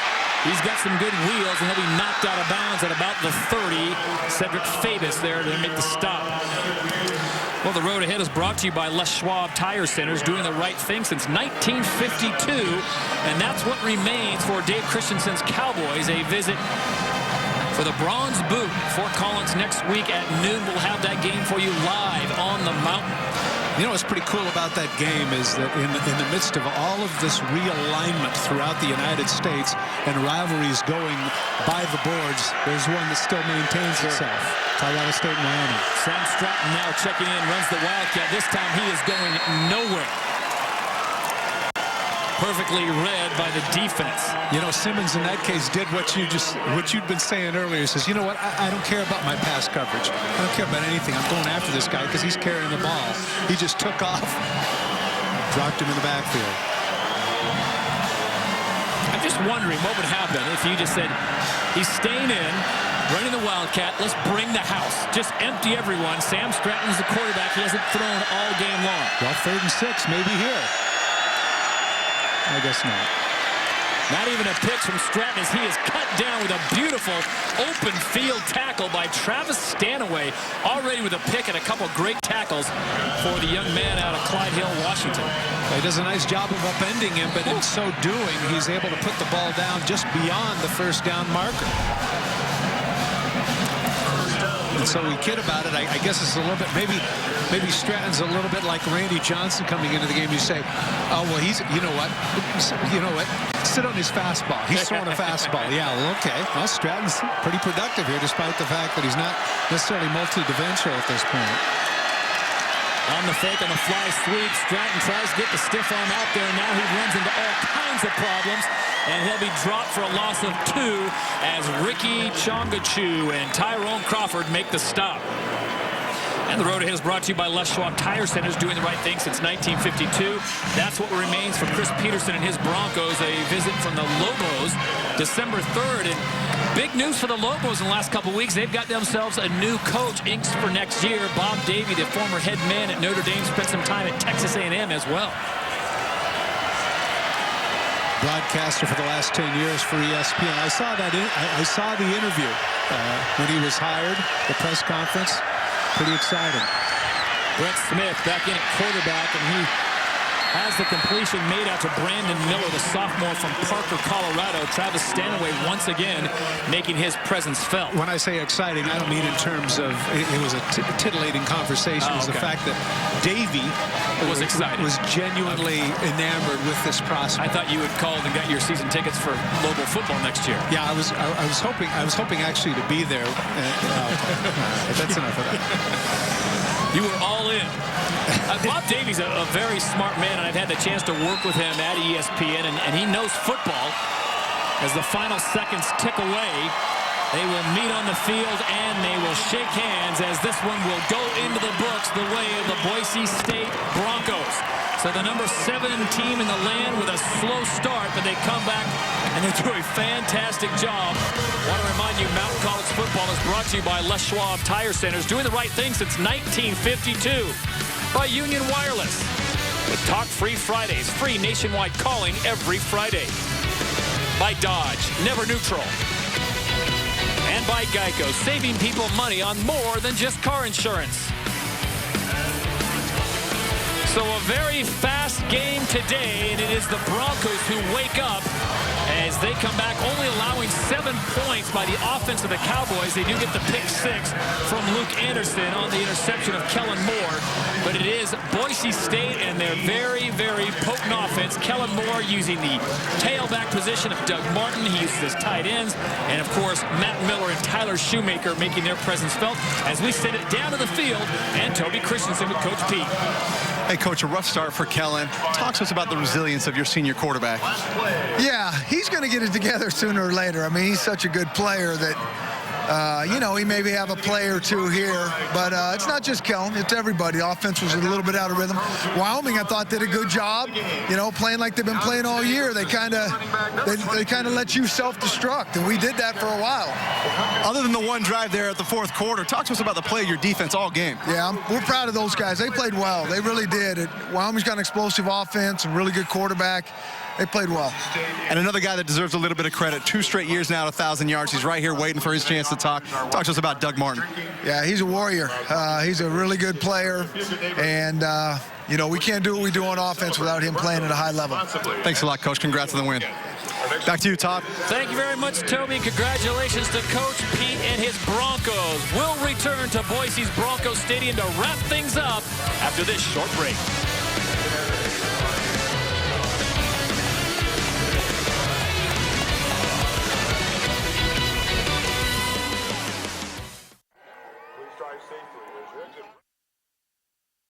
He's got some good wheels, and he'll be knocked out of bounds at about the 30. Cedric Fabus there to make the stop. Well, the road ahead is brought to you by Les Schwab Tire Centers, doing the right thing since 1952. And that's what remains for Dave Christensen's Cowboys. A visit for the Bronze Boot. Fort Collins next week at noon. We'll have that game for you live on the mountain. You know what's pretty cool about that game is that in the midst of all of this realignment throughout the United States and rivalries going by the boards, there's one that still maintains itself. Colorado State and Wyoming. Sam Stratton now checking in, runs the Wildcat. This time he is going nowhere. Perfectly read by the defense. You know, Simmons in that case did what you'd been saying earlier. He says, you know what, I don't care about my pass coverage. I don't care about anything. I'm going after this guy because he's carrying the ball. He just took off, dropped him in the backfield. I'm just wondering what would happen if you just said, he's staying in, running the Wildcat, let's bring the house. Just empty everyone. Sam Stratton's the quarterback. He hasn't thrown all game long. Well, 3rd and 6, maybe here. I guess not. Not even a pitch from Stratton as he is cut down with a beautiful open field tackle by Travis Stanaway, already with a pick and a couple great tackles for the young man out of Clyde Hill, Washington. He does a nice job of upending him, but in so doing, he's able to put the ball down just beyond the 1st down marker. And so we kid about it. I guess it's a little bit, maybe Stratton's a little bit like Randy Johnson coming into the game. You say, oh, well, you know what, sit on his fastball. He's throwing a fastball. Yeah, well, okay. Well, Stratton's pretty productive here, despite the fact that he's not necessarily multi-dimensional at this point. On the fake, on the fly sweep, Stratton tries to get the stiff arm out there. Now he runs into all kinds of problems, and he'll be dropped for a loss of 2 as Ricky Chongachu and Tyrone Crawford make the stop. And the road ahead is brought to you by Les Schwab Tire Centers, doing the right thing since 1952. That's what remains for Chris Peterson and his Broncos. A visit from the Lobos December 3rd. And big news for the Lobos in the last couple weeks. They've got themselves a new coach inked for next year. Bob Davie, the former head man at Notre Dame, spent some time at Texas A&M as well. broadcaster for the last 10 years for ESPN. I saw that. I saw the interview when he was hired, the press conference. Pretty exciting. Brett Smith back in at quarterback, and he has the completion made out to Brandon Miller, the sophomore from Parker, Colorado. Travis Stanaway once again making his presence felt. When I say exciting, I don't mean in terms of it was a titillating conversation. It was the fact that Davey was excited, was genuinely enamored with this prospect. I thought you had called and got your season tickets for local football next year. Yeah, I was hoping actually to be there. That's enough of that. You were all in. Bob Davey's a very smart man, and I've had the chance to work with him at ESPN, and he knows football. As the final seconds tick away, they will meet on the field and they will shake hands as this one will go into the books the way of the Boise State Broncos. So the number 7 team in the land with a slow start, but they come back and they do a fantastic job. I want to remind you, Mountain College football is brought to you by Les Schwab Tire Centers, doing the right thing since 1952. By Union Wireless, with Talk-Free Fridays, free nationwide calling every Friday. By Dodge, never neutral. And by Geico, saving people money on more than just car insurance. So a very fast game today, and it is the Broncos who wake up as they come back, only allowing 7 points by the offense of the Cowboys. They do get the pick 6 from Luke Anderson on the interception of Kellen Moore. But it is Boise State and their very, very potent offense. Kellen Moore using the tailback position of Doug Martin. He uses his tight ends. And, of course, Matt Miller and Tyler Shoemaker making their presence felt as we send it down to the field. And Toby Christensen with Coach Pete. Hey, Coach, a rough start for Kellen. Talk to us about the resilience of your senior quarterback. Yeah, he's going to get it together sooner or later. I mean, he's such a good player that, you know, he maybe have a play or two here, but it's not just Kellen, it's everybody. The offense was a little bit out of rhythm. Wyoming, I thought, did a good job, you know, playing like they've been playing all year. They kind of let you self-destruct, and we did that for a while. Other than the one drive there at the fourth quarter, talk to us about the play of your defense all game. Yeah, we're proud of those guys. They played well. They really did. Wyoming's got an explosive offense, a really good quarterback. They played well. And another guy that deserves a little bit of credit, 2 straight years now at 1,000 yards. He's right here waiting for his chance to talk. Talk to us about Doug Martin. Yeah, he's a warrior. He's a really good player. And, you know, we can't do what we do on offense without him playing at a high level. Thanks a lot, Coach. Congrats on the win. Back to you, Todd. Thank you very much, Toby. Congratulations to Coach Pete and his Broncos. We'll return to Boise's Bronco Stadium to wrap things up after this short break.